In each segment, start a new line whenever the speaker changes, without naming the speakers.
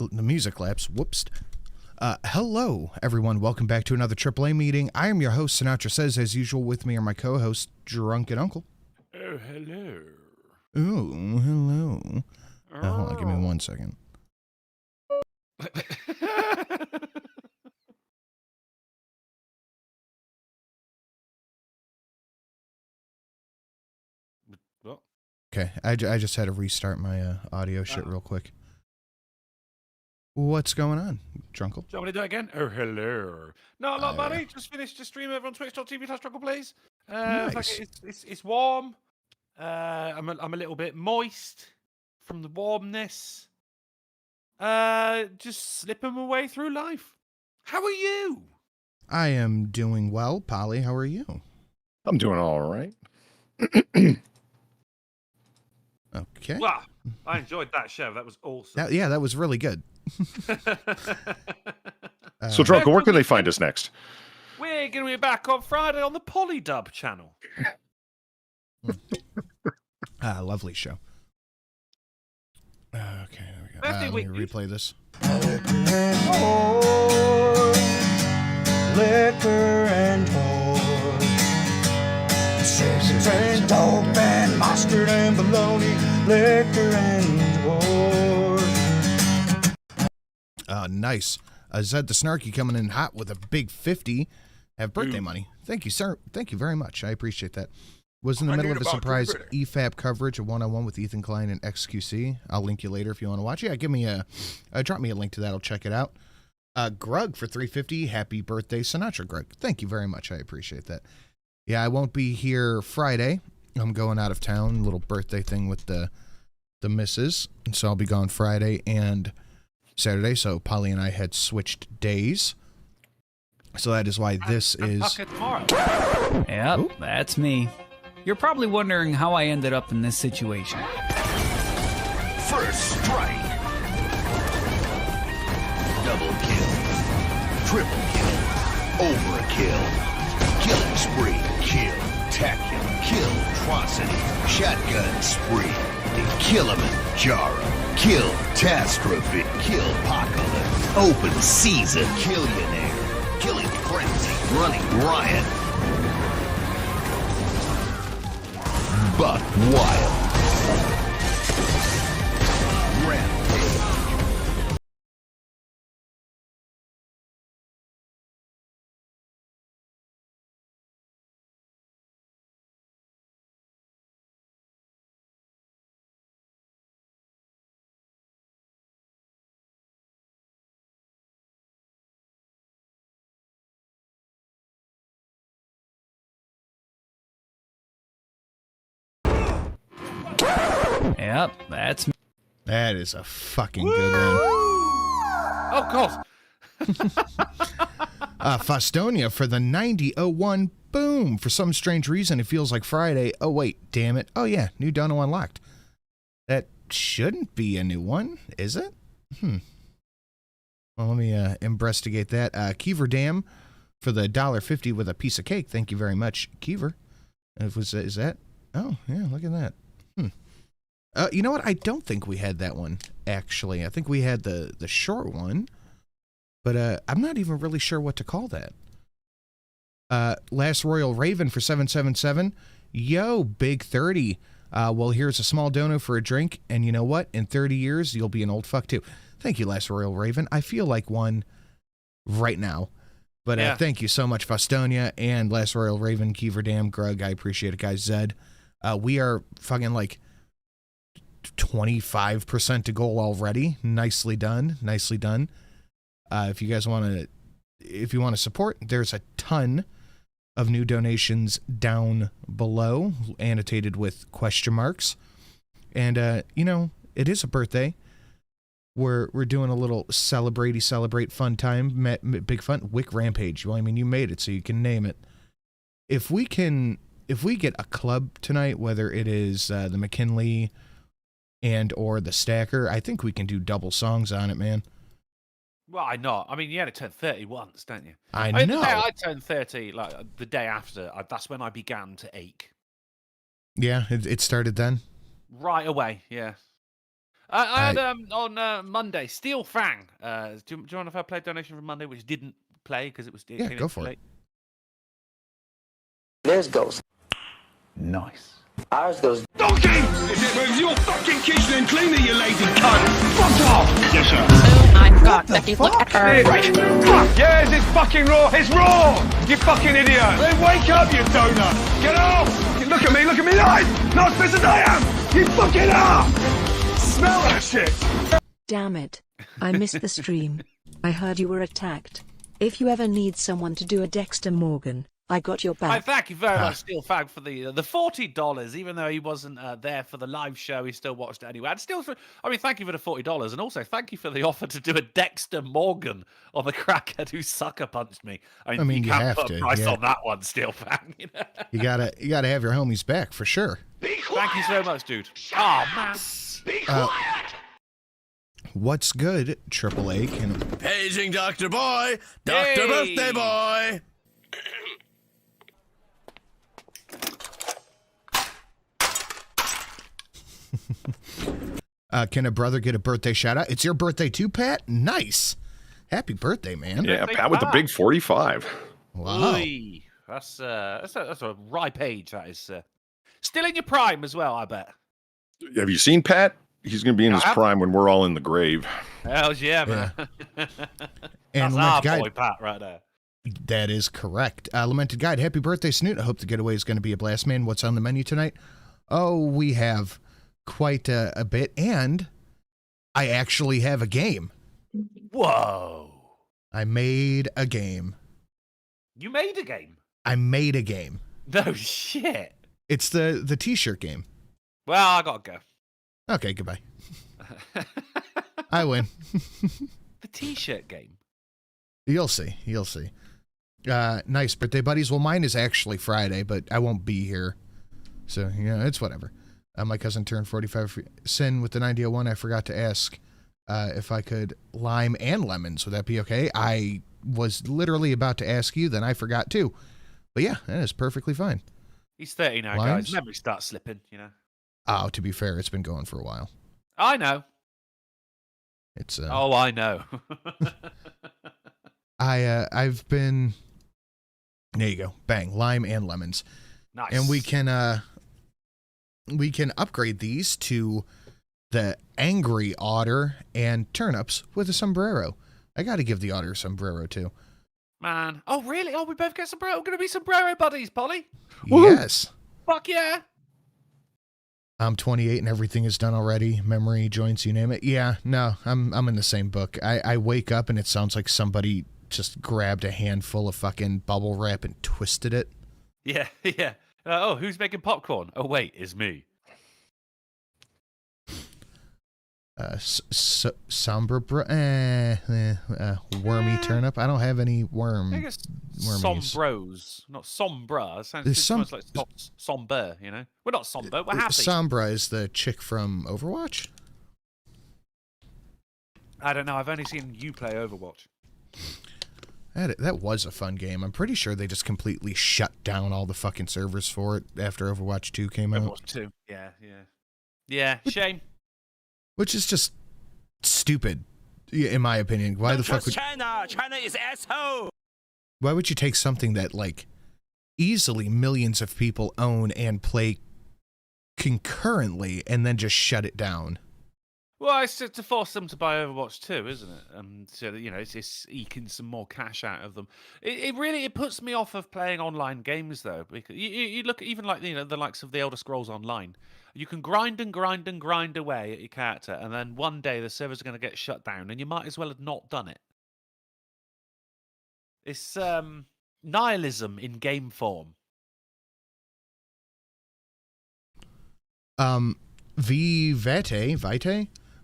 The music lapse. Whoops. Hello, everyone. Welcome back to another AAA meeting. I am your host, Sinatra Says. As usual, with me are my co-hosts, Drunken Uncle.
Oh, hello.
Oh, hello. Hold on, give me 1 second. Okay, I just had to restart my audio shit real quick. What's going on, Drunkle?
Do you want me to do it again? Oh, hello. No, not buddy.
Yeah.
Just finished the stream over on twitch.tv/drunkleplays.
Nice.
It's warm. I'm a little bit moist from the warmness. Just slipping my way through life. How are you?
I am doing well. Polly, how are you?
I'm doing all right.
Okay.
Wow, I enjoyed that show. That was awesome.
Yeah, that was really good.
So, Drunken, where can they find us next?
We're going to be back on Friday on the Polydub channel.
Lovely show. Okay, there we go.
Birthday
Let
week,
me replay this.
Liquor and whore, sexy and dope and mustard and bologna, liquor and whore.
Nice. Zed the Snarky coming in hot with a big 50. Have birthday money. Thank you, sir. Thank you very much. I appreciate that. Was in the middle of a surprise EFAP coverage, a one-on-one with Ethan Klein and XQC. I'll link you later if you want to watch it. Yeah, give me drop me a link to that. I'll check it out. Grug for 350. Happy birthday, Sinatra Grug. Thank you very much. I appreciate that. Yeah, I won't be here Friday. I'm going out of town. Little birthday thing with the missus. And so I'll be gone Friday and Saturday. So Polly and I had switched days. So that is why this is...
Yep, ooh, that's me. You're probably wondering how I ended up in this situation.
First strike. Double kill. Triple kill. Overkill. Killing spree. Kill. Tacular. Kill. Atrocity. Shotgun spree. Kilometre. Kill. Catastrophe. Kill. Apocalypse. Open season. Killionaire. Killing frenzy. Running riot. Buck wild.
Yep, that's me.
That is a fucking good one.
Oh, God.
Fostonia for the 9001. Boom. For some strange reason, it feels like Friday. Oh, wait. Damn it. Oh, yeah. New dono unlocked. That shouldn't be a new one, is it? Well, let me investigate that. Kiever Dam for the $1.50 with a piece of cake. Thank you very much, Kiever. Is that? Oh, yeah, look at that. You know what? I don't think we had that one, actually. I think we had the short one, but I'm not even really sure what to call that. Last Royal Raven for 777. Yo, big 30. Well, here's a small dono for a drink, and you know what? In 30 years, you'll be an old fuck, too. Thank you, Last Royal Raven. I feel like one right now. But thank you so much, Fostonia and Last Royal Raven, Kiever Dam, Grug. I appreciate it, guys. Zed. We are fucking like 25% to goal already. Nicely done. Nicely done. If you guys want to support, there's a ton of new donations down below, annotated with question marks. And, you know, it is a birthday. We're doing a little celebrate fun time, big fun, Wick Rampage. Well, I mean, you made it, so you can name it. If we get a club tonight, whether it is the McKinley and or the Stacker, I think we can do double songs on it, man.
Why not? I mean, you had to turn 30 once, don't you?
I
mean,
know.
I turned 30 like the day after. That's when I began to ache.
Yeah, it started then.
Right away, yeah. I had on Monday Steel Fang. Do you want to have a play donation from Monday, which didn't play because it was
yeah, go for it.
Theirs goes.
Nice.
Ours goes.
Donkey! Is it with your fucking kitchen and cleaner, you lazy cunt? Fuck off! Yes, sir.
I forgot that you look at her.
Fuck! Yes, it's fucking raw. It's raw! You fucking idiot! Then wake up, you donut! Get off! Look at me, not as fit as I am! You fucking are! Smell that shit!
Damn it. I missed the stream. I heard you were attacked. If you ever need someone to do a Dexter Morgan, I got your back.
Thank you very much, Steel Fag, for the $40. Even though he wasn't there for the live show, he still watched it anyway. And still, thank you for the $40, and also thank you for the offer to do a Dexter Morgan on the crackhead who sucker punched me. I mean you can't
have
put a price on that one, Steel Fag. You know?
you gotta have your homies back for sure.
Thank you so much, dude. Oh man.
Be quiet!
What's good, AAA?
Paging Dr. Boy! Dr. Birthday Boy!
Can a brother get a birthday shout out? It's your birthday too, Pat? Nice. Happy birthday, man.
Yeah, Pat with the big 45.
Wow.
Oy. That's a ripe age, that is. Still in your prime as well, I bet.
Have you seen Pat? He's going to be in his prime when we're all in the grave.
Hells yeah, man.
And
That's our boy, Pat, right there.
That is correct. Lamented Guide, happy birthday, Snoot. I hope the getaway is going to be a blast, man. What's on the menu tonight? Oh, we have quite a bit, and I actually have a game.
Whoa.
I made a game.
You made a game?
I made a game.
No shit.
It's the T-shirt game.
Well, I gotta go.
Okay, goodbye. I win.
The T-shirt game.
You'll see. You'll see. Nice birthday, buddies. Well, mine is actually Friday, but I won't be here. So, it's whatever. My cousin turned 45. Sin with the 9001, I forgot to ask if I could lime and lemons. Would that be okay? I was literally about to ask you, then I forgot too. But yeah, that is perfectly fine.
He's 30 now,
Limes?
guys. Memory starts slipping,
Oh, to be fair, it's been going for a while.
I know.
It's
Oh, I know.
I've been. There you go. Bang, lime and lemons.
Nice.
And we can upgrade these to the angry otter and turnips with a sombrero. I got to give the otter a sombrero too.
Man. Oh, really? Oh, we both get sombrero. We're going to be sombrero buddies, Polly.
Yes.
Fuck yeah.
I'm 28 and everything is done already. Memory, joints, you name it. Yeah, no, I'm in the same book. I wake up and it sounds like somebody just grabbed a handful of fucking bubble wrap and twisted it.
Yeah, yeah. Oh, who's making popcorn? Oh, wait, it's me.
Sombra, wormy turnip. I don't have any worm.
I guess
wormies.
sombros, not sombra. It sounds like somber, you know? We're not somber, we're happy.
Sombra is the chick from Overwatch?
I don't know, I've only seen you play Overwatch.
That was a fun game. I'm pretty sure they just completely shut down all the fucking servers for it after Overwatch 2 came out.
Overwatch 2, yeah. Yeah, shame.
Which is just stupid, in my opinion. Why the fuck would
China is asshole.
Why would you take something that like easily millions of people own and play concurrently and then just shut it down?
Well, it's to force them to buy Overwatch 2, isn't it? So that, you know, it's eking some more cash out of them. It really puts me off of playing online games though, because you look at even like the likes of the Elder Scrolls Online. You can grind and grind and grind away at your character, and then one day the servers are going to get shut down, and you might as well have not done it. It's nihilism in game form.
Vite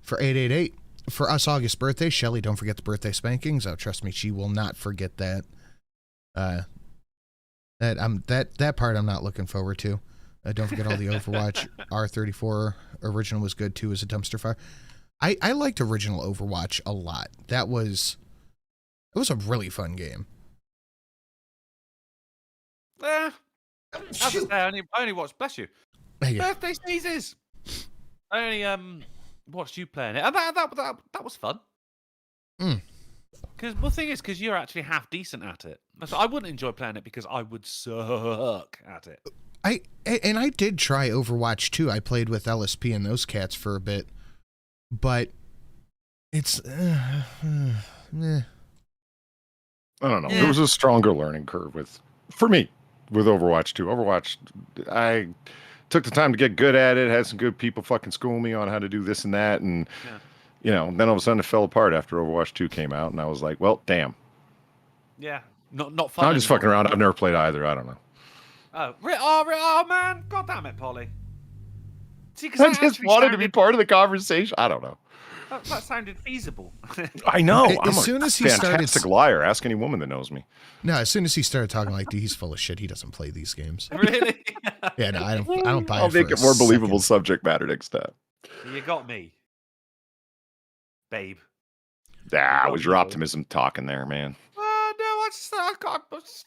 for 888 for us August birthday. Shelly, don't forget the birthday spankings. Oh, trust me, she will not forget that. That part I'm not looking forward to. Don't forget all the Overwatch. R34 original was good too as a dumpster fire. I liked original Overwatch a lot. It was a really fun game.
As I say, I only watched, bless you, birthday sneezes. I only watched you playing it, and that was fun. Because the thing is, because you're actually half decent at it. So I wouldn't enjoy playing it because I would suck at it.
I did try Overwatch 2. I played with LSP and those cats for a bit, but it's
I don't know. There was a stronger learning curve for me with Overwatch 2. Overwatch, I took the time to get good at it. Had some good people fucking school me on how to do this and that, and you know, then all of a sudden it fell apart after Overwatch 2 came out, and I was like, well, damn.
Yeah, not fun.
I'm just fucking around. I've never played either. I don't know.
Oh man, god damn it, Polly. See,
I just wanted to be part of the conversation. I don't know.
That sounded feasible.
I know. I'm
As soon as he
fantastic liar. Ask any woman that knows me.
No, as soon as he started talking like, dude, he's full of shit. He doesn't play these games.
Really?
Yeah, no, I don't buy it.
I'll make it more believable subject matter next time.
You got me, babe.
Ah, was your optimism talking there, man?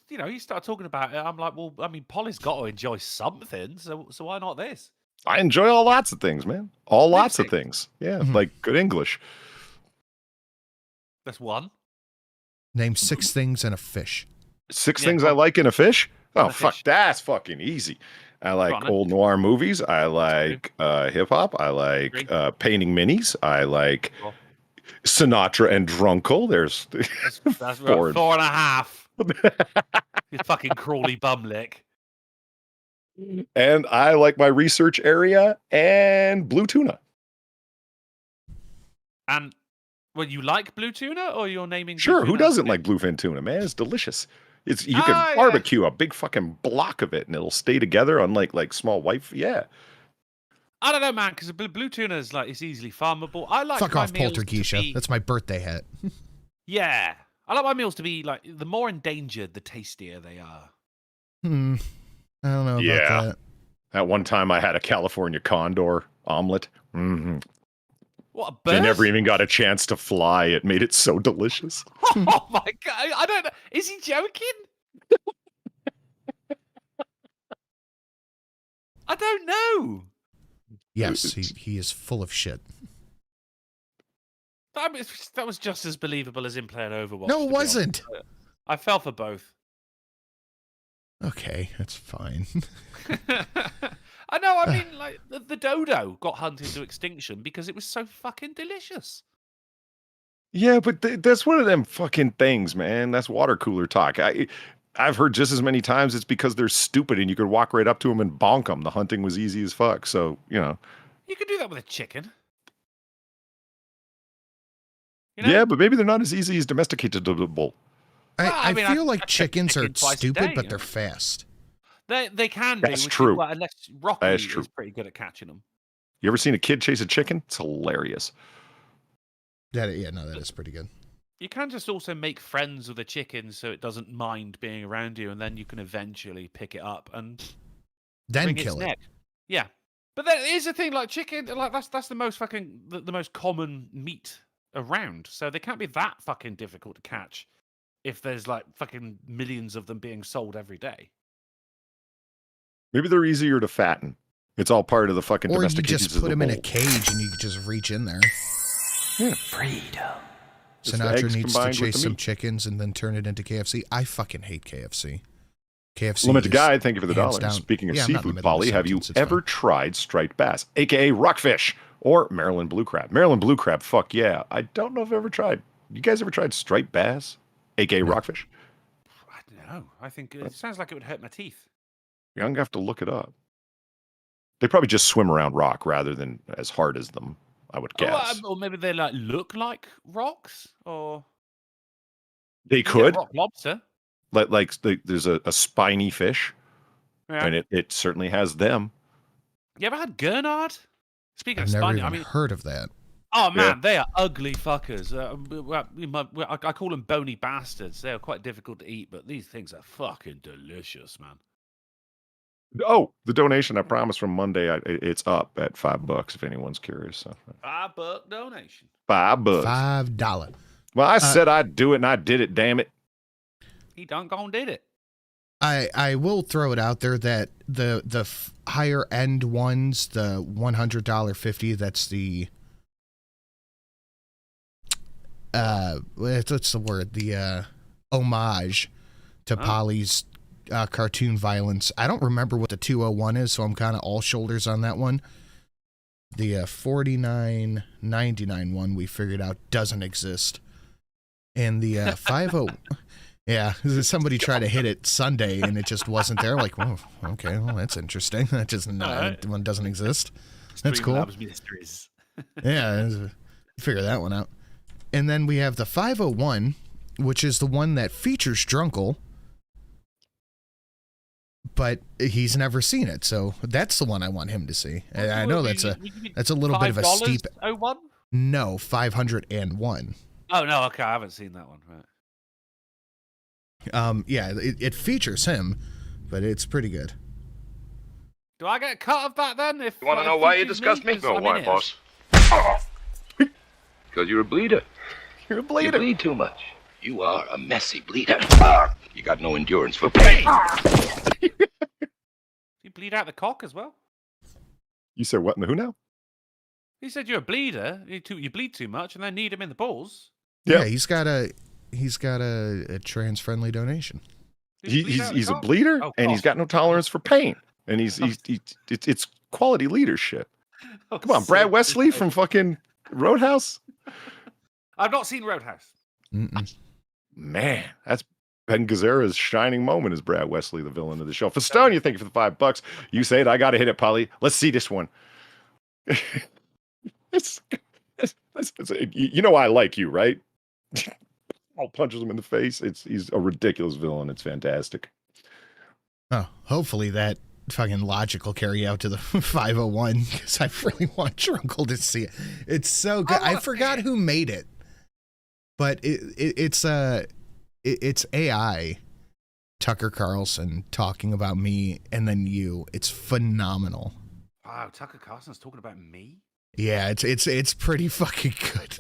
You know, you start talking about it. I'm like, well, I mean, Polly's got to enjoy something, so why not this?
I enjoy lots of things, man. Lots of things. Yeah, like good English.
That's one.
Name 6 things and a fish.
6 things I like in a fish? Oh, fuck, that's fucking easy. I like old noir movies. I like hip hop. I like painting minis. I like Sinatra and Drunkle. That's
4 and a half. You fucking crawly bumlick.
And I like my research area and blue tuna.
And well, you like blue tuna, or you're naming?
Sure, who doesn't like bluefin tuna, man? It's delicious. You can barbecue a big fucking block of it, and it'll stay together, unlike like small white. Yeah.
I don't know, man, because blue tuna is like it's easily farmable. I like
fuck off, Poltergeisha. That's my birthday hat.
Yeah, I like my meals to be like the more endangered, the tastier they are.
I don't know about that.
At one time, I had a California condor omelet. Mm-hmm.
What a bird!
They never even got a chance to fly. It made it so delicious.
Oh my god! I don't know. Is he joking? I don't know.
Yes, he is full of shit.
That was just as believable as him playing Overwatch.
No, it wasn't.
I fell for both.
Okay, that's fine.
I know, I mean, like, the dodo got hunted to extinction because it was so fucking delicious.
Yeah, but that's one of them fucking things, man. That's water cooler talk. I've heard just as many times it's because they're stupid and you could walk right up to them and bonk them. The hunting was easy as fuck, so, you know.
You could do that with a chicken. You know?
Yeah, but maybe they're not as easy as domesticatable.
I feel like chickens are stupid, but they're fast.
They can be.
That's true.
Unless Rocky is pretty good at catching them.
You ever seen a kid chase a chicken? It's hilarious.
That is pretty good.
You can just also make friends with a chicken so it doesn't mind being around you, and then you can eventually pick it up and
Then
wring
kill
its
it.
neck. Yeah, but there is a thing like chicken. Like that's the most fucking the most common meat around, so they can't be that fucking difficult to catch if there's like fucking millions of them being sold every day.
Maybe they're easier to fatten. It's all part of the fucking
Or you
domestication.
just put them in a cage and you just reach in there.
Yeah.
Freedom.
Sinatra needs to
combined with
chase
the
some
meat.
chickens and then turn it into KFC. I fucking hate KFC. KFC.
Limited
is
Guide, thank you for the
hands
dollar.
down-
Speaking of
Yeah, I'm not in the
seafood,
middle of a
Polly, have you
sentence, it's
ever
fine.
tried striped bass, aka rockfish, or Maryland blue crab? Maryland blue crab, fuck yeah. I don't know if I've ever tried. You guys ever tried striped bass, aka rockfish?
I don't know. I think it sounds like it would hurt my teeth.
You're gonna have to look it up. They probably just swim around rock rather than as hard as them, I would guess.
Or maybe they like look like rocks, or
They
you get
could.
rock lobster.
There's a spiny fish,
Yeah.
and it certainly has them.
You ever had Gurnard? Speaking
I've
of
never
spiny,
even
I mean,
heard of that.
oh man, they are ugly fuckers. I call them bony bastards. They are quite difficult to eat, but these things are fucking delicious, man.
Oh, the donation I promised from Monday, it's up at $5 if anyone's curious. So.
$5 donation.
$5.
$5.
Well, I said I'd do it, and I did it. Damn it!
He done gone did it.
I will throw it out there that the higher end ones, the $100.50, that's the what's the word? The homage to Polly's cartoon violence. I don't remember what the 201 is, so I'm kind of all shoulders on that one. The $49.99 one we figured out doesn't exist, and the 50. Yeah, somebody tried to hit it Sunday and it just wasn't there. Like, well, okay, well that's interesting. That just that one doesn't exist. That's cool.
Streamlabs Mysteries.
Yeah, figure that one out. And then we have the 501, which is the one that features Drunkle, but he's never seen it, so that's the one I want him to see. I know that's a little bit of a steep.
$1?
No, 501.
Oh no, okay, I haven't seen that one. Right.
Yeah, it features him, but it's pretty good.
Do I get a cut of that then? If
You want to know why you disgust me?
No,
why, boss? Because you're a bleeder.
You're a
You
bleeder.
bleed too much. You are a messy bleeder. You got no endurance for pain.
You bleed out the cock as well.
You said what in the who now?
He said you're a bleeder. You bleed too much, and then need him in the balls.
Yeah, he's got a trans friendly donation.
He's a bleeder,
Oh,
and he's got no tolerance for pain, and it's quality leadership.
Oh,
Come on, Brad Wesley from fucking Roadhouse.
I've not seen Roadhouse.
Man, that's Ben Gazzara's shining moment as Brad Wesley, the villain of the show. Festonia, thank you for the $5. You say it, I gotta hit it, Polly. Let's see this one. You know I like you, right? I'll punches him in the face. He's a ridiculous villain. It's fantastic.
Oh, hopefully that fucking logic will carry out to the 501 because I really want Drunkle to see it. It's so good. I forgot who made it, but it's AI, Tucker Carlson talking about me and then you. It's phenomenal.
Wow, Tucker Carlson's talking about me?
Yeah, it's pretty fucking good.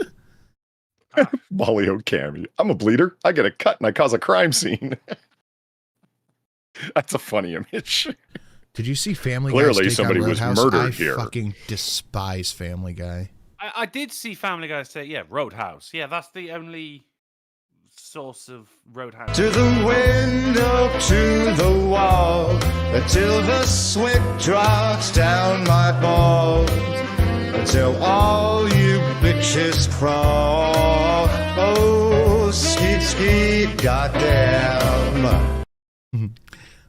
Molly O'Cammy. I'm a bleeder. I get a cut and I cause a crime scene. That's a funny image.
Did you see Family Guy?
Clearly somebody was murdered
I
here.
fucking despise Family Guy.
I did see Family Guy say, yeah, Roadhouse. Yeah, that's the only source of Roadhouse.
To the window, to the wall, until the sweat drops down my balls, until all you bitches crawl. Oh, skeet, skeet, goddamn.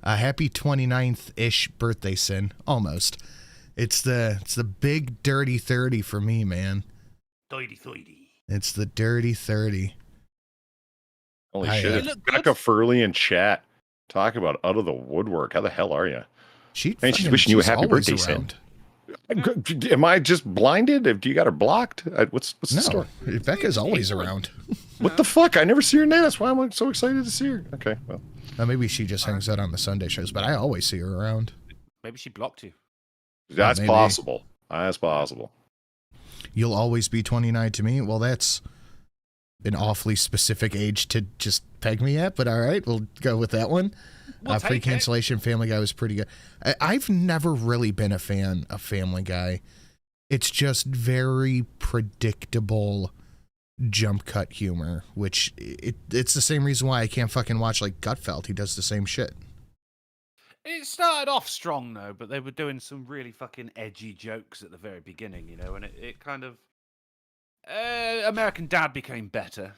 A happy 29th-ish birthday, Sin. Almost. It's the big dirty 30 for me, man.
30.
It's the dirty 30. Holy
I,
shit. It's Becca Furley in chat. Talk about out of the woodwork. How the hell are you? She's wishing you a happy birthday, Sin. Am I just blinded? Do you got her blocked? What's the
No,
story?
Becca's always around.
What the fuck? I never see her name. That's why I'm like, so excited to see her. Okay, well.
Maybe she just hangs out on the Sunday shows, but I always see her around.
Maybe she blocked you.
That's
maybe.
possible. That's possible.
You'll always be 29 to me. Well, that's an awfully specific age to just peg me at, but all right, we'll go with that one.
We'll take
Pre-cancellation Family Guy was pretty good. I've never really been a fan of Family Guy. It's just very predictable jump cut humor, which it's the same reason why I can't fucking watch like Gutfeld. He does the same shit.
It started off strong though, but they were doing some really fucking edgy jokes at the very beginning, you know, and it kind of American Dad became better.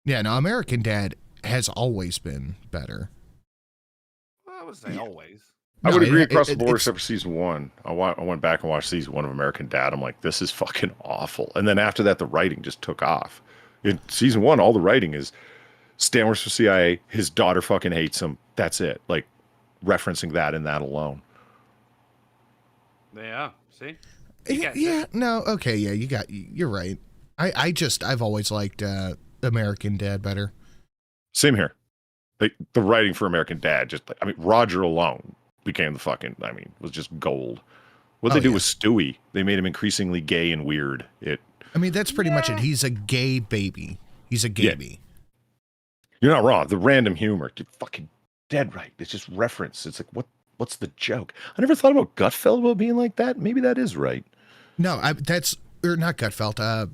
Yeah, no, American Dad has always been better.
Well, I would say always.
I would agree across the board
it's-
except for season 1. I went back and watched season 1 of American Dad. I'm like, this is fucking awful. And then after that, the writing just took off. In season 1, all the writing is Stan works for CIA. His daughter fucking hates him. That's it. Like, referencing that and that alone.
Yeah, see?
You're right. I've always liked American Dad better.
Same here. Like, the writing for American Dad, Roger alone became the fucking, was just gold. What they do with Stewie, they made him increasingly gay and weird.
That's pretty much it. He's a gay baby. He's a gay.
You're not wrong. The random humor, you're fucking dead right. It's just reference. It's like, what's the joke? I never thought about Gutfeld being like that. Maybe that is right.
No, that's not Gutfeld.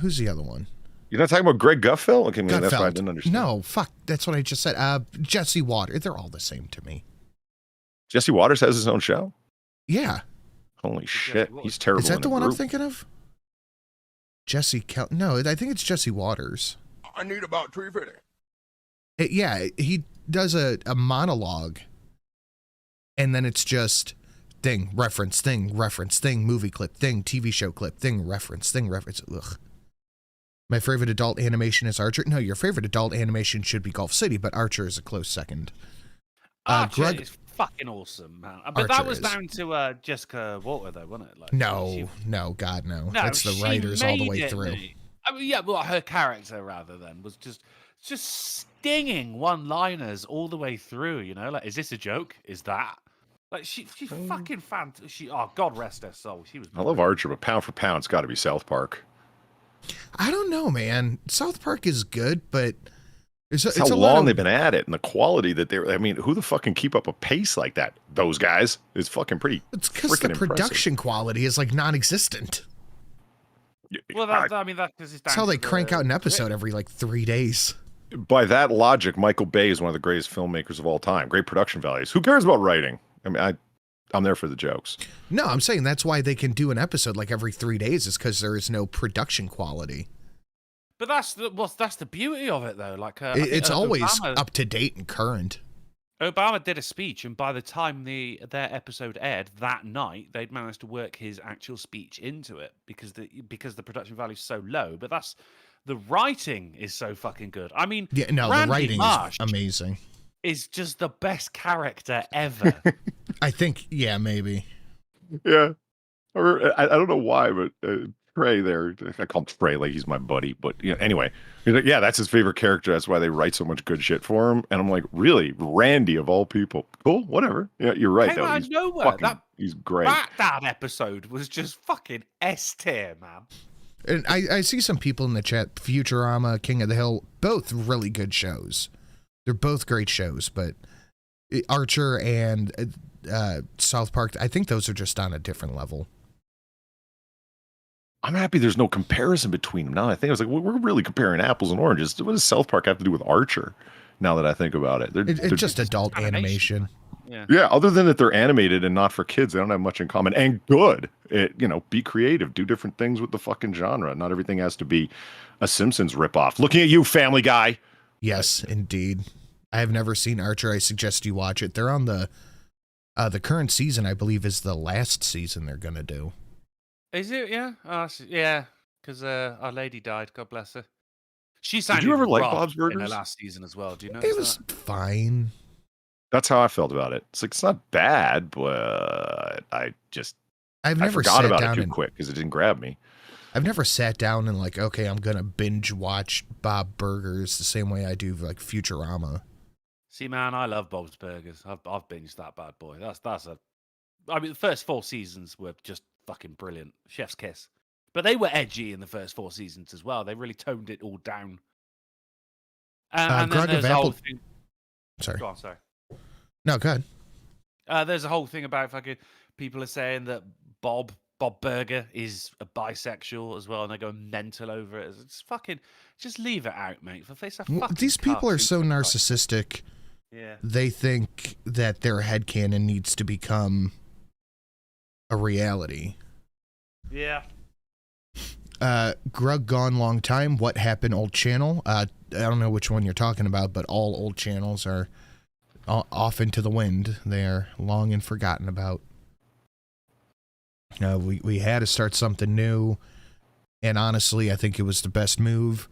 Who's the other one?
You're not talking about Greg Gutfeld? Okay,
Gutfeld.
That's why I didn't understand.
No, fuck. That's what I just said. Jesse Waters. They're all the same to me.
Jesse Waters has his own show?
Yeah.
Holy shit. He's terrible.
Is that
in
the
a
one
group.
I'm thinking of? No, I think it's Jesse Waters.
I need about Treefiddy.
He does a monologue, and then it's just thing, reference, thing, movie clip, thing, TV show clip, thing, reference. Ugh. My favorite adult animation is Archer. No, your favorite adult animation should be Golf City, but Archer is a close second.
Archer is fucking awesome, man. But that
Archer
was
is.
down to Jessica Walter, though, wasn't it? Like,
No, God, no. That's the
she
writers all the
made
way
it,
through.
mate. Well, her character rather than was just stinging one-liners all the way through. You know, like, is this a joke? Is that? Like, she fucking oh, God rest her soul. She was.
I love Archer, but pound for pound, it's got to be South Park.
I don't know, man. South Park is good, but it's
how long they've been at it and the quality that they're. Who the fuck can keep up a pace like that? Those guys is fucking pretty.
It's because the production quality is like non-existent.
Well, that's
how they crank out an episode every like 3 days.
By that logic, Michael Bay is one of the greatest filmmakers of all time. Great production values. Who cares about writing? I'm there for the jokes.
No, I'm saying that's why they can do an episode like every 3 days is because there is no production quality.
But that's the beauty of it, though. Like,
it's always
Obama,
up to date and current.
Obama did a speech, and by the time their episode aired that night, they'd managed to work his actual speech into it because the production value is so low. But the writing is so fucking good.
the
Randy
writing
Marsh
is amazing.
Is just the best character ever.
I think, maybe.
Yeah, I don't know why, but Trey there, I call him Trey like he's my buddy, but anyway, that's his favorite character. That's why they write so much good shit for him. And I'm like, really, Randy of all people, cool, whatever. Yeah, you're right.
Came out of nowhere.
He's great.
That episode was just fucking S tier, man.
And I see some people in the chat, Futurama, King of the Hill, both really good shows. They're both great shows, but Archer and South Park, I think those are just on a different level.
I'm happy there's no comparison between them. Now I think I was like, we're really comparing apples and oranges. What does South Park have to do with Archer? Now that I think about it,
It's just adult animation.
Yeah, other than that they're animated and not for kids, they don't have much in common. And good, be creative, do different things with the fucking genre. Not everything has to be a Simpsons ripoff. Looking at you, Family Guy.
Yes, indeed. I have never seen Archer. I suggest you watch it. They're on the current season, I believe, is the last season they're gonna do.
Is it? Yeah. Yeah. Because our lady died. God bless her. She
Did you ever like
rough
Bob's Burgers
in her last season as well? Do you know?
It was fine.
That's how I felt about it. It's like it's not bad, but I
never
forgot
sat
about
down
it too
and
quick because it didn't grab me.
I've never sat down and like, okay, I'm gonna binge watch Bob Burgers the same way I do like Futurama.
See, man, I love Bob's Burgers. I've binged that bad boy. I mean, the first 4 seasons were just fucking brilliant. Chef's kiss. But they were edgy in the first 4 seasons as well. They really toned it all down. And then
Grug
there's
of
a whole
Apple.
thing.
Sorry.
Go on, sorry.
No, go ahead.
There's a whole thing about fucking people are saying that Bob Burger is a bisexual as well, and they're going mental over it. It's fucking just leave it out, mate. For face
These people are so narcissistic.
Yeah.
They think that their headcanon needs to become a reality.
Yeah.
Grug gone long time. What happened, old channel? I don't know which one you're talking about, but all old channels are off into the wind. They are long and forgotten about. We had to start something new, and honestly, I think it was the best move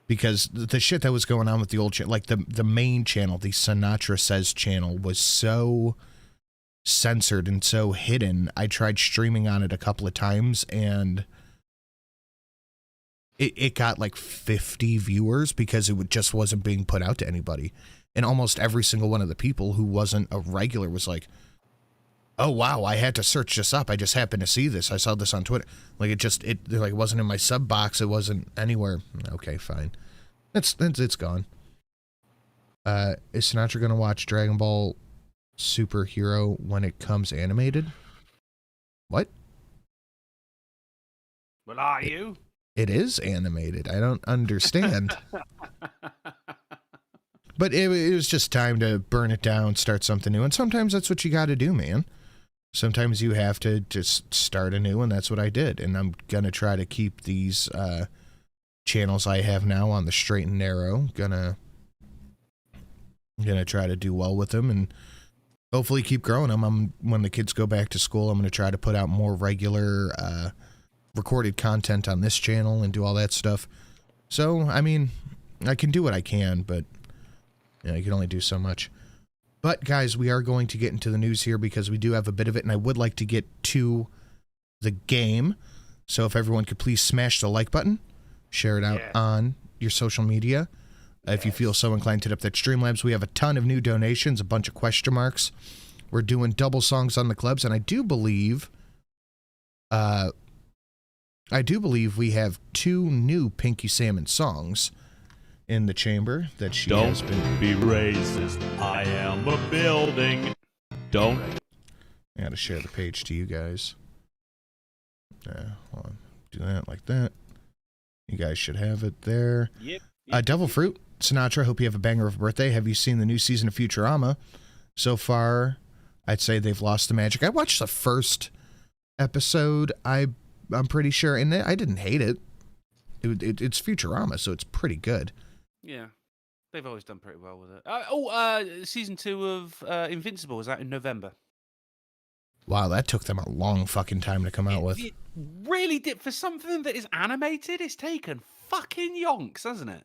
because the shit that was going on with the old channel, like the main channel, the Sinatra Says channel, was so censored and so hidden. I tried streaming on it a couple of times, and it got like 50 viewers because it just wasn't being put out to anybody. And almost every single one of the people who wasn't a regular was like, oh wow, I had to search this up. I just happened to see this. I saw this on Twitter. Like it wasn't in my sub box. It wasn't anywhere. Okay, fine. It's gone. Is Sinatra gonna watch Dragon Ball Superhero when it comes animated? What?
Well, are you?
It is animated. I don't understand. But it was just time to burn it down, start something new. And sometimes that's what you got to do, man. Sometimes you have to just start anew, and that's what I did. And I'm going to try to keep these channels I have now on the straight and narrow. Gonna try to do well with them and hopefully keep growing them. When the kids go back to school, I'm going to try to put out more regular recorded content on this channel and do all that stuff. So, I mean, I can do what I can, but you can only do so much. But, guys, we are going to get into the news here because we do have a bit of it, and I would like to get to the game. So if everyone could please smash the like button, share it out on your social media. If you feel so inclined to hit up that Streamlabs, we have a ton of new donations, a bunch of question marks. We're doing double songs on the clubs, and I do believe we have 2 new Pinky Salmon songs in the chamber that she has been.
Don't be racist. I am a building. Don't.
I gotta share the page to you guys. Hold on. Do that like that. You guys should have it there.
Yep.
Devil Fruit, Sinatra, hope you have a banger of a birthday. Have you seen the new season of Futurama? So far, I'd say they've lost the magic. I watched the first episode, I'm pretty sure, and I didn't hate it. It's Futurama, so it's pretty good.
Yeah. They've always done pretty well with it. Season 2 of Invincible is out in November.
Wow, that took them a long fucking time to come out with.
It really did. For something that is animated, it's taken fucking yonks, hasn't it?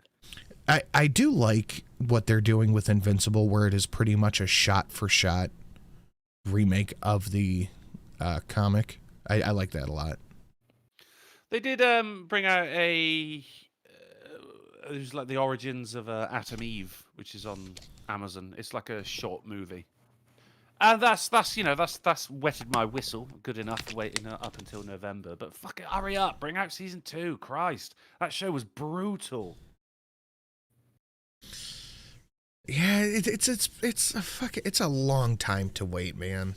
I do like what they're doing with Invincible, where it is pretty much a shot-for-shot remake of the comic. I like that a lot.
They did bring out it was like the origins of Atom Eve, which is on Amazon. It's like a short movie. And that's wetted my whistle good enough waiting up until November. But fuck it, hurry up, bring out season 2. Christ, that show was brutal.
Yeah, it's a long time to wait, man.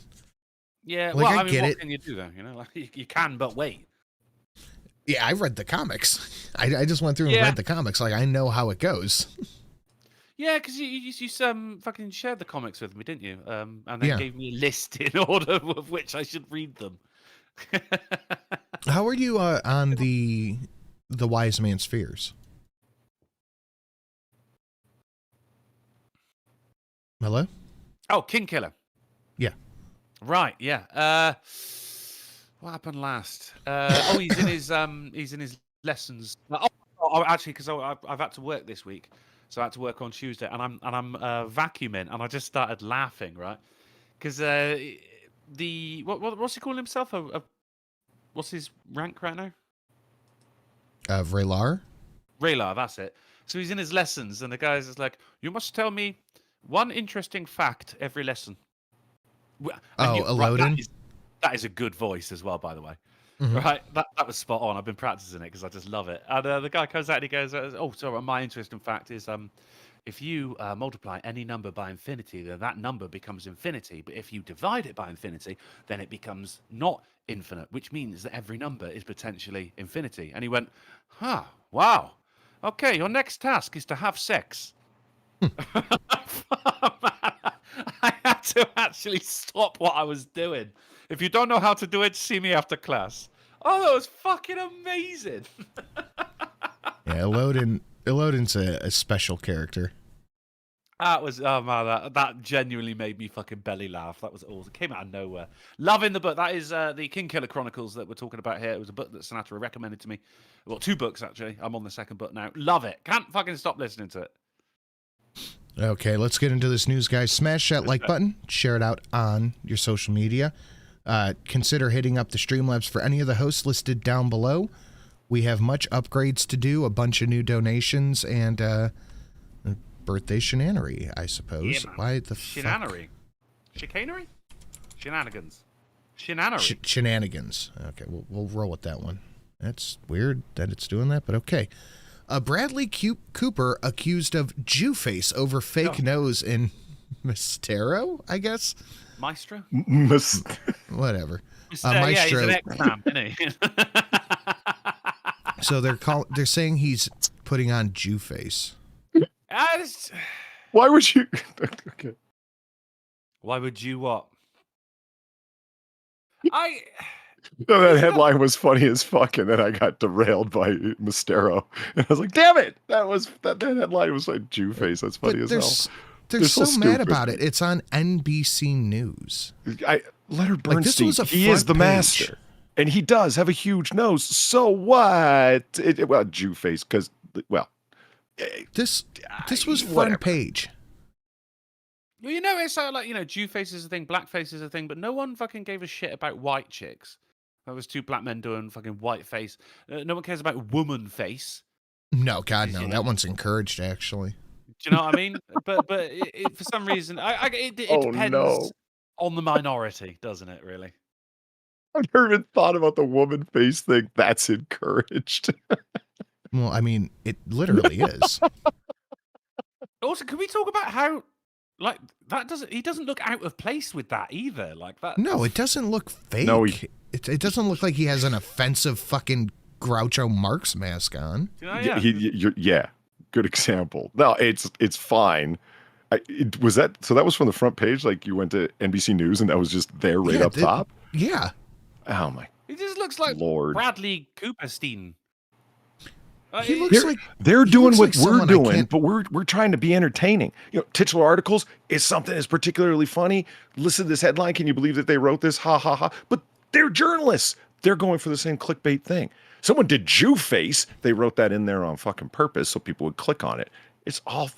Yeah,
like,
well, I mean,
get
what
it.
can you do though? Like you can but wait.
Yeah, I read the comics. I just went through and read the comics. Like, I know how it goes.
Yeah, because you fucking shared the comics with me, didn't you? And then gave me a list in order of which I should read them.
How are you on the Wise Man's Fears? Hello?
Oh, King Killer.
Yeah.
Right. Yeah. What happened last? he's in his lessons. Oh, actually, because I've had to work this week, So I had to work on Tuesday, and I'm vacuuming, and I just started laughing, right? Because what's he calling himself? What's his rank right now?
Vraylar?
Vraylar, that's it. So he's in his lessons, and the guy's just like, "You must tell me one interesting fact every lesson."
Elodin?
That is a good voice as well, by the way.
Mm-hmm.
Right? That was spot on. I've been practicing it because I just love it. And the guy comes out and he goes, "Oh, sorry, my interesting fact is if you multiply any number by infinity, then that number becomes infinity. But if you divide it by infinity, then it becomes not infinite, which means that every number is potentially infinity." And he went, wow. Okay, your next task is to have sex. I had to actually stop what I was doing. If you don't know how to do it, see me after class. Oh, that was fucking amazing.
Yeah, Elodin's a special character.
That was, oh man, that genuinely made me fucking belly laugh. That was awesome. It came out of nowhere. Loving the book. That is the King Killer Chronicles that we're talking about here. It was a book that Sinatra recommended to me. Well, 2 books actually. I'm on the 2nd book now. Love it. Can't fucking stop listening to it.
Okay, let's get into this news, guys. Smash that like button. Share it out on your social media. Consider hitting up the Streamlabs for any of the hosts listed down below. We have much upgrades to do, a bunch of new donations, and birthday shenanery, I suppose.
Yeah,
why the
Shenanery? Chicanery? Shenanigans. Shenanery.
Shenanigans. Okay, we'll roll with that one. That's weird that it's doing that, but okay. Bradley Cooper accused of Jew-face over fake nose in Mistero, I guess?
Maestro?
Whatever.
Maestro. Yeah, he's an ex-man, isn't he?
So they're saying he's putting on Jew-face.
Why would you? Okay.
Why would you what?
No, that headline was funny as fuck, and then I got derailed by Mistero, and I was like, "Damn it!" That headline was like Jew face. That's funny as hell.
They're so mad about it. It's on NBC News.
Leonard Bernstein,
this was
he is the master, and he does have a huge nose. So what? Well, Jew face, because
this was front page.
Well, you know, it's like, Jew face is a thing, black face is a thing, but no one fucking gave a shit about white chicks. That was 2 black men doing fucking white face. No one cares about woman face.
No, God, no. That one's encouraged, actually.
Do you know what I mean? But for some reason, it depends on the minority, doesn't it, really?
I've never even thought about the woman face thing. That's encouraged.
Well, I mean, it literally is.
Also, can we talk about how... Like he doesn't look out of place with that either. Like that.
No, it doesn't look fake.
No,
it doesn't look like he has an offensive fucking Groucho Marx mask on.
Yeah.
Good example. No, it's fine. Was that from the front page? Like you went to NBC News and that was just there up top?
Yeah.
Oh my.
He just looks like
Lord.
Bradley Cooperstein.
He looks like
they're doing what we're doing, but we're trying to be entertaining. Titular articles is something that's particularly funny. Listen to this headline. Can you believe that they wrote this? Ha ha ha. But they're journalists. They're going for the same clickbait thing. Someone did Jew face. They wrote that in there on fucking purpose so people would click on it. It's all,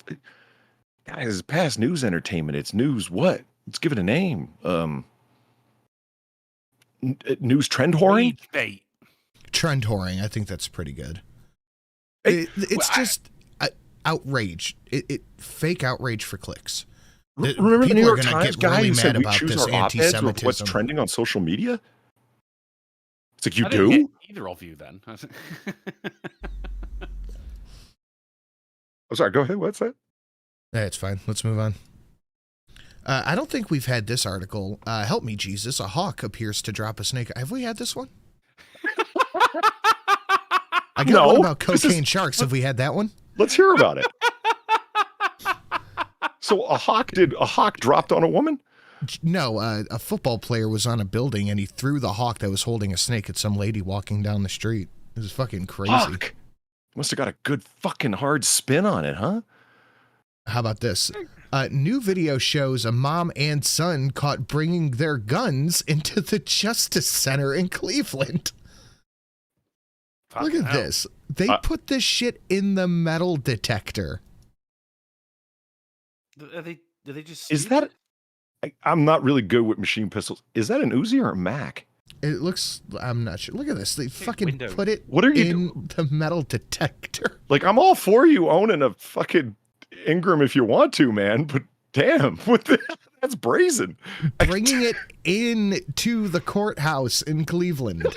guys, it's past news entertainment. It's news what? Let's give it a name. News trend whoring?
Trend whoring. I think that's pretty good. It's just outrage. Fake outrage for clicks.
Remember the New York Times guy
really
who said we
about
choose
this
our op-eds with what's trending on social media? It's like, you do?
Either of you then.
I'm sorry, go ahead. What's that?
Yeah, it's fine. Let's move on. I don't think we've had this article. Help me, Jesus. A hawk appears to drop a snake. Have we had this one? I got one about cocaine sharks. Have we had that one?
Let's hear about it. So a hawk dropped on a woman?
No, a football player was on a building and he threw the hawk that was holding a snake at some lady walking down the street. It was fucking crazy.
Fuck. Must have got a good fucking hard spin on it, huh?
How about this? New video shows a mom and son caught bringing their guns into the Justice Center in Cleveland. Look at this. They put this shit in the metal detector.
Are they just?
Is that? I'm not really good with machine pistols. Is that an Uzi or a Mach?
It looks. I'm not sure. Look at this. They fucking
window.
put it.
What are you
in the metal detector?
Like, I'm all for you owning a fucking Ingram if you want to, man. But damn, that's brazen.
Bringing it in to the courthouse in Cleveland.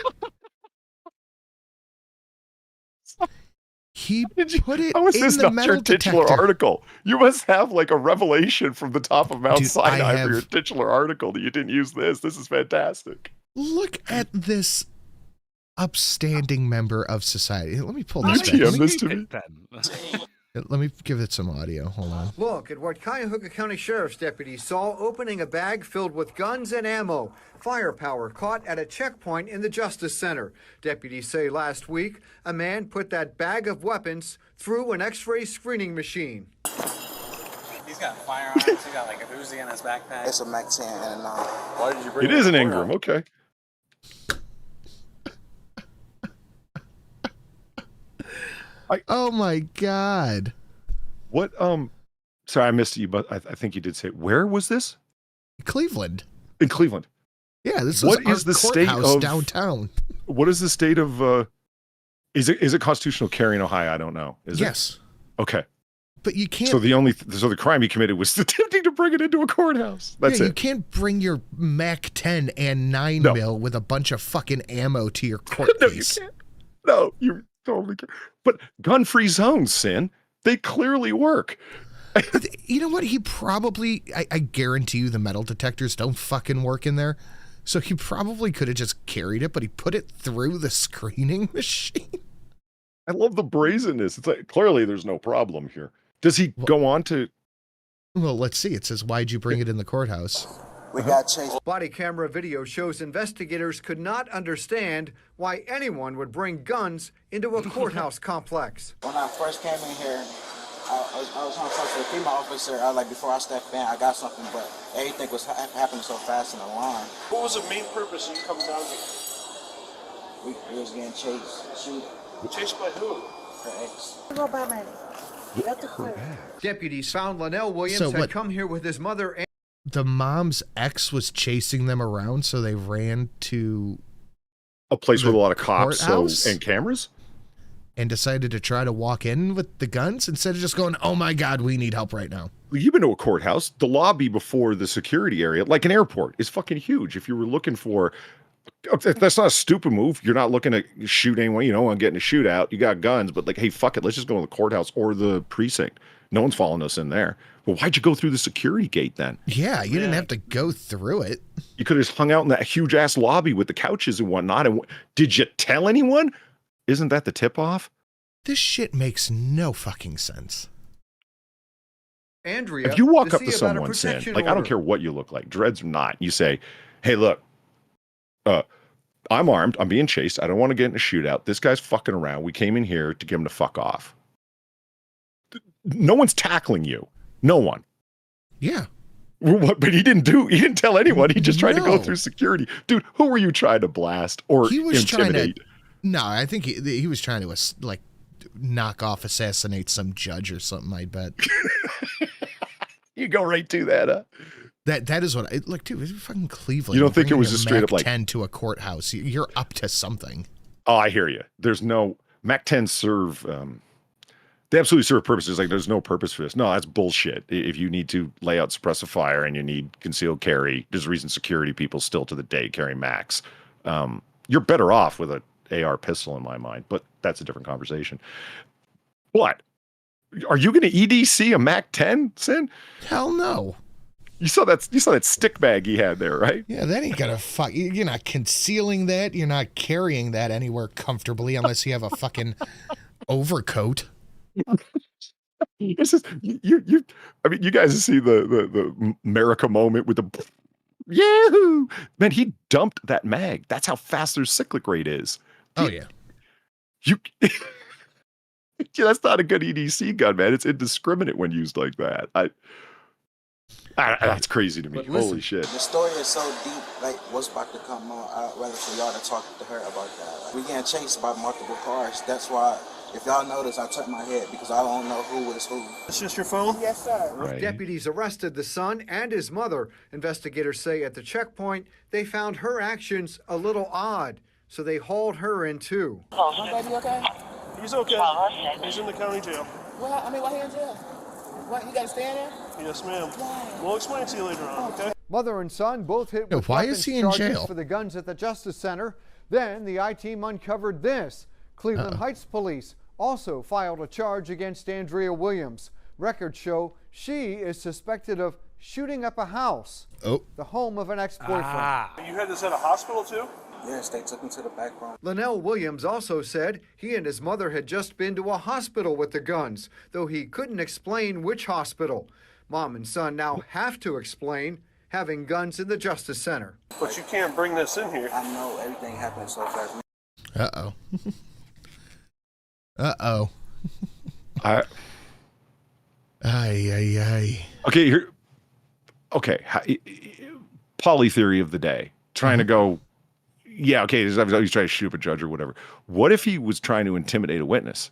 He put it
How is
in
this
the
not
metal
your titular
detector.
article? You must have like a revelation from the top of Mount
Dude,
Sinai for your titular article that you didn't use this. This is fantastic.
Look at this upstanding member of society. Let me pull this
You
back.
GM this to me.
Let me give it some audio. Hold on.
Look at what Cuyahoga County Sheriff's deputies saw opening a bag filled with guns and ammo. Firepower caught at a checkpoint in the Justice Center. Deputies say last week, a man put that bag of weapons through an X-ray screening machine.
He's got firearms. He's got like a Uzi in his backpack. It's a Mach 10 and a 9. Why did you bring
It is an Ingram. Okay.
Oh my God.
What? Sorry, I missed you, but I think you did say, where was this?
Cleveland.
In Cleveland.
Yeah, this
What
is
is the
our
state
courthouse
of
downtown.
What is the state of? Is it constitutional carry in Ohio? I don't know. Is
yes.
it? Okay.
But you can't.
So the crime he committed was attempting to bring it into a courthouse. That's
yeah,
it.
You can't bring your Mach 10 and 9 mil with a bunch of fucking ammo to your court
No,
case.
you can't. No, you totally can't. But gun-free zones, Sin, they clearly work.
You know what? He probably, I guarantee you the metal detectors don't fucking work in there. So he probably could have just carried it, but he put it through the screening machine.
I love the brazenness. It's like, clearly there's no problem here. Does he go on to?
Well, let's see. It says, why'd you bring it in the courthouse?
We got chased. Body camera video shows investigators could not understand why anyone would bring guns into a courthouse complex.
When I first came in here, I was on touch with a female officer. Before I stepped in, I got something, but everything was happening so fast in the line.
What was the main purpose of you coming down here?
We was getting chased.
Chased by who?
Her ex.
Go by money. Deputies found Linnell Williams had come here with his mother and
the mom's ex was chasing them around, so they ran to
a place with a lot of cops
and
cameras?
And decided to try to walk in with the guns instead of just going, oh my God, we need help right now.
You've been to a courthouse. The lobby before the security area, like an airport, is fucking huge. If you were looking for, that's not a stupid move. You're not looking to shoot anyone. You don't want to get in a shootout. You got guns, but like, hey, fuck it. Let's just go to the courthouse or the precinct. No one's following us in there. Well, why'd you go through the security gate then?
Yeah, you didn't have to go through it.
You could have just hung out in that huge ass lobby with the couches and whatnot. And did you tell anyone? Isn't that the tip off?
This shit makes no fucking sense.
Andrea,
if you walk up to someone, Sin, like, I don't care what you look like, dreads or not, you say, hey, look, I'm armed. I'm being chased. I don't want to get in a shootout. This guy's fucking around. We came in here to get him to fuck off. No one's tackling you. No one.
Yeah.
But he didn't tell anyone. He just tried to go through security. Dude, who were you trying to blast or intimidate?
No, I think he was trying to like knock off, assassinate some judge or something, I bet.
You go right to that, huh?
That is what I look, dude. It's fucking Cleveland.
You don't think it was just straight up like
10 to a courthouse? You're up to something.
Oh, I hear you. There's no Mach 10 serve. They absolutely serve purposes. Like, there's no purpose for this. No, that's bullshit. If you need to lay out suppressive fire and you need concealed carry, there's a reason security people still to the day carry Macs. You're better off with an AR pistol in my mind, but that's a different conversation. What? Are you going to EDC a Mach 10, Sin?
Hell no.
You saw that stick bag he had there, right?
Yeah, that ain't gonna fuck. You're not concealing that. You're not carrying that anywhere comfortably unless you have a fucking overcoat.
It's just you. I mean, you guys see the America moment with the yahoo! Man, he dumped that mag. That's how fast their cyclic rate is.
Oh yeah.
That's not a good EDC gun, man. It's indiscriminate when used like that. That's crazy to me. Holy shit.
The story is so deep, like what's about to come on. I'd rather for y'all to talk to her about that. Like, we getting chased by multiple cars. That's why If y'all notice, I turn my head because I don't know who is who.
It's just your phone?
Yes, sir.
Right.
Deputies arrested the son and his mother. Investigators say at the checkpoint, they found her actions a little odd, so they hauled her in too.
My baby okay?
He's okay. He's in the county jail.
Well, why he in jail? What, he got to stay in there?
Yes, ma'am. We'll explain it to you later on, okay?
Mother and son both hit with
why
weapons
is he in
charges
jail?
for the guns at the Justice Center. Then the I-team uncovered this. Cleveland Heights police also filed a charge against Andrea Williams. Records show she is suspected of shooting up a house, the home of an ex-boyfriend.
You had this at a hospital, too?
Yes, they took me to the back room.
Linnell Williams also said he and his mother had just been to a hospital with the guns, though he couldn't explain which hospital. Mom and son now have to explain having guns in the Justice Center.
But you can't bring this in here.
I know everything happened so fast.
Uh-oh. Uh-oh. Ay.
Okay, here. Okay, poly theory of the day. Trying to go. Yeah, okay. He's trying to shoot up a judge or whatever. What if he was trying to intimidate a witness?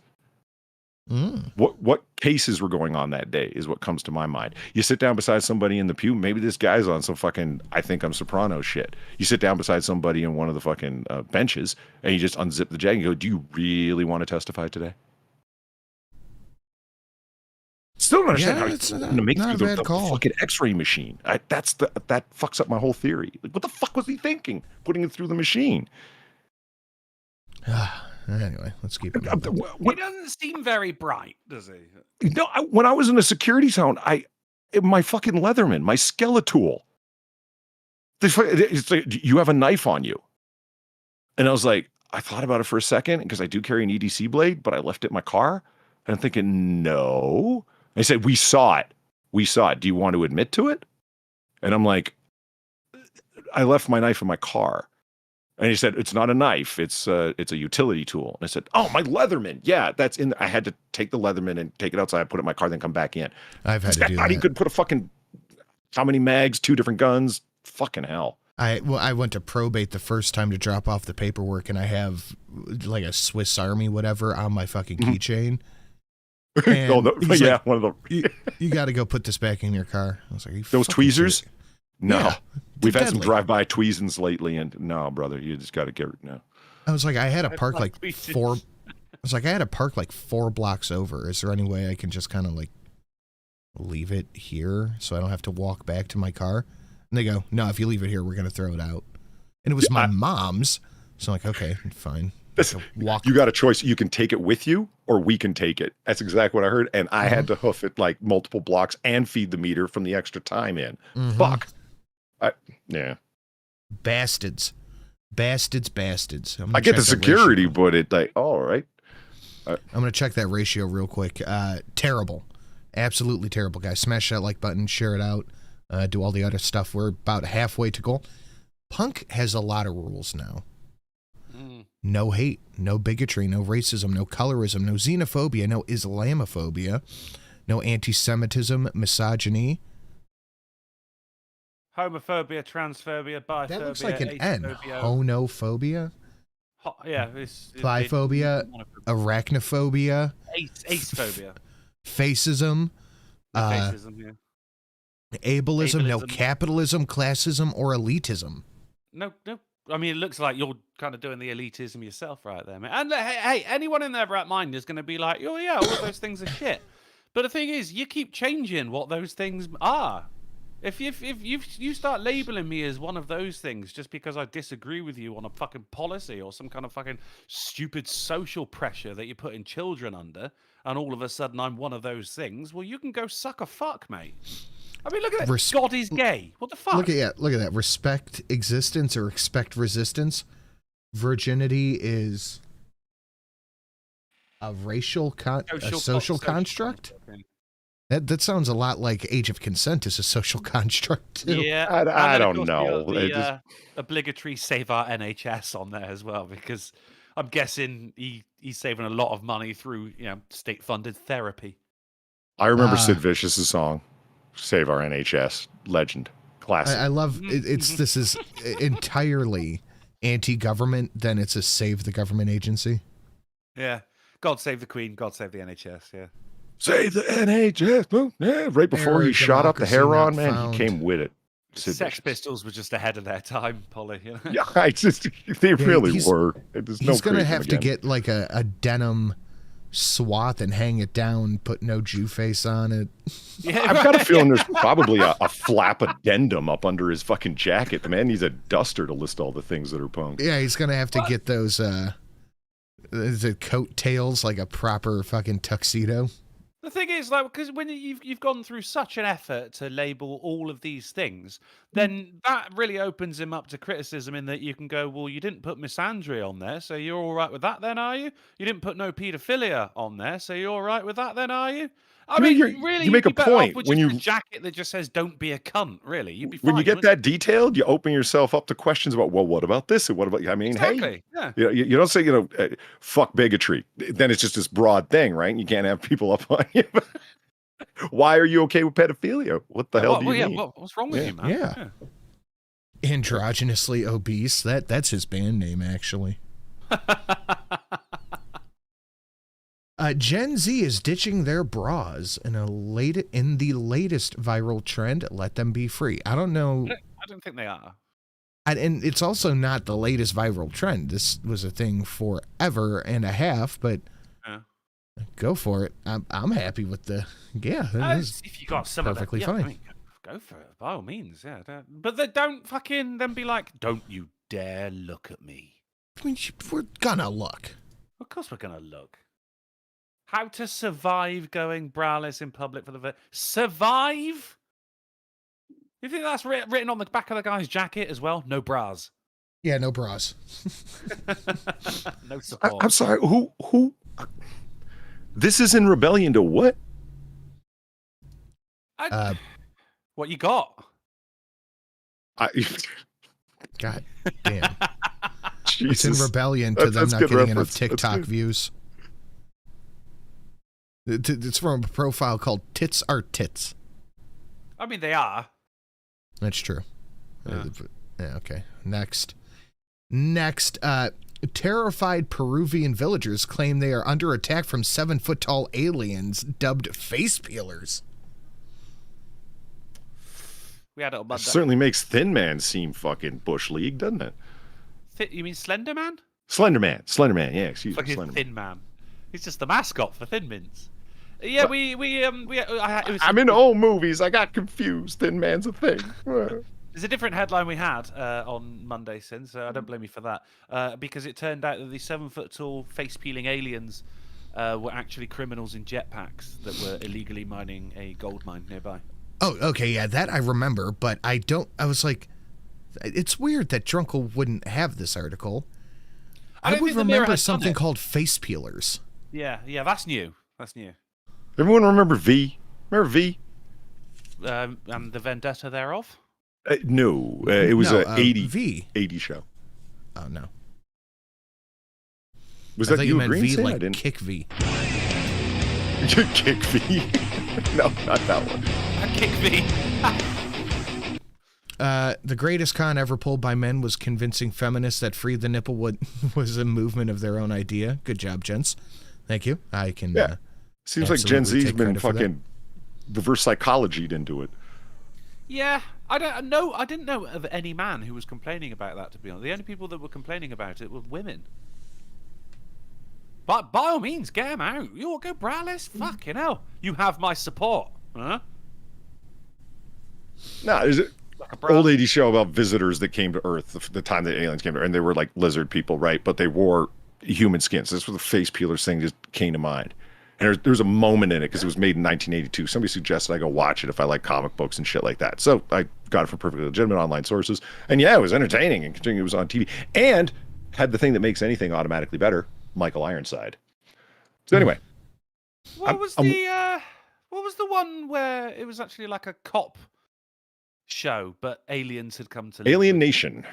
What cases were going on that day is what comes to my mind. You sit down beside somebody in the pew. Maybe this guy's on some fucking I think I'm Soprano shit. You sit down beside somebody in one of the fucking benches and you just unzip the jag and go, "Do you really want to testify today?" Still don't understand how it's going to make through the fucking X-ray machine. That fucks up my whole theory. Like, what the fuck was he thinking putting it through the machine?
Anyway, let's keep it.
He doesn't seem very bright, does he?
No, when I was in a security zone, my fucking Leatherman, my Skeletool. It's like, you have a knife on you, and I was like, I thought about it for a second because I do carry an EDC blade, but I left it in my car, and I'm thinking, no. I said, we saw it. We saw it. Do you want to admit to it? And I'm like, I left my knife in my car. And he said, it's not a knife. It's a utility tool. And I said, oh, my Leatherman. Yeah, that's in. I had to take the Leatherman and take it outside, put it in my car, then come back in.
I've had to do
that. He
that.
could put a fucking, how many mags, 2 different guns? Fucking hell.
I went to probate the first time to drop off the paperwork, and I have like a Swiss Army whatever on my fucking keychain.
Oh, yeah,
like,
one of the.
you got to go put this back in your car. I was like,
those tweezers? No.
Yeah,
we've had some drive-by tweezens lately, and no, brother, you just got to get no.
I was like, I had to park like 4. I was like, I had to park like 4 blocks over. Is there any way I can just kind of like leave it here so I don't have to walk back to my car? And they go, no, if you leave it here, we're gonna throw it out. And it was my mom's, so I'm like, okay, fine.
You got a choice. You can take it with you, or we can take it. That's exactly what I heard. And I had to hoof it like multiple blocks and feed the meter from the extra time in. Fuck. Yeah.
Bastards.
I get the security, but it like, all right.
I'm gonna check that ratio real quick. Terrible, absolutely terrible, guys. Smash that like button, share it out, do all the other stuff. We're about halfway to goal. Punk has a lot of rules now. No hate, no bigotry, no racism, no colorism, no xenophobia, no Islamophobia, no anti-Semitism, misogyny.
Homophobia, transphobia, biphobia.
That looks like an N.
asophobia.
Honophobia.
Yeah.
Biphobia, arachnophobia.
Acephobia.
Fascism.
Fascism, yeah.
Ableism, no capitalism, classism, or elitism.
No. I mean, it looks like you're kind of doing the elitism yourself right there, man. And hey, anyone in their right mind is going to be like, oh yeah, all those things are shit. But the thing is, you keep changing what those things are. If you start labeling me as one of those things just because I disagree with you on a fucking policy or some kind of fucking stupid social pressure that you're putting children under, and all of a sudden I'm one of those things, well, you can go suck a fuck, mate. I mean, look at that. God is gay. What the fuck?
Look at that. Respect existence or expect resistance. Virginity is a social construct. That sounds a lot like age of consent is a social construct too.
Yeah,
I don't know.
The obligatory save our NHS on there as well, because I'm guessing he's saving a lot of money through state-funded therapy.
I remember Sid Vicious's song. Save our NHS. Legend. Classic.
I love this is entirely anti-government, then it's a save the government agency.
Yeah. God save the Queen, God save the NHS, yeah.
Save the NHS. Yeah, right before he shot up the Heron, man, he came with it.
Sex Pistols were just ahead of their time, Polly. You know?
Yeah, they really were.
He's going to have to get like a denim swath and hang it down, put no Jew face on it.
Yeah,
I've got a feeling there's probably a flap addendum up under his fucking jacket. The man needs a duster to list all the things that are punk.
Yeah, he's going to have to get those the coat tails like a proper fucking tuxedo.
The thing is, like, because when you've gone through such an effort to label all of these things, then that really opens him up to criticism in that you can go, well, you didn't put misandry on there, so you're all right with that then, are you? You didn't put no paedophilia on there, so you're all right with that then, are you? I mean, really,
you make a point
when you a jacket that just says "Don't be a cunt." Really, you'd be fine.
When you get that detailed, you open yourself up to questions about, well, what about this and what about? I mean,
exactly.
Hey, you don't say fuck bigotry. Then it's just this broad thing, right? You can't have people up on you. Why are you okay with pedophilia? What the hell do you mean?
What's wrong with you, man?
Yeah. Androgynously obese. That's his band name, actually. Gen Z is ditching their bras in the latest viral trend. Let them be free. I don't know.
I don't think they are.
And it's also not the latest viral trend. This was a thing forever and a half, but go for it. I'm happy with the
if you got some
perfectly fine.
I mean, go for it by all means. Yeah, but they don't fucking then be like, don't you dare look at me.
I mean, we're gonna look.
Of course, we're gonna look. How to survive going braless in public for the survive? You think that's written on the back of the guy's jacket as well? No bras.
Yeah, no bras.
No support.
I'm sorry. Who? This is in rebellion to what?
What you got?
God damn.
Jesus.
It's in rebellion to them not getting
reference.
enough TikTok views. It's from a profile called Tits Are Tits.
I mean, they are.
That's true. Yeah, okay. Next. Terrified Peruvian villagers claim they are under attack from 7-foot-tall aliens dubbed face peelers.
We had it on Monday.
Certainly makes Thin Man seem fucking Bush League, doesn't it?
You mean Slender Man?
Slender Man. Yeah, excuse me. Slender
Thin Man. He's just the mascot for Thin Mints. Yeah,
I'm in old movies. I got confused. Thin Man's a thing.
There's a different headline we had on Monday since, so I don't blame you for that. Because it turned out that the 7-foot-tall face-peeling aliens were actually criminals in jetpacks that were illegally mining a gold mine nearby.
Oh, okay, yeah, that I remember, but I was like, it's weird that Drunkle wouldn't have this article. I would remember something called face peelers.
Yeah, that's new.
Everyone remember V? Remember V?
And the vendetta thereof?
No, it was an
80
show.
Oh, no.
Was that you
meant V
I
like
didn't.
Kick V.
Kick V? No, not that one.
Kick V.
The greatest con ever pulled by men was convincing feminists that free the nipple was a movement of their own idea. Good job, gents. Thank you. I can.
Yeah. Seems like Gen Z's been fucking reverse psychologied into it.
Yeah, I didn't know of any man who was complaining about that, to be honest. The only people that were complaining about it were women. But by all means, get them out. You all go braless. Fucking hell. You have my support. Huh?
No, there's an old 80s show about visitors that came to Earth, the time that aliens came to Earth, and they were like lizard people, right? But they wore human skins. This was the face peelers thing just came to mind. And there's a moment in it because it was made in 1982. Somebody suggested I go watch it if I like comic books and shit like that. So I got it from perfectly legitimate online sources. And yeah, it was entertaining and continuing. It was on TV and had the thing that makes anything automatically better, Michael Ironside. So anyway,
what was the one where it was actually like a cop show, but aliens had come to
Alien Nation.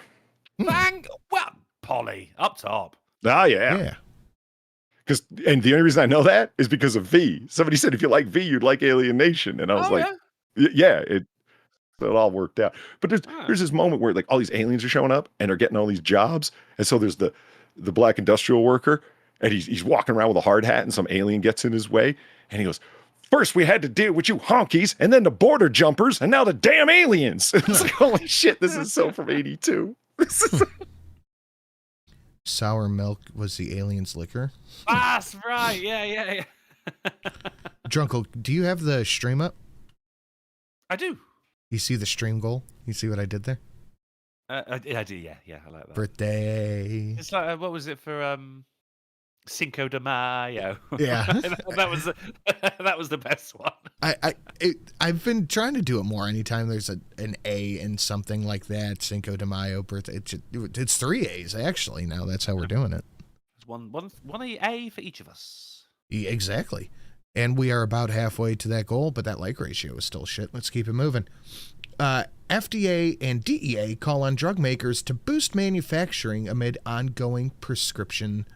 Bang! Well, Polly, up top.
Oh yeah. And the only reason I know that is because of V. Somebody said if you like V, you'd like Alien Nation, and I was it all worked out. But there's this moment where like all these aliens are showing up and are getting all these jobs, and so there's the black industrial worker, And he's walking around with a hard hat, and some alien gets in his way, and he goes, "First we had to deal with you honkies, and then the border jumpers, and now the damn aliens." It's like, holy shit, this is so from 82. This is
Sour milk was the alien's liquor.
That's right. Yeah.
Drunkle, do you have the stream up?
I do.
You see the stream goal? You see what I did there?
I do. Yeah. I like that.
Birthday.
It's like what was it for? Cinco de Mayo.
Yeah.
that was the best one.
I've been trying to do it more anytime there's an A in something like that. Cinco de Mayo, birthday. It's 3 A's actually now. That's how we're doing it.
It's one A for each of us.
Yeah, exactly. And we are about halfway to that goal, but that like ratio is still shit. Let's keep it moving. FDA and DEA call on drug makers to boost manufacturing amid ongoing prescription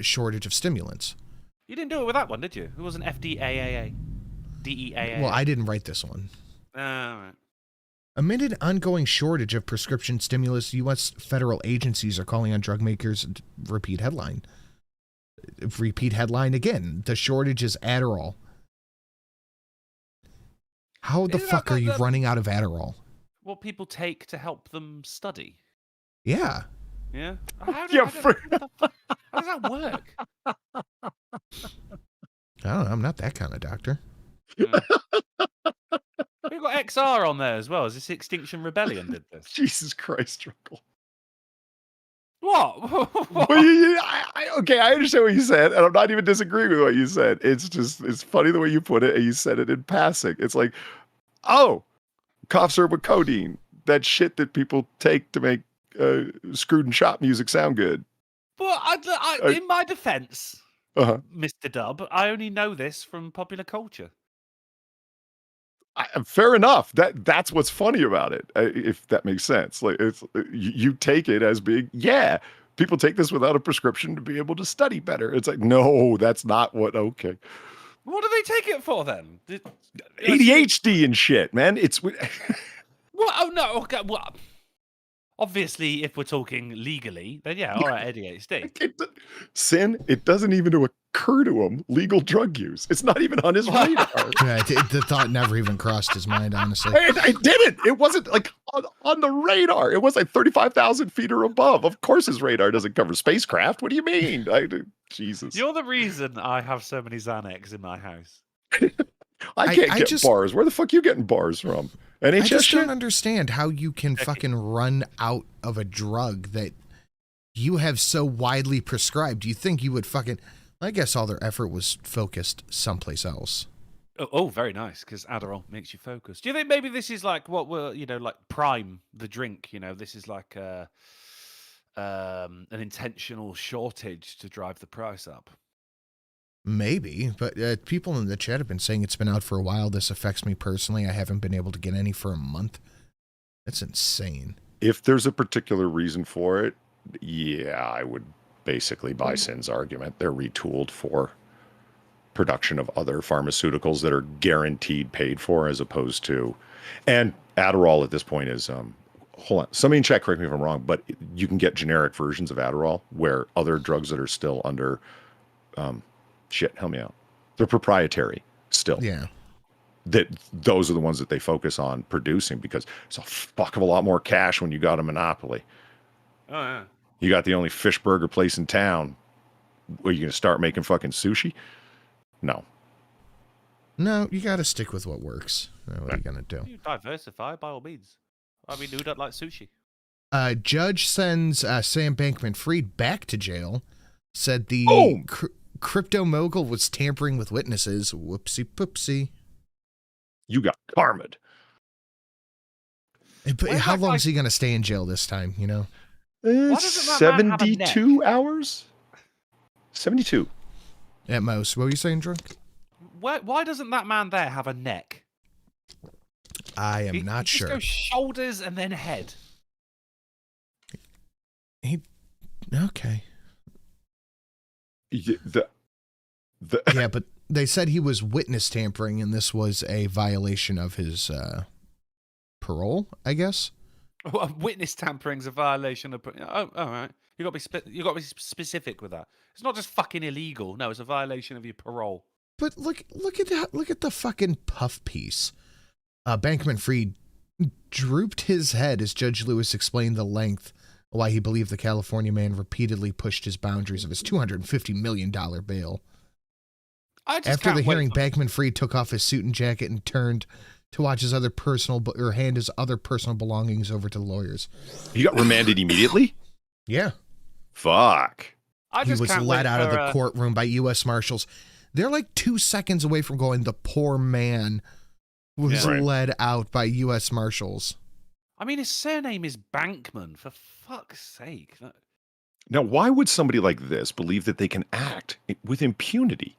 shortage of stimulants.
You didn't do it with that one, did you? It wasn't FDAAA. DEAA.
Well, I didn't write this one.
All right.
Amid an ongoing shortage of prescription stimulus, U.S. federal agencies are calling on drug makers. Repeat headline again. The shortage is Adderall. How the fuck are you running out of Adderall?
What people take to help them study.
Yeah.
Yeah? How does that work?
I don't know. I'm not that kind of doctor.
We've got XR on there as well. Is this Extinction Rebellion did this?
Jesus Christ, Drunkle.
What?
Well, okay, I understand what you said, and I'm not even disagreeing with what you said. It's just, it's funny the way you put it, and you said it in passing. It's like, oh, cough syrup with codeine. That shit that people take to make screwed and shop music sound good.
Well, in my defense, Mr. Dub, I only know this from popular culture.
Fair enough. That's what's funny about it, if that makes sense. Like, it's you take it as being, yeah, people take this without a prescription to be able to study better. It's like, no, that's not what. Okay,
what do they take it for then?
ADHD and shit, man. It's
what? Oh no. Okay. Well, obviously, if we're talking legally, then yeah, all right, ADHD.
It doesn't even occur to him legal drug use. It's not even on his radar.
Yeah, the thought never even crossed his mind, honestly.
I didn't. It wasn't like on the radar. It was like 35,000 feet or above. Of course, his radar doesn't cover spacecraft. What do you mean? Jesus.
You're the reason I have so many Xanax in my house.
I can't get bars. Where the fuck are you getting bars from? NHS
I just
shit?
don't understand how you can fucking run out of a drug that you have so widely prescribed. You think you would fucking... I guess all their effort was focused someplace else.
Oh, very nice, because Adderall makes you focus. Do you think maybe this is like what we're, like Prime, the drink, this is like an intentional shortage to drive the price up?
Maybe, but people in the chat have been saying it's been out for a while. This affects me personally. I haven't been able to get any for a month. That's insane.
If there's a particular reason for it, yeah, I would basically buy Sin's argument. They're retooled for production of other pharmaceuticals that are guaranteed paid for, as opposed to, and Adderall at this point is, hold on, somebody in chat, correct me if I'm wrong, but you can get generic versions of Adderall where other drugs that are still under, help me out. They're proprietary still.
Yeah.
Those are the ones that they focus on producing because it's a fuck of a lot more cash when you got a monopoly.
Oh, yeah.
You got the only fish burger place in town. Are you going to start making fucking sushi? No.
No, you got to stick with what works. What are you going to do?
You diversify, by all means. I mean, who doesn't like sushi?
Judge sends Sam Bankman-Fried back to jail. Said the crypto mogul was tampering with witnesses. Whoopsie poopsie.
You got karma'd.
But how long is he going to stay in jail this time,
72 hours? 72.
At most. What were you saying, Drunk?
Why doesn't that man there have a neck?
I am not sure.
Just go shoulders and then head.
Okay.
Yeah,
but they said he was witness tampering, and this was a violation of his parole, I guess.
Well, witness tampering's a violation of... Oh, all right. You got to be specific with that. It's not just fucking illegal. No, it's a violation of your parole.
But look at that. Look at the fucking puff piece. Bankman-Fried drooped his head as Judge Lewis explained the length why he believed the California man repeatedly pushed his boundaries of his $250 million bail. After the hearing, Bankman-Fried took off his suit and jacket and turned to watch his other hand his other personal belongings over to the lawyers.
He got remanded immediately?
Yeah.
Fuck.
He was led out of the courtroom by U.S. Marshals. They're like 2 seconds away from going, the poor man was led out by U.S. Marshals.
I mean, his surname is Bankman, for fuck's sake.
Now, why would somebody like this believe that they can act with impunity?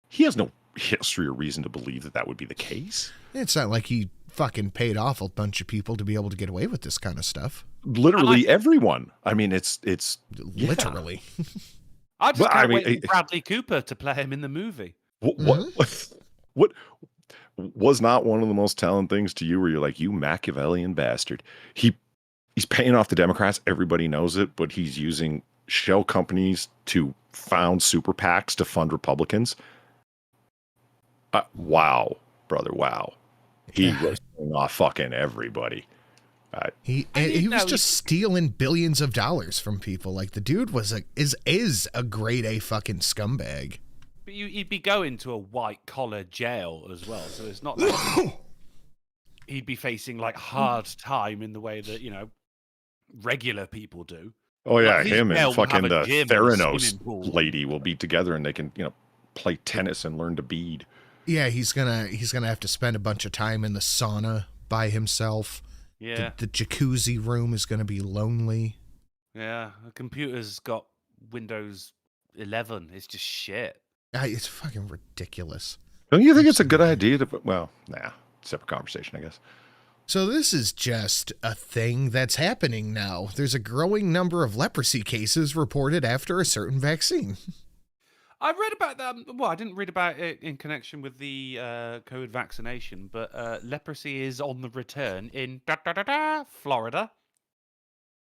He has no history or reason to believe that that would be the case.
It's not like he fucking paid off a bunch of people to be able to get away with this kind of stuff.
Literally everyone. I mean, it's
literally.
I just can't wait for Bradley Cooper to play him in the movie.
What was not one of the most telling things to you where you're like, you Machiavellian bastard. He's paying off the Democrats. Everybody knows it, but he's using shell companies to found super PACs to fund Republicans. Wow, brother. Wow. He was paying off fucking everybody.
He was just stealing billions of dollars from people. Like, the dude is a grade A fucking scumbag.
But he'd be going to a white collar jail as well, so it's not like he'd be facing like hard time in the way that, you know, regular people do.
Oh yeah, like, him and fucking the Theranos lady will be together and they can, you know, play tennis and learn to bead.
Yeah, he's gonna have to spend a bunch of time in the sauna by himself.
Yeah.
The jacuzzi room is gonna be lonely.
Yeah, the computer's got Windows 11. It's just shit.
It's fucking ridiculous.
Don't you think it's a good idea to? Well, separate conversation, I guess.
So this is just a thing that's happening now. There's a growing number of leprosy cases reported after a certain vaccine.
I read about that. Well, I didn't read about it in connection with the COVID vaccination, but leprosy is on the return in Florida.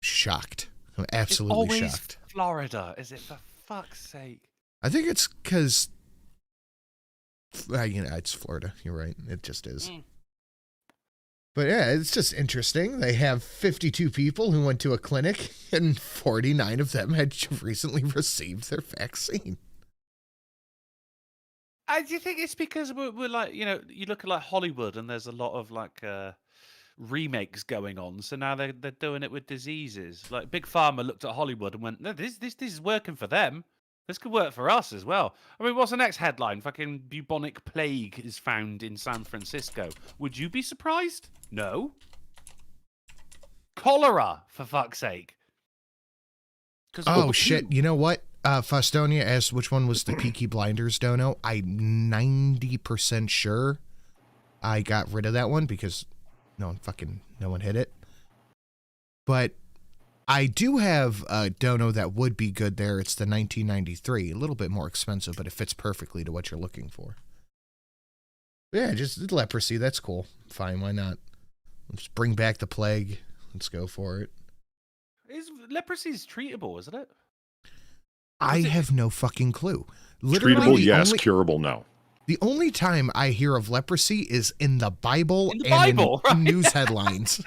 Shocked. I'm absolutely
it's always
shocked.
Florida, is it? For fuck's sake.
I think it's because, it's Florida. You're right. It just is. But yeah, it's just interesting. They have 52 people who went to a clinic, and 49 of them had recently received their vaccine.
Do you think it's because we're like, you know, you look at like Hollywood and there's a lot of like remakes going on. So now they're doing it with diseases. Like Big Pharma looked at Hollywood and went, no, this is working for them. This could work for us as well. I mean, what's the next headline? Fucking bubonic plague is found in San Francisco. Would you be surprised? No. Cholera, for fuck's sake.
Oh, shit. You know what? Faustonia asked which one was the Peaky Blinders dono. I'm 90% sure I got rid of that one because no one hit it. But I do have a dono that would be good there. It's the 1993. A little bit more expensive, but it fits perfectly to what you're looking for. Yeah, just leprosy. That's cool. Fine, why not? Let's bring back the plague. Let's go for it.
Leprosy is treatable, isn't it?
I have no fucking clue. Literally,
treatable, yes. Curable, no.
The only time I hear of leprosy is in the Bible and in news headlines.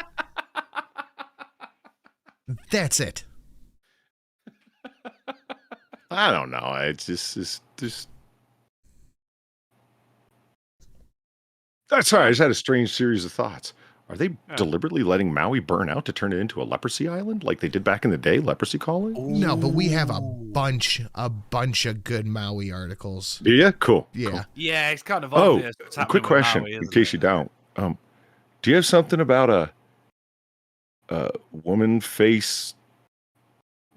That's it.
I don't know. It's just. That's sorry. I just had a strange series of thoughts. Are they deliberately letting Maui burn out to turn it into a leprosy island like they did back in the day? Leprosy colony?
No, but we have a bunch of good Maui articles.
Do you? Cool.
Yeah.
Cool.
Yeah, it's kind of obvious.
Oh, quick question
Maui,
in case you don't. Do you have something about a woman face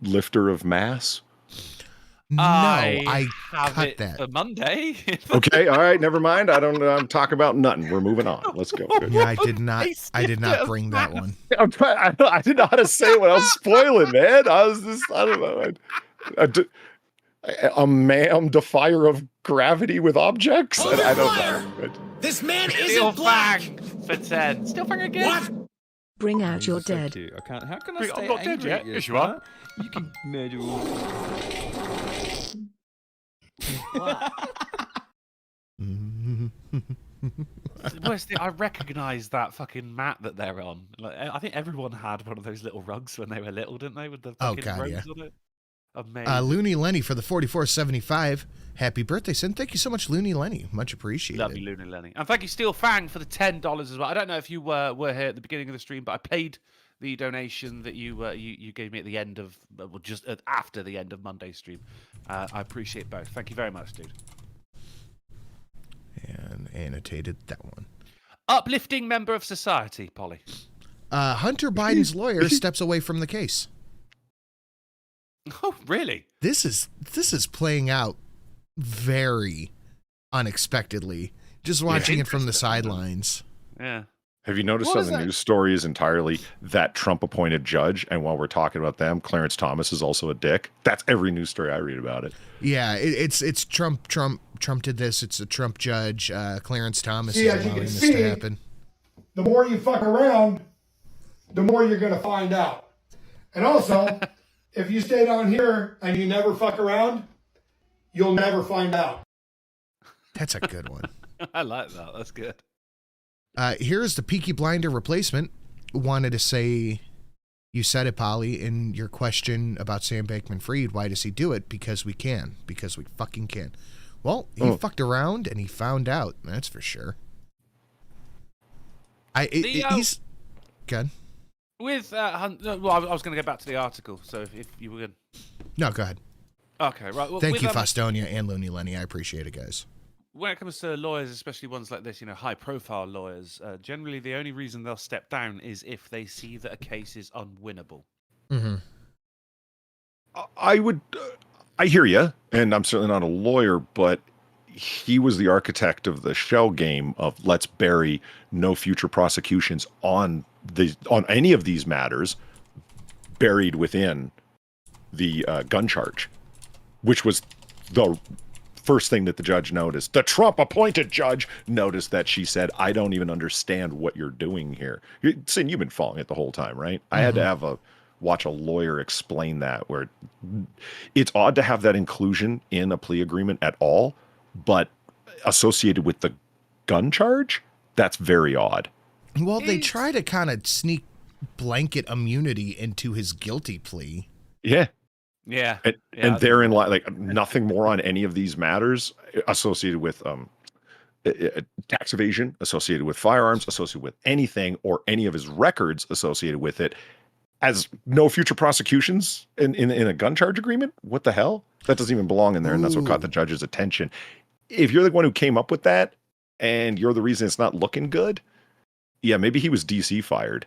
lifter of mass?
No, I
have
cut
it
that
for Monday.
Okay, all right, never mind. I don't know. I'm talking about nothing. We're moving on. Let's go. Good.
Yeah, I did not bring that one.
I didn't know how to say it without spoiling, man. I don't know. A ma'am defier of gravity with objects? I don't know.
This man
Steel
isn't black.
Fang for 10. Steel Fang again?
What?
Bring out your
So
dead.
cute. I can't. How can I
I'm
stay
not dead
angry
yet.
at you?
Yes, you are.
Huh? You can measure all.
I recognise that fucking mat that they're on. Like, I think everyone had one of those little rugs when they were little, didn't they? With the fucking rose on it. Amazing.
Looney Lenny for the 44.75. Happy birthday, son. Thank you so much, Looney Lenny. Much appreciated.
Love you, Looney Lenny. And thank you, Steel Fang, for the $10 as well. I don't know if you were here at the beginning of the stream, but I paid the donation that you gave me at the end of, well, just after the end of Monday's stream. I appreciate both. Thank you very much, dude.
And annotated that one.
Uplifting member of society, Polly.
Hunter Biden's lawyer steps away from the case.
Oh, really?
This is playing out very unexpectedly. Just watching it from the sidelines.
Yeah.
Have you noticed on the news story is entirely that Trump-appointed judge, and while we're talking about them, Clarence Thomas is also a dick? That's every news story I read about it.
Yeah, it's Trump did this. It's a Trump judge. Clarence Thomas
See,
is
as you
allowing
can
this
see,
to happen.
The more you fuck around, the more you're going to find out. And also, if you stay down here and you never fuck around, you'll never find out.
That's a good one.
I like that. That's good.
Here's the Peaky Blinder replacement. Wanted to say, you said it, Polly, in your question about Sam Bankman-Fried. Why does he do it? Because we can. Because we fucking can. Well, he fucked around and he found out. That's for sure. He's good.
With well, I was going to go back to the article. So if you were good.
No, go ahead.
Okay, right. Well,
Thank you, Fostonia and Looney Lenny. I appreciate it, guys.
When it comes to lawyers, especially ones like this, high-profile lawyers, generally the only reason they'll step down is if they see that a case is unwinnable.
Mm-hmm.
I hear you, and I'm certainly not a lawyer, but he was the architect of the shell game of let's bury no future prosecutions on any of these matters, buried within the gun charge, which was the first thing that the judge noticed. The Trump-appointed judge noticed that she said, I don't even understand what you're doing here. Sin, you've been following it the whole time, right? I had to watch a lawyer explain that, where it's odd to have that inclusion in a plea agreement at all, but associated with the gun charge, that's very odd.
Well, they try to kind of sneak blanket immunity into his guilty plea.
Yeah.
Yeah.
And therein, like nothing more on any of these matters associated with tax evasion, associated with firearms, associated with anything, or any of his records associated with it, as no future prosecutions in a gun charge agreement. What the hell? That doesn't even belong in there, and that's what caught the judge's attention. If you're the one who came up with that, and you're the reason it's not looking good, yeah, maybe he was DC fired.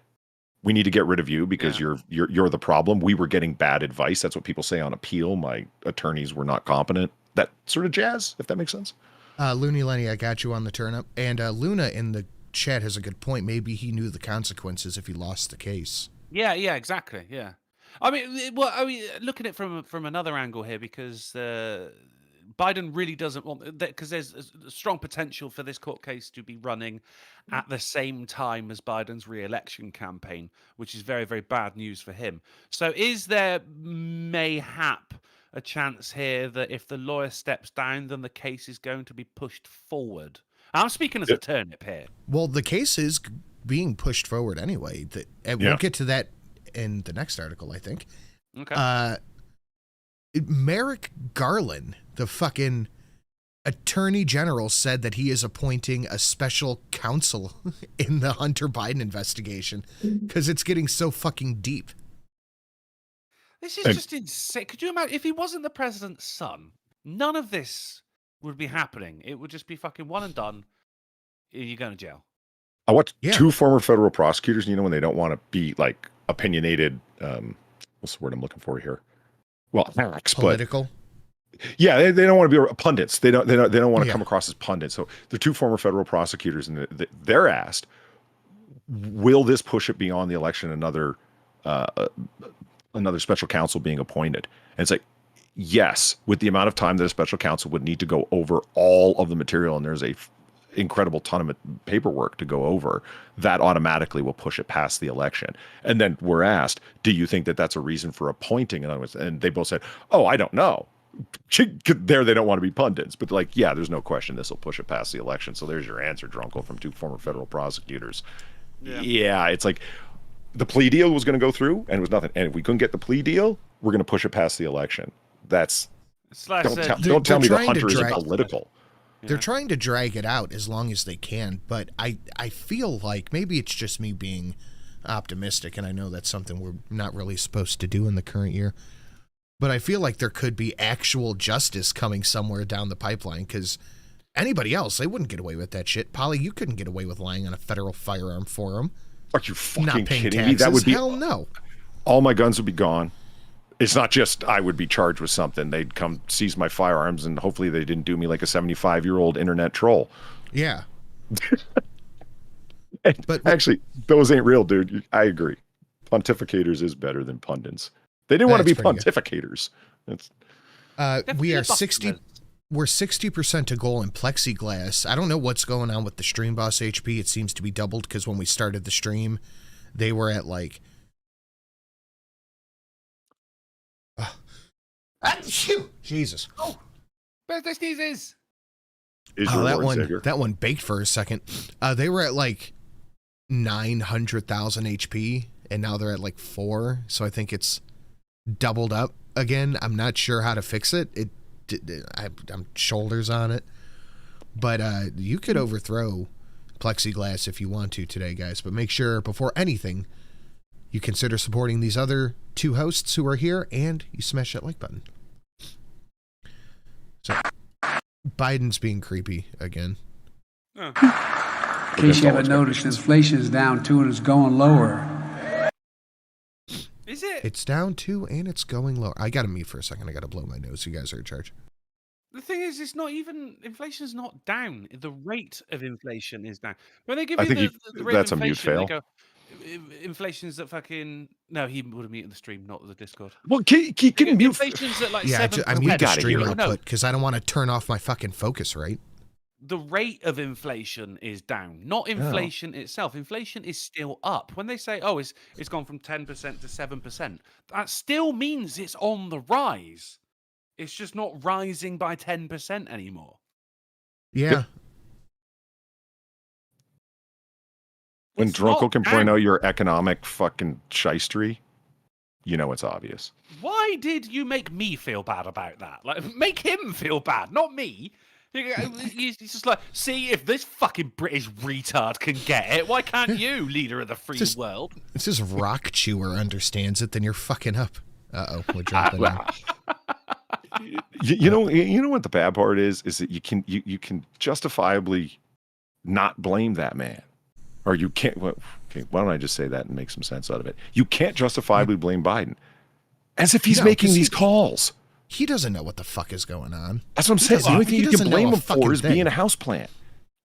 We need to get rid of you because you're the problem. We were getting bad advice. That's what people say on appeal. My attorneys were not competent. That sort of jazz, if that makes sense.
Looney Lenny, I got you on the turnip. And Luna in the chat has a good point. Maybe he knew the consequences if he lost the case.
Yeah, exactly. Yeah. I mean, looking at it from another angle here, because Biden really doesn't want that, because there's a strong potential for this court case to be running at the same time as Biden's re-election campaign, which is very, very bad news for him. So is there mayhap a chance here that if the lawyer steps down, then the case is going to be pushed forward? I'm speaking as a turnip here.
Well, the case is being pushed forward anyway. We'll get to that in the next article, I think.
Okay.
Merrick Garland, the fucking attorney general, said that he is appointing a special counsel in the Hunter Biden investigation because it's getting so fucking deep.
This is just insane. Could you imagine if he wasn't the president's son? None of this would be happening. It would just be fucking one and done. You're going to jail.
I watched two former federal prosecutors, when they don't want to be like opinionated. What's the word I'm looking for here? Well,
political.
Yeah, they don't want to be pundits. They don't want to come across as pundits. So the two former federal prosecutors, and they're asked, will this push it beyond the election? Another special counsel being appointed, and it's like, yes, with the amount of time that a special counsel would need to go over all of the material, and there's a incredible ton of paperwork to go over, that automatically will push it past the election. And then we're asked, do you think that that's a reason for appointing? And they both said, oh, I don't know. There they don't want to be pundits, but like, yeah, there's no question this will push it past the election. So there's your answer, Drunkle, from 2 former federal prosecutors. Yeah, it's like the plea deal was going to go through and it was nothing. And if we couldn't get the plea deal, we're going to push it past the election. That's don't tell me the Hunter isn't political.
They're trying to drag it out as long as they can, but I feel like maybe it's just me being optimistic, and I know that's something we're not really supposed to do in the current year. But I feel like there could be actual justice coming somewhere down the pipeline, because anybody else, they wouldn't get away with that shit. Polly, you couldn't get away with lying on a federal firearm forum.
Are you fucking
not paying
kidding
taxes.
me? That would be
hell no.
All my guns would be gone. It's not just I would be charged with something. They'd come seize my firearms, and hopefully they didn't do me like a 75-year-old internet troll.
Yeah.
But actually, those ain't real, dude. I agree. Pontificators is better than pundits. They didn't want to be pontificators.
We are 60. We're 60% to goal in plexiglass. I don't know what's going on with the Stream Boss HP. It seems to be doubled because when we started the stream, they were at like. Jesus.
Oh, birthday sneezes.
That one baked for a second. They were at like 900,000 HP, and now they're at like 4. So I think it's doubled up again. I'm not sure how to fix it. I'm shoulders on it, but you could overthrow plexiglass if you want to today, guys. But make sure before anything, you consider supporting these other 2 hosts who are here, and you smash that like button. So, Biden's being creepy again.
In case you haven't noticed, inflation's down 2 and it's going lower.
Is it?
It's down 2 and it's going lower. I got to mute for a second. I got to blow my nose. You guys are in charge.
The thing is, it's not even, inflation's not down. The rate of inflation is down. When they give
I
you
think
the rate
that's
of
a mute
inflation,
fail.
they go, inflation's at fucking, no, he would have muted the stream, not the Discord.
Well, can mute.
Inflation's at like 7%.
I muted the stream
No.
output because I don't want to turn off my fucking focus, right?
The rate of inflation is down, not inflation itself. Inflation is still up. When they say, oh, it's gone from 10% to 7%, that still means it's on the rise. It's just not rising by 10% anymore.
Yeah.
When
It's
Drunkle
not
can point
down.
out your economic fucking shystery, you know it's obvious.
Why did you make me feel bad about that? Like, make him feel bad, not me. He's just like, see if this fucking British retard can get it. Why can't you, leader of the free world?
It's just Rock Chewer understands it, then you're fucking up. Uh-oh, we're dropping in.
You know what the bad part is that you can justifiably not blame that man, or you can't. Well, okay, why don't I just say that and make some sense out of it? You can't justifiably blame Biden, as if he's making these calls.
He doesn't know what the fuck is going on.
That's what I'm saying. The only thing you can blame him for is being a houseplant.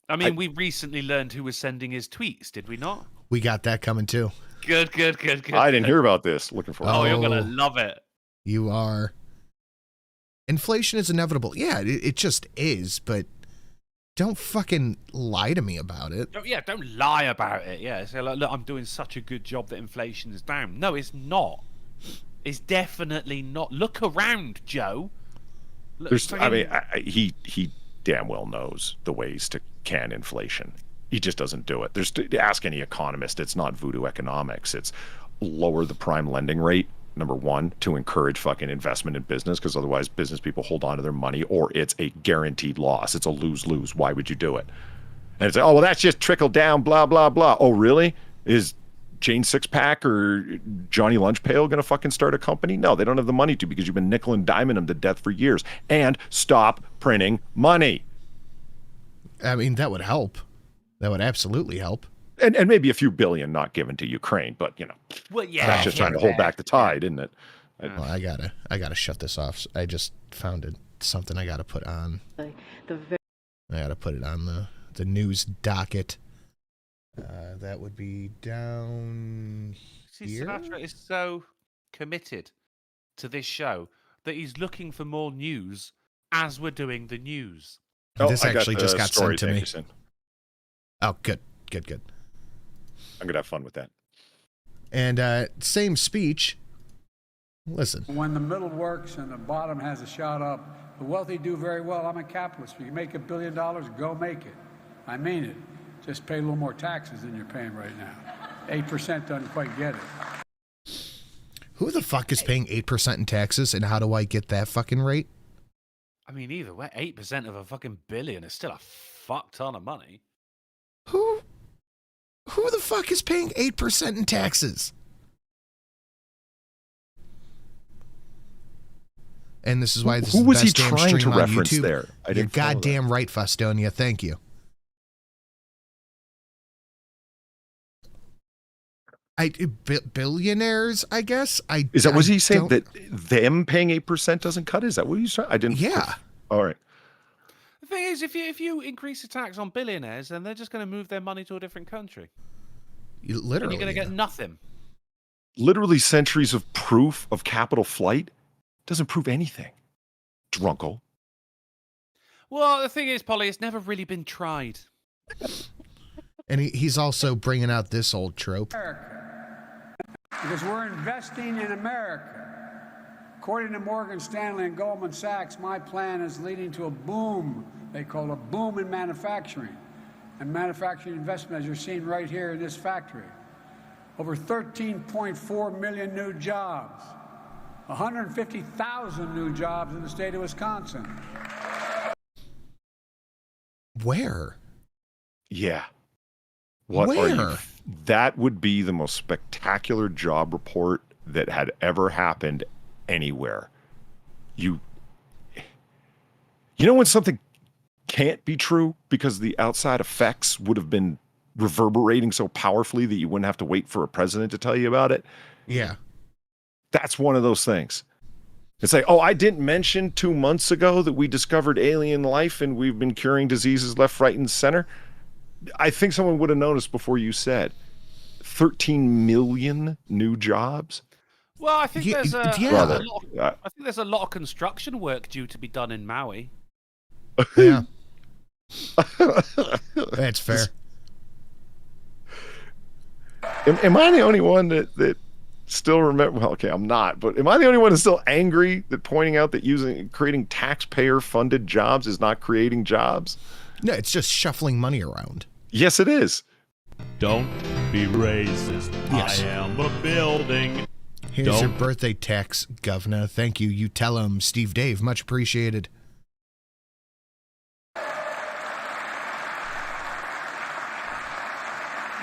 I mean, we recently learned who was sending his tweets, did we not?
We got that coming too.
Good.
I didn't hear about this. Looking forward.
Oh, you're gonna love it.
You are. Inflation is inevitable. Yeah, it just is, but don't fucking lie to me about it.
Don't lie about it. Yeah, say, like, look, I'm doing such a good job that inflation is down. No, it's not. It's definitely not. Look around, Joe. Look,
he damn well knows the ways to can inflation. He just doesn't do it. Ask any economist. It's not voodoo economics. It's lower the prime lending rate, number one, to encourage fucking investment in business, because otherwise business people hold on to their money, or it's a guaranteed loss. It's a lose-lose. Why would you do it? And it's like, oh, well, that's just trickle down, blah, blah, blah. Oh, really? Is Jane Sixpack or Johnny Lunchpail going to fucking start a company? No, they don't have the money to, because you've been nickel and diming them to death for years. And stop printing money.
I mean, that would help. That would absolutely help.
And maybe a few billion not given to Ukraine, but that's just trying to hold back the tide, isn't it?
Well, I gotta shut this off. I just found something I gotta put on. I gotta put it on the news docket. That would be down here.
Sinatra is so committed to this show that he's looking for more news as we're doing the news.
This actually just got sent to me. Oh, good, good, good.
I'm gonna have fun with that.
And same speech. Listen.
When the middle works and the bottom has a shot up, the wealthy do very well. I'm a capitalist. If you make $1 billion, go make it. I mean it. Just pay a little more taxes than you're paying right now. 8% doesn't quite get it.
Who the fuck is paying 8% in taxes, and how do I get that fucking rate?
I mean, either way, 8% of a fucking billion is still a fuck ton of money.
Who the fuck is paying 8% in taxes? And this is why this
Who
is
was
the
he
best damn
trying to
stream on
reference
YouTube.
there? I
You're
didn't follow
goddamn right, Fustonia. Thank you. Billionaires, I guess.
Was he saying that them paying 8% doesn't cut? Is that what he's trying? I didn't.
Yeah.
All right.
The thing is, if you increase the tax on billionaires, then they're just going to move their money to a different country.
Literally,
and you're going to get nothing.
Literally centuries of proof of capital flight doesn't prove anything. Drunkle.
Well, the thing is, Polly, it's never really been tried.
And he's also bringing out this old trope.
Because we're investing in America. According to Morgan Stanley and Goldman Sachs, my plan is leading to a boom. They call it a boom in manufacturing. And manufacturing investment, as you're seeing right here in this factory. Over 13.4 million new jobs. 150,000 new jobs in the state of Wisconsin.
Where?
Yeah. What
Where?
are you? That would be the most spectacular job report that had ever happened anywhere. You know when something can't be true because the outside effects would have been reverberating so powerfully that you wouldn't have to wait for a president to tell you about it?
Yeah.
That's one of those things. It's like, oh, I didn't mention 2 months ago that we discovered alien life and we've been curing diseases left, right, and center. I think someone would have noticed before you said 13 million new jobs.
Well, I think there's a lot of construction work due to be done in Maui.
Yeah. That's fair.
Am I the only one that still remember? Well, okay, I'm not, but am I the only one that's still angry that pointing out that creating taxpayer-funded jobs is not creating jobs?
No, it's just shuffling money around.
Yes, it is.
Don't be racist.
Yes.
I am a building.
Here's your birthday tax, Governor. Thank you. You tell him, Steve Dave. Much appreciated.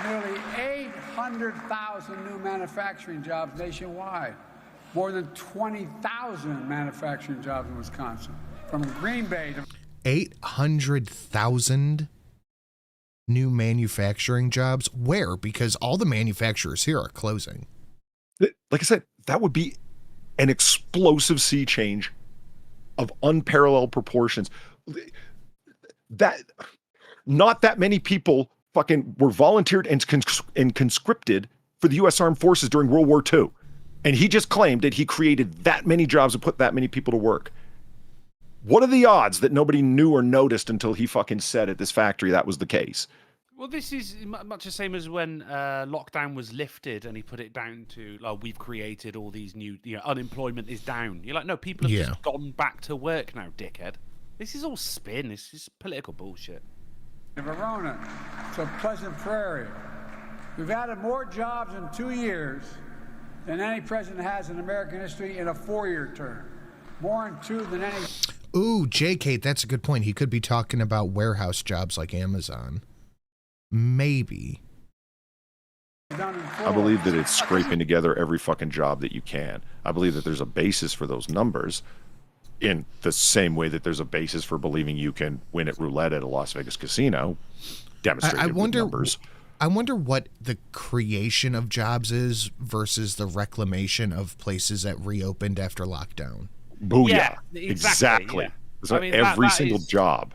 Nearly 800,000 new manufacturing jobs nationwide. More than 20,000 manufacturing jobs in Wisconsin. From Green Bay to
800,000 new manufacturing jobs? Where? Because all the manufacturers here are closing.
Like I said, that would be an explosive sea change of unparalleled proportions. That not that many people fucking were volunteered and conscripted for the U.S. Armed Forces during World War II. And he just claimed that he created that many jobs and put that many people to work. What are the odds that nobody knew or noticed until he fucking said at this factory that was the case?
Well, this is much the same as when lockdown was lifted and he put it down to, we've created all these new, unemployment is down. You're like, no, people have just gone back to work now, dickhead. This is all spin. This is political bullshit.
Verona to Pleasant Prairie. We've added more jobs in 2 years than any president has in American history in a 4-year term. More in 2 than any...
Ooh, JK, that's a good point. He could be talking about warehouse jobs like Amazon. Maybe.
I believe that it's scraping together every fucking job that you can. I believe that there's a basis for those numbers in the same way that there's a basis for believing you can win at roulette at a Las Vegas casino. Demonstrated with numbers.
I wonder what the creation of jobs is versus the reclamation of places that reopened after lockdown.
Booyah.
Yeah,
exactly.
Yeah.
It's not every single job,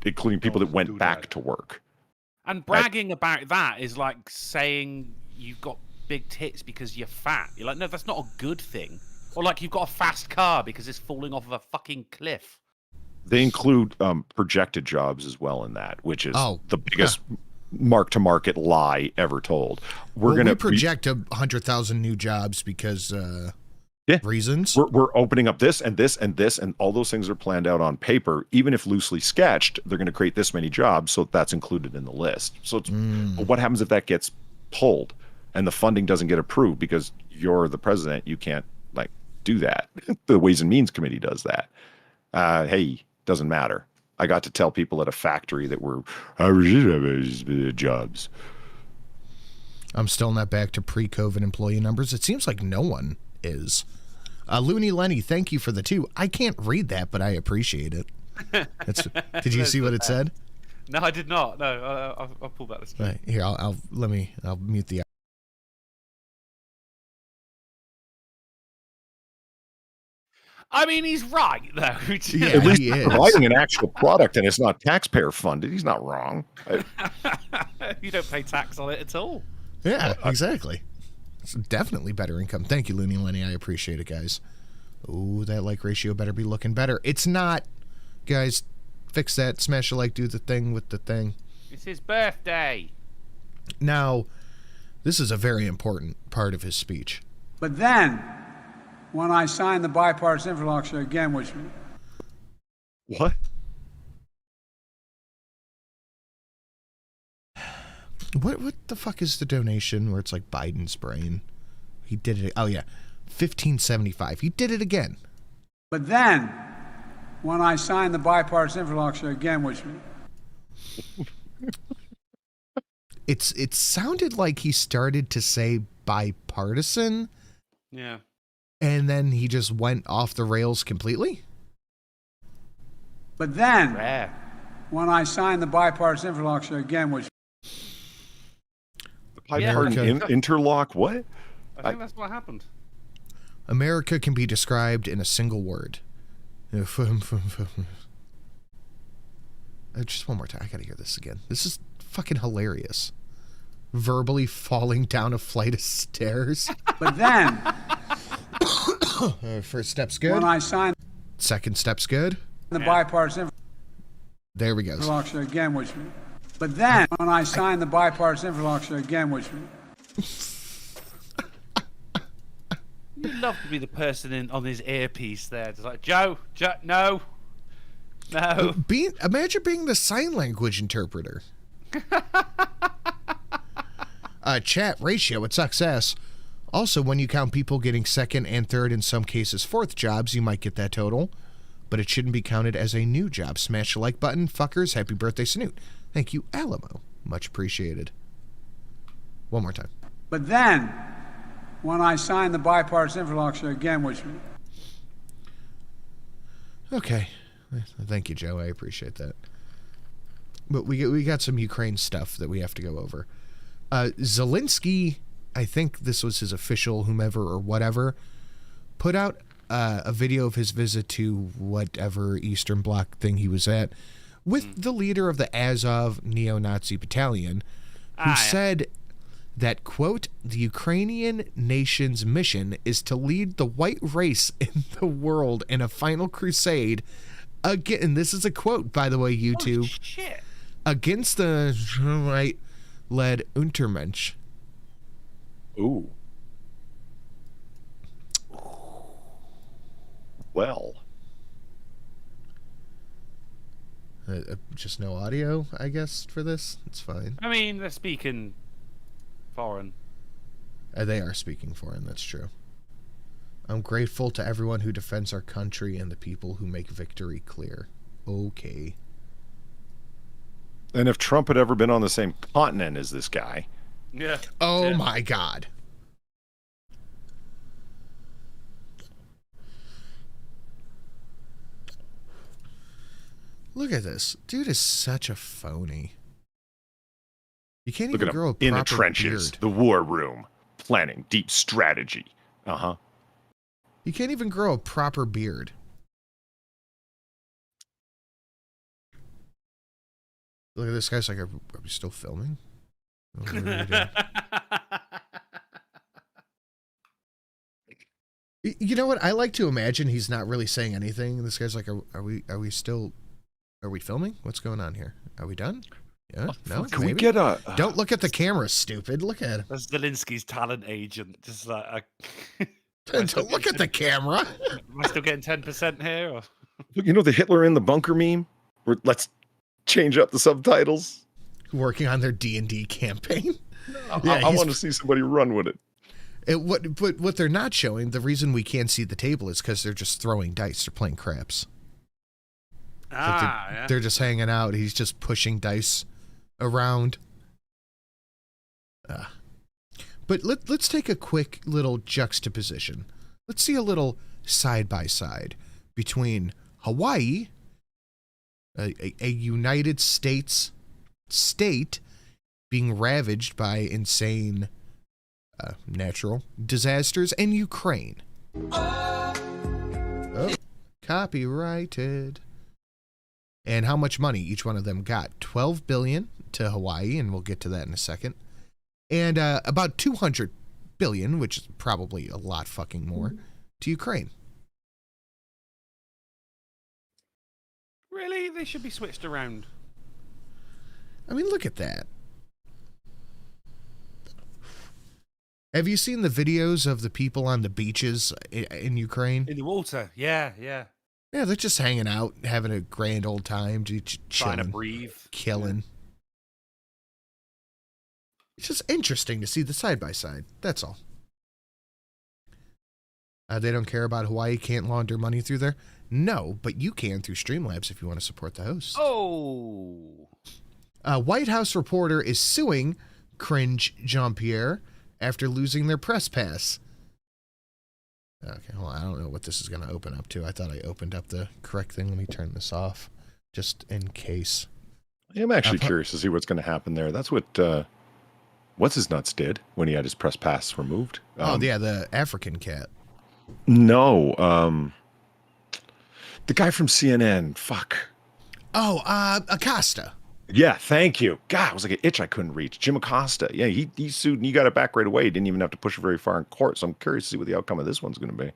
including people that went back to work.
And bragging about that is like saying you've got big tits because you're fat. You're like, no, that's not a good thing. Or like you've got a fast car because it's falling off of a fucking cliff.
They include projected jobs as well in that, which is the biggest mark-to-market lie ever told. We're going to
project 100,000 new jobs because reasons.
We're opening up this and this and this, and all those things are planned out on paper. Even if loosely sketched, they're going to create this many jobs, so that's included in the list. So it's, but what happens if that gets pulled and the funding doesn't get approved because you're the president? You can't do that. The Ways and Means Committee does that. Hey, doesn't matter. I got to tell people at a factory that we're jobs.
I'm still not back to pre-COVID employee numbers. It seems like no one is. Looney Lenny, thank you for the 2. I can't read that, but I appreciate it. Did you see what it said?
No, I did not. No, I'll pull back this.
Right, here, I'll mute the.
I mean, he's right, though.
Yeah,
at least
he is.
providing an actual product and it's not taxpayer funded. He's not wrong.
You don't pay tax on it at all.
Yeah, exactly. It's definitely better income. Thank you, Looney Lenny. I appreciate it, guys. Ooh, that like ratio better be looking better. It's not. Guys, fix that. Smash a like, do the thing with the thing.
It's his birthday.
Now, this is a very important part of his speech.
But then, when I signed the bipartisan infrastructure again, which...
What?
What the fuck is the donation where it's like Biden's brain? He did it. Oh, yeah. $15.75. He did it again.
But then, when I signed the bipartisan infrastructure again, which...
It sounded like he started to say bipartisan.
Yeah.
And then he just went off the rails completely?
But then, when I signed the bipartisan infrastructure again, which...
Bipartisan interlock? What?
I think that's what happened.
America can be described in a single word. Just one more time. I gotta hear this again. This is fucking hilarious. Verbally falling down a flight of stairs.
But then...
First step's good.
When I signed...
Second step's good.
The bipartisan...
There we go.
Infrastructure again, which... But then, when I signed the bipartisan infrastructure again, which...
You'd love to be the person on his earpiece there. Just like, Joe, no.
Imagine being the sign language interpreter. Chat ratio at success. Also, when you count people getting second and third, in some cases fourth jobs, you might get that total. But it shouldn't be counted as a new job. Smash the like button. Fuckers, happy birthday, Snoot. Thank you, Alamo. Much appreciated. One more time.
But then, when I signed the bipartisan infrastructure again, which...
Okay. Thank you, Joe. I appreciate that. But we got some Ukraine stuff that we have to go over. Zelensky, I think this was his official whomever or whatever, put out a video of his visit to whatever Eastern Bloc thing he was at with the leader of the Azov neo-Nazi battalion, who said that, quote, the Ukrainian nation's mission is to lead the white race in the world in a final crusade again, and this is a quote, by the way, YouTube, against the right-led Untermensch.
Ooh. Well.
Just no audio, I guess, for this. It's fine.
I mean, they're speaking foreign.
They are speaking foreign, that's true. I'm grateful to everyone who defends our country and the people who make victory clear. Okay.
And if Trump had ever been on the same continent as this guy.
Yeah.
Oh my God. Look at this. Dude is such a phony. You can't even grow a proper
in the trenches,
beard.
the war room, planning, deep strategy. Uh-huh.
You can't even grow a proper beard. Look at this guy's like, are we still filming? What are we doing? You know what? I like to imagine he's not really saying anything. This guy's like, are we filming? What's going on here? Are we done? Yeah, no,
Can
maybe.
we get a?
Don't look at the camera, stupid. Look at him.
That's Zelensky's talent agent. Just like,
Don't look at the camera.
Am I still getting 10% here? Or?
You know the Hitler in the bunker meme? Let's change up the subtitles.
Working on their D&D campaign.
I want to see somebody run with it.
But what they're not showing, the reason we can't see the table is because they're just throwing dice. They're playing craps. They're just hanging out. He's just pushing dice around. But let's take a quick little juxtaposition. Let's see a little side-by-side between Hawaii, a United States state being ravaged by insane natural disasters, and Ukraine. Oh, copyrighted. And how much money each one of them got? $12 billion to Hawaii, and we'll get to that in a second. And about $200 billion, which is probably a lot fucking more, to Ukraine.
Really? They should be switched around.
I mean, look at that. Have you seen the videos of the people on the beaches in Ukraine?
In the water, yeah.
Yeah, they're just hanging out, having a grand old time, chilling,
trying to breathe,
killing. It's just interesting to see the side by side. That's all. They don't care about Hawaii can't launder money through there. No, but you can through Streamlabs if you want to support the host.
Oh.
A White House reporter is suing Cringe Jean-Pierre after losing their press pass. Okay, well, I don't know what this is going to open up to. I thought I opened up the correct thing. Let me turn this off, just in case.
I'm actually curious to see what's going to happen there. That's what what's his nuts did when he had his press pass removed.
Yeah, the African cat.
No, the guy from CNN. Fuck.
Oh, Acosta.
Yeah, thank you. God, it was like an itch I couldn't reach. Jim Acosta. Yeah, he sued and he got it back right away. He didn't even have to push it very far in court. So I'm curious to see what the outcome of this one's going to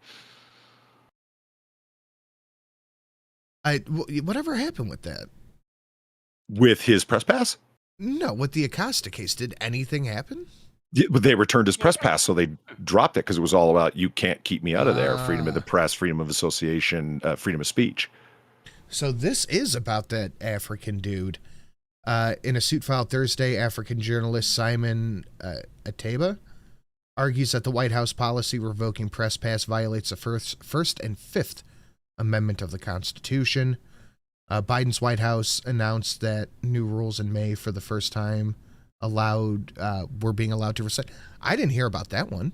be. Whatever happened with that?
With his press pass?
No, with the Acosta case, did anything happen?
Yeah, but they returned his press pass, so they dropped it because it was all about you can't keep me out of there. Freedom of the press, freedom of association, freedom of speech.
So this is about that African dude. In a suit filed Thursday, African journalist Simon Ateba argues that the White House policy revoking press pass violates the First and Fifth Amendment of the Constitution. Biden's White House announced that new rules in May for the first time were being allowed to rescind. I didn't hear about that one.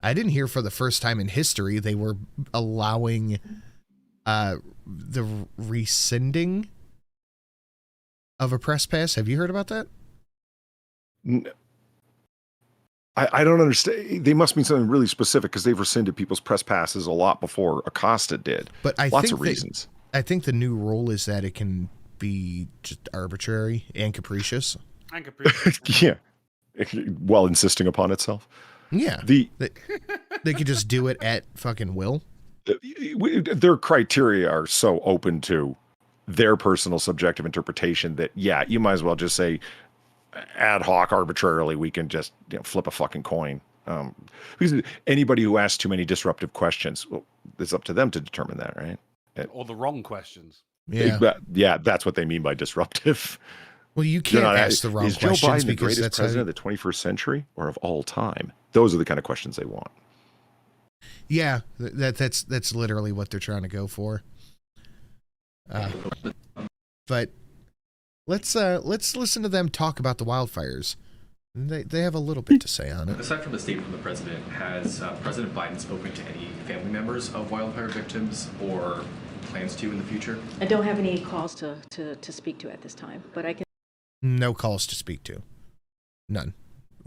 I didn't hear for the first time in history they were allowing the rescinding of a press pass. Have you heard about that?
I don't understand. They must mean something really specific because they've rescinded people's press passes a lot before Acosta did.
But
lots of reasons.
I think the new rule is that it can be just arbitrary and capricious.
Yeah. While insisting upon itself.
Yeah. They could just do it at fucking will.
Their criteria are so open to their personal subjective interpretation that, yeah, you might as well just say ad hoc arbitrarily, we can just flip a fucking coin. Because anybody who asks too many disruptive questions, well, it's up to them to determine that, right?
Or the wrong questions.
Yeah, that's what they mean by disruptive.
Well, you can't ask the wrong questions.
Is Joe Biden the
because
greatest president of the 21st century or of all time? Those are the kind of questions they want.
Yeah, that's literally what they're trying to go for. But let's listen to them talk about the wildfires. They have a little bit to say on it.
Aside from the statement from the president, has President Biden spoken to any family members of wildfire victims or plans to in the future?
I don't have any calls to speak to at this time, but I can.
No calls to speak to. None.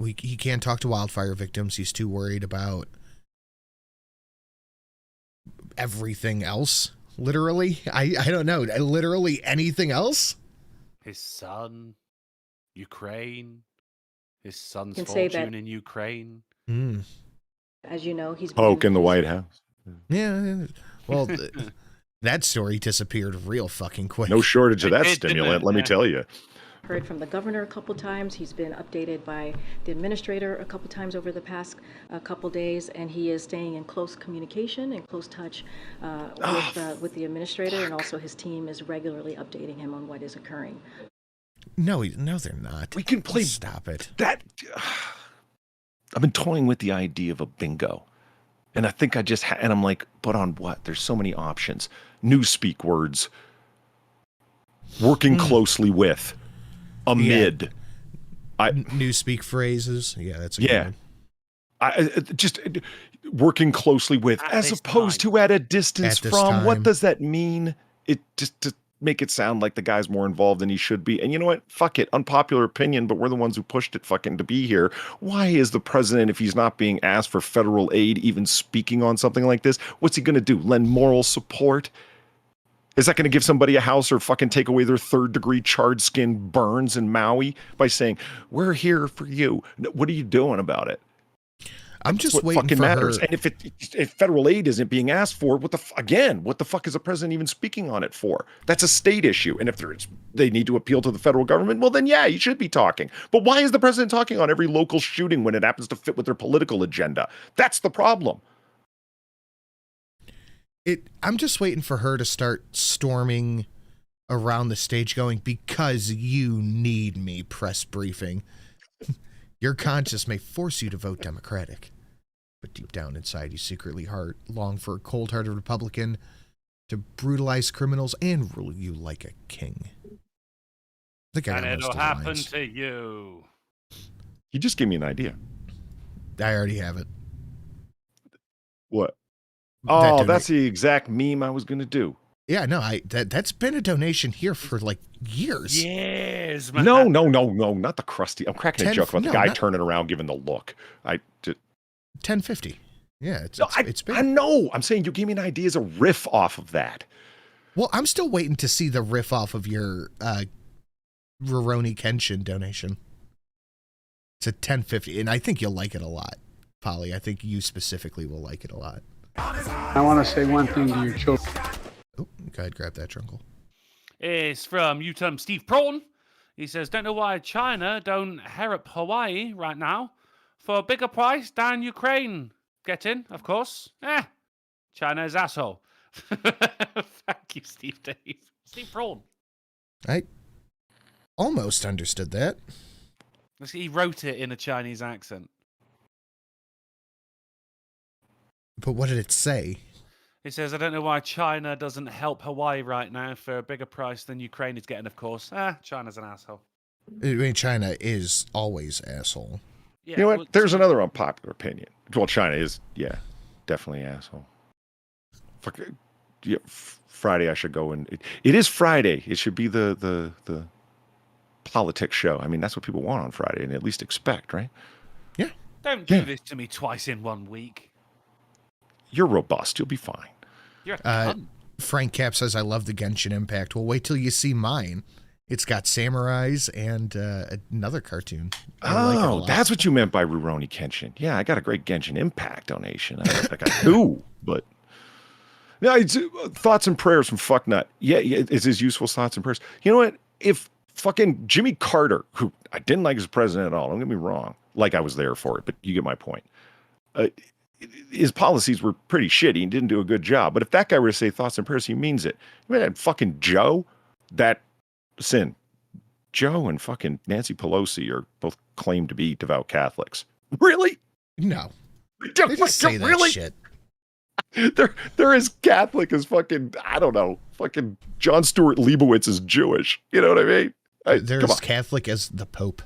He can't talk to wildfire victims. He's too worried about everything else. Literally. I don't know. Literally anything else?
His son, Ukraine, his son's
Can say
fortune
that-
in Ukraine.
As you know, he's
Poke in the White House.
Yeah. Well, that story disappeared real fucking quick.
No shortage of that stimulant, let me tell you.
heard from the governor a couple times. He's been updated by the administrator a couple times over the past couple days, and he is staying in close communication and close touch with the administrator, and also his team is regularly updating him on what is occurring.
No, they're not.
We can play.
Stop it.
That I've been toying with the idea of a bingo, and I think I just and I'm like, but on what? There's so many options. Newspeak words. Working closely with. Amid.
Newspeak phrases. Yeah, that's a good one.
Just working closely with, as opposed to at a distance from. What does that mean? It just to make it sound like the guy's more involved than he should be. And you know what? Fuck it. Unpopular opinion, but we're the ones who pushed it fucking to be here. Why is the president, if he's not being asked for federal aid, even speaking on something like this? What's he going to do? Lend moral support? Is that going to give somebody a house or fucking take away their third-degree charred skin burns in Maui by saying, we're here for you? What are you doing about it?
I'm just
what
waiting
fucking
for
matters.
her.
And if federal aid isn't being asked for, what the fuck is the president even speaking on it for? That's a state issue. And if they need to appeal to the federal government, well then yeah, you should be talking. But why is the president talking on every local shooting when it happens to fit with their political agenda? That's the problem.
I'm just waiting for her to start storming around the stage going, because you need me, press briefing. Your conscience may force you to vote Democratic, but deep down inside you secretly long for a cold-hearted Republican to brutalize criminals and rule you like a king. I think I got
And
most
it'll
of the
happen
lines.
to you.
You just gave me an idea.
I already have it.
What? Oh, that's the exact meme I was going to do.
Yeah, no, that's been a donation here for like years.
Years, man.
No, not the crusty. I'm cracking a joke about the guy
not-
turning around giving the look.
$10.50. Yeah, it's been.
I know. I'm saying you gave me an idea as a riff off of that.
Well, I'm still waiting to see the riff off of your Rurouni Kenshin donation. It's a $10.50, and I think you'll like it a lot, Polly. I think you specifically will like it a lot.
I want to say one thing to your children.
Oh, go ahead, grab that, Trunkle.
It's from Utum Steve Prawn. He says, don't know why China don't help Hawaii right now for a bigger price than Ukraine. Get in, of course. China's asshole. Thank you, Steve Dave. Steve Prawn.
I almost understood that.
He wrote it in a Chinese accent.
But what did it say?
It says, I don't know why China doesn't help Hawaii right now for a bigger price than Ukraine is getting, of course. China's an asshole.
I mean, China is always asshole.
Yeah,
you know what? There's another unpopular opinion. Well, China is, definitely asshole. Fuck, yeah, Friday I should go and... It is Friday. It should be the politics show. I mean, that's what people want on Friday and at least expect, right?
Yeah.
Don't do this to me twice in 1 week.
You're robust. You'll be fine.
You're a cunt.
Frank Cap says, I love the Genshin Impact. Well, wait till you see mine. It's got samurais and another cartoon.
That's what you meant by Rurouni Kenshin. Yeah, I got a great Genshin Impact donation. I got two, but... No, it's, thoughts and prayers from Fucknut. Yeah, it's his useful thoughts and prayers. You know what? If fucking Jimmy Carter, who I didn't like as president at all, don't get me wrong, like I was there for it, but you get my point. His policies were pretty shitty and didn't do a good job. But if that guy were to say thoughts and prayers, he means it. You mean that fucking Joe? Joe and fucking Nancy Pelosi are both claimed to be devout Catholics. Really?
No. They just say that
really?
shit.
They're as Catholic as fucking, I don't know, fucking John Stuart Leibowitz is Jewish. You know what I mean?
They're as Catholic as the Pope.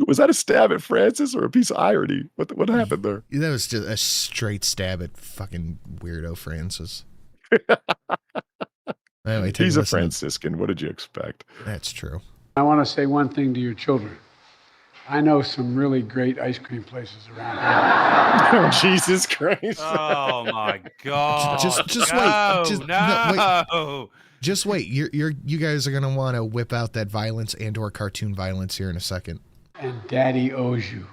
Was that a stab at Francis or a piece of irony? What happened there?
That was just a straight stab at fucking weirdo Francis. Anyway,
he's a Franciscan. What did you expect?
That's true.
I want to say one thing to your children. I know some really great ice cream places around here.
Oh, Jesus Christ.
Oh, my God.
Just wait.
No.
Just wait. You guys are going to want to whip out that violence and or cartoon violence here in a second.
And Daddy owes you.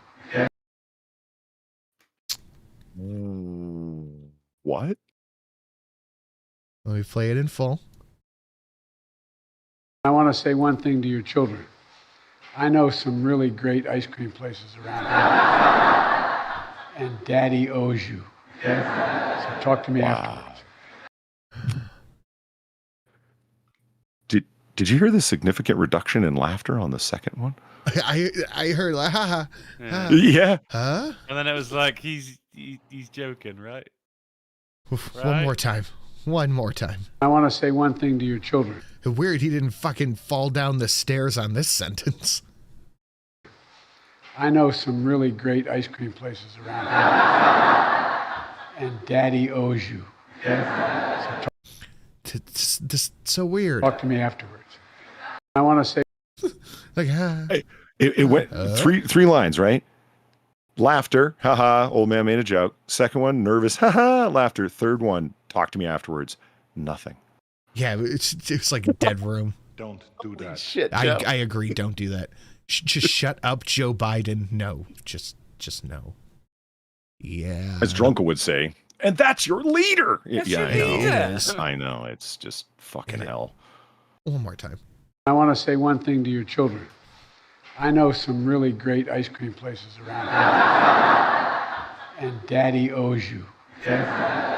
What?
Let me play it in full.
I want to say one thing to your children. I know some really great ice cream places around here. And Daddy owes you. Okay? So talk to me afterwards.
Did you hear the significant reduction in laughter on the second one?
I heard ha ha.
Yeah.
Huh?
And then it was like he's joking, right?
One more time. One more time.
I want to say one thing to your children.
Weird he didn't fucking fall down the stairs on this sentence.
I know some really great ice cream places around here. And Daddy owes you. Okay?
This so weird.
Talk to me afterwards. I want to say
like
it went three lines, right? Laughter, haha, old man made a joke. Second one, nervous, haha, laughter. Third one, talk to me afterwards. Nothing.
Yeah, it's like a dead room.
Don't do that.
Shit,
I agree. Don't do that. Just shut up, Joe Biden. No, just no. Yeah.
As Drunka would say, and that's your leader.
That's
yeah,
your
I know.
leader.
I know. It's just fucking hell.
One more time.
I want to say one thing to your children. I know some really great ice cream places around here. And Daddy owes you. Okay?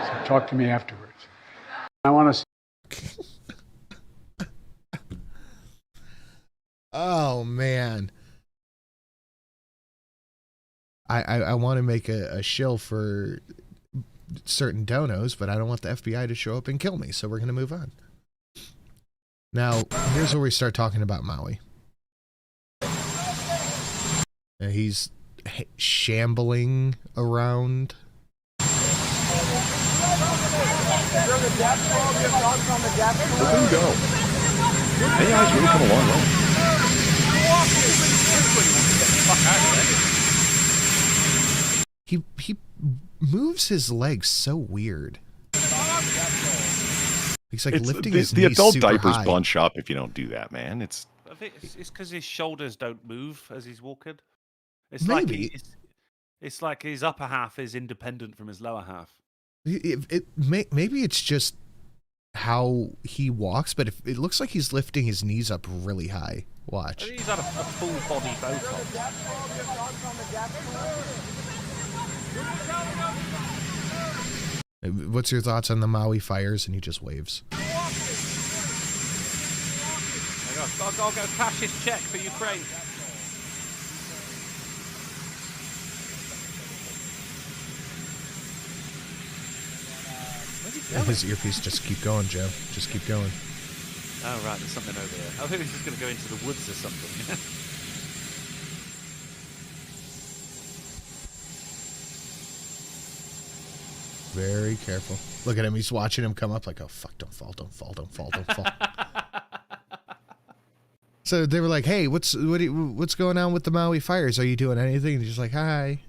So talk to me afterwards. I want to say
Oh man. I want to make a shill for certain donos, but I don't want the FBI to show up and kill me, so we're gonna move on. Now, here's where we start talking about Maui. He's shambling around.
Let him go. AI's really come a long way.
He moves his legs so weird. He's like lifting his
the
knees
adult
super
diapers
high.
bunch up if you don't do that, man. It's
I think it's because his shoulders don't move as he's walking. It's
Maybe.
like it's like his upper half is independent from his lower half.
Maybe it's just how he walks, but it looks like he's lifting his knees up really high.
I
Watch.
think he's had a full body Botox.
What's your thoughts on the Maui fires? And he just waves.
I'll go cash his check for Ukraine.
His earpiece, just keep going, Joe. Just keep going.
Oh, right, there's something over there. I think he's just going to go into the woods or something.
Very careful. Look at him. He's watching him come up like, oh, fuck, don't fall, don't fall, don't fall, don't fall. So they were like, hey, what's going on with the Maui fires? Are you doing anything? And he's just like, hi.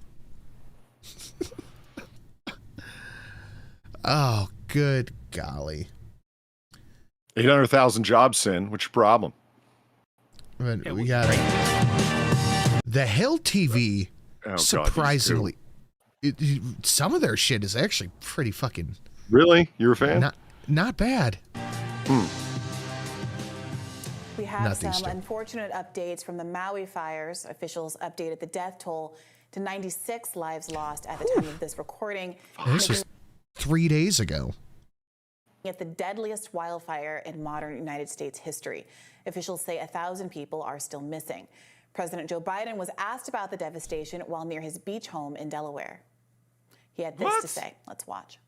Oh, good golly.
800,000 jobs, Sin. What's your problem?
We got the Hill TV.
God,
surprisingly, some of their shit is actually pretty fucking.
Really? You're a fan?
Not bad.
We have some unfortunate updates from the Maui fires. Officials updated the death toll to 96 lives lost at the time of this recording.
This was 3 days ago.
At the deadliest wildfire in modern United States history. Officials say 1,000 people are still missing. President Joe Biden was asked about the devastation while near his beach home in Delaware. He had this to say. Let's watch.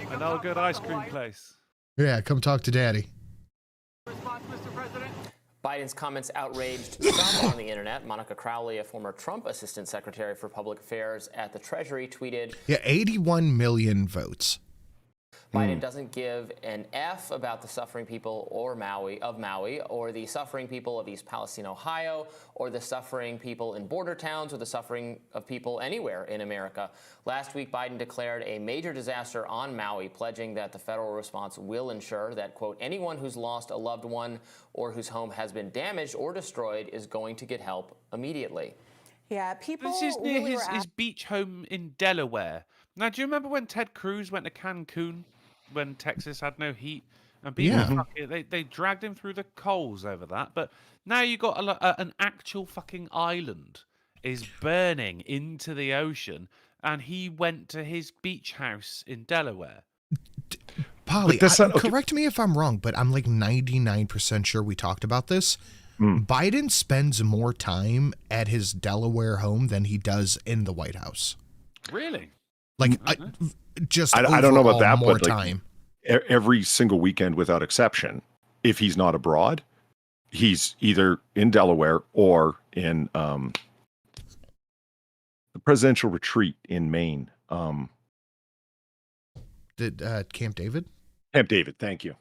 I know a good ice cream place.
Yeah, come talk to Daddy.
Biden's comments outraged some on the internet. Monica Crowley, a former Trump Assistant Secretary for Public Affairs at the Treasury, tweeted,
Yeah, 81 million votes.
Biden doesn't give an F about the suffering people of Maui, or the suffering people of East Palestine, Ohio, or the suffering people in border towns, or the suffering of people anywhere in America. Last week, Biden declared a major disaster on Maui, pledging that the federal response will ensure that, quote, anyone who's lost a loved one or whose home has been damaged or destroyed is going to get help immediately.
Yeah, people.
This is near
really were
his beach home in Delaware. Now, do you remember when Ted Cruz went to Cancun when Texas had no heat? And people
Yeah.
they dragged him through the coals over that. But now you got an actual fucking island is burning into the ocean, and he went to his beach house in Delaware.
Polly, correct me if I'm wrong, but I'm like 99% sure we talked about this. Biden spends more time at his Delaware home than he does in the White House.
Really?
Like,
I don't know about that,
more
but like,
time.
Every single weekend without exception, if he's not abroad, he's either in Delaware or in the presidential retreat in Maine.
Camp David?
Camp David, thank you.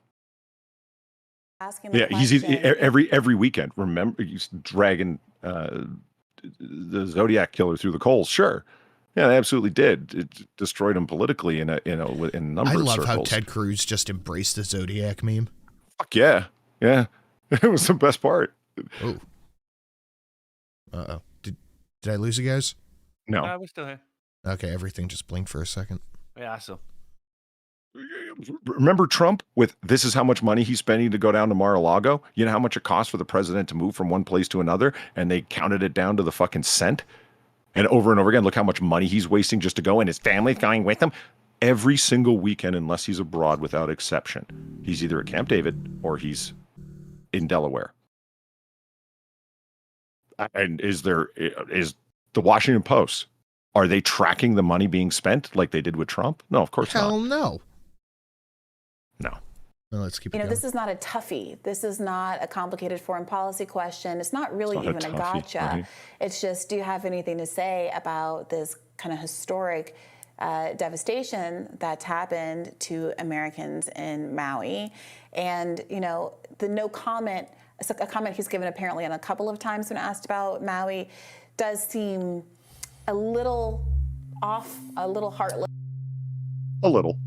Asking the
He's
question.
every weekend. Remember, he's dragging the Zodiac killer through the coals. Sure, yeah, they absolutely did. It destroyed him politically in a number of circles.
I love how Ted Cruz just embraced the Zodiac meme.
Fuck yeah, yeah, it was the best part.
Oh, did I lose you guys?
No,
we're still here.
Okay, everything just blinked for a second.
Yeah, I saw.
Remember Trump with this is how much money he's spending to go down to Mar-a-Lago? You know how much it costs for the president to move from one place to another? And they counted it down to the fucking cent. And over again, look how much money he's wasting just to go, and his family's going with him. Every single weekend, unless he's abroad without exception, he's either at Camp David or he's in Delaware. And is the Washington Post, are they tracking the money being spent like they did with Trump? No, of course not.
Hell no.
No.
Well, let's keep it going.
This is not a toughie. This is not a complicated foreign policy question. It's not really even a gotcha. Right? It's just, do you have anything to say about this kind of historic devastation that's happened to Americans in Maui? And, the no comment, a comment he's given apparently on a couple of times when asked about Maui, does seem a little off, a little heartless.
A little.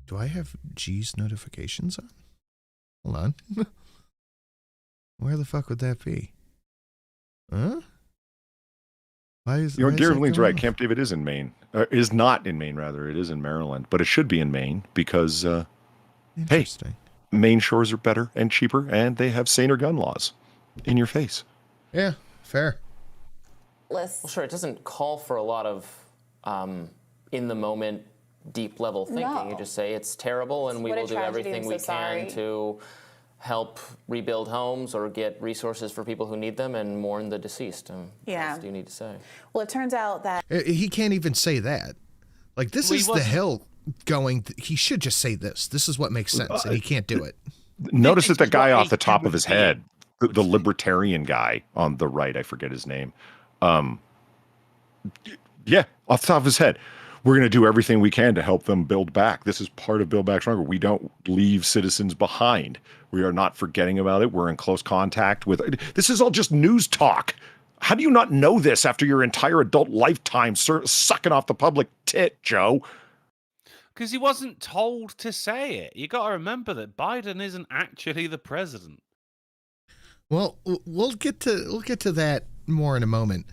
Do I have G's notifications on? Hold on. Where the fuck would that be? Huh? Why is
Gary's right. Camp David is in Maine. Is not in Maine, rather. It is in Maryland. But it should be in Maine because, hey, Maine shores are better and cheaper, and they have saner gun laws in your face.
Yeah, fair.
Well, sure, it doesn't call for a lot of in-the-moment, deep-level thinking.
No.
You just say it's terrible, and we will do everything we can to help rebuild homes or get resources for people who need them and mourn the deceased. What else do you need to say?
Well, it turns out that
he can't even say that. Like, this is the Hill going. He should just say this. This is what makes sense, and he can't do it.
Notice that the guy off the top of his head, the libertarian guy on the right, I forget his name. Yeah, off the top of his head. We're going to do everything we can to help them build back. This is part of Build Back Stronger. We don't leave citizens behind. We are not forgetting about it. We're in close contact with it. This is all just news talk. How do you not know this after your entire adult lifetime sucking off the public tit, Joe?
Because he wasn't told to say it. You got to remember that Biden isn't actually the president.
Well, we'll get to that more in a moment.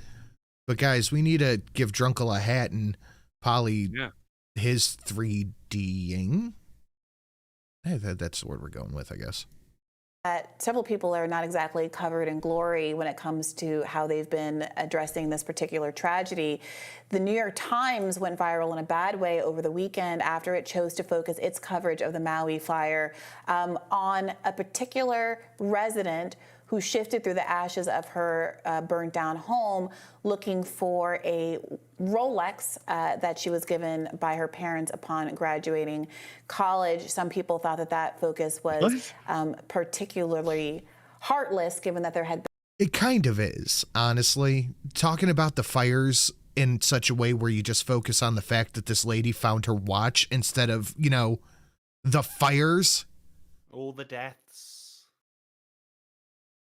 But guys, we need to give Drunkle a hat and Polly his 3D'ing. Hey, that's the word we're going with, I guess.
Several people are not exactly covered in glory when it comes to how they've been addressing this particular tragedy. The New York Times went viral in a bad way over the weekend after it chose to focus its coverage of the Maui fire on a particular resident who shifted through the ashes of her burnt down home looking for a Rolex that she was given by her parents upon graduating college. Some people thought that focus was particularly heartless, given that there had been.
It kind of is, honestly. Talking about the fires in such a way where you just focus on the fact that this lady found her watch instead of, the fires.
All the deaths.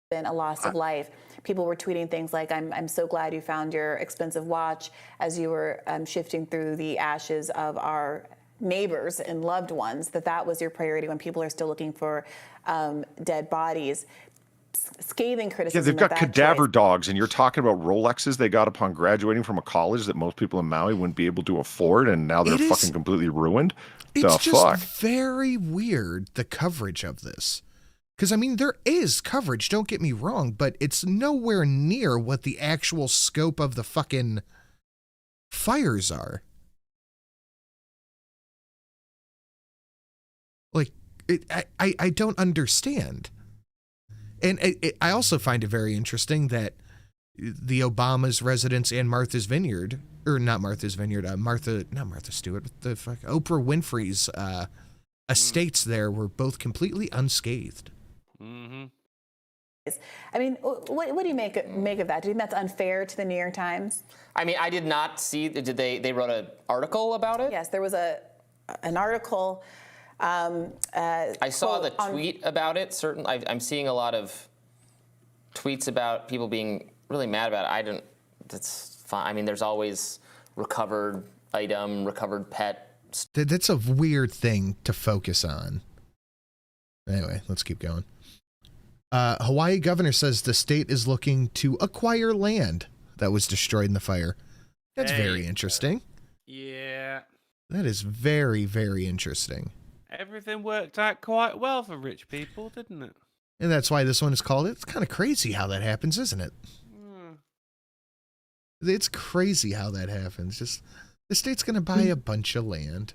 Been a loss of life. People were tweeting things like, I'm so glad you found your expensive watch as you were shifting through the ashes of our neighbors and loved ones, that was your priority when people are still looking for dead bodies. scathing
Yeah,
criticism.
they've got
of that
cadaver
choice.
dogs, and you're talking about Rolexes they got upon graduating from a college that most people in Maui wouldn't be able to afford, and now they're fucking completely ruined.
It's
The
just
fuck?
very weird, the coverage of this. Because, I mean, there is coverage, don't get me wrong, but it's nowhere near what the actual scope of the fucking fires are. Like, I don't understand. And I also find it very interesting that the Obama's residence and Martha's Vineyard, or not Martha's Vineyard, not Martha Stewart, the fuck, Oprah Winfrey's estates there were both completely unscathed.
Mm-hmm.
I mean, what do you make of that? Do you think that's unfair to the New York Times?
I mean, I did not see. Did they wrote an article about it?
Yes, there was an article.
I saw the tweet about it. I'm seeing a lot of tweets about people being really mad about it. I don't. That's fine. I mean, there's always recovered item, recovered pet.
That's a weird thing to focus on. Anyway, let's keep going. Hawaii governor says the state is looking to acquire land that was destroyed in the fire. That's very interesting.
Yeah.
That is very, very interesting.
Everything worked out quite well for rich people, didn't it?
And that's why this one is called, it's kind of crazy how that happens, isn't it? It's crazy how that happens. Just the state's going to buy a bunch of land.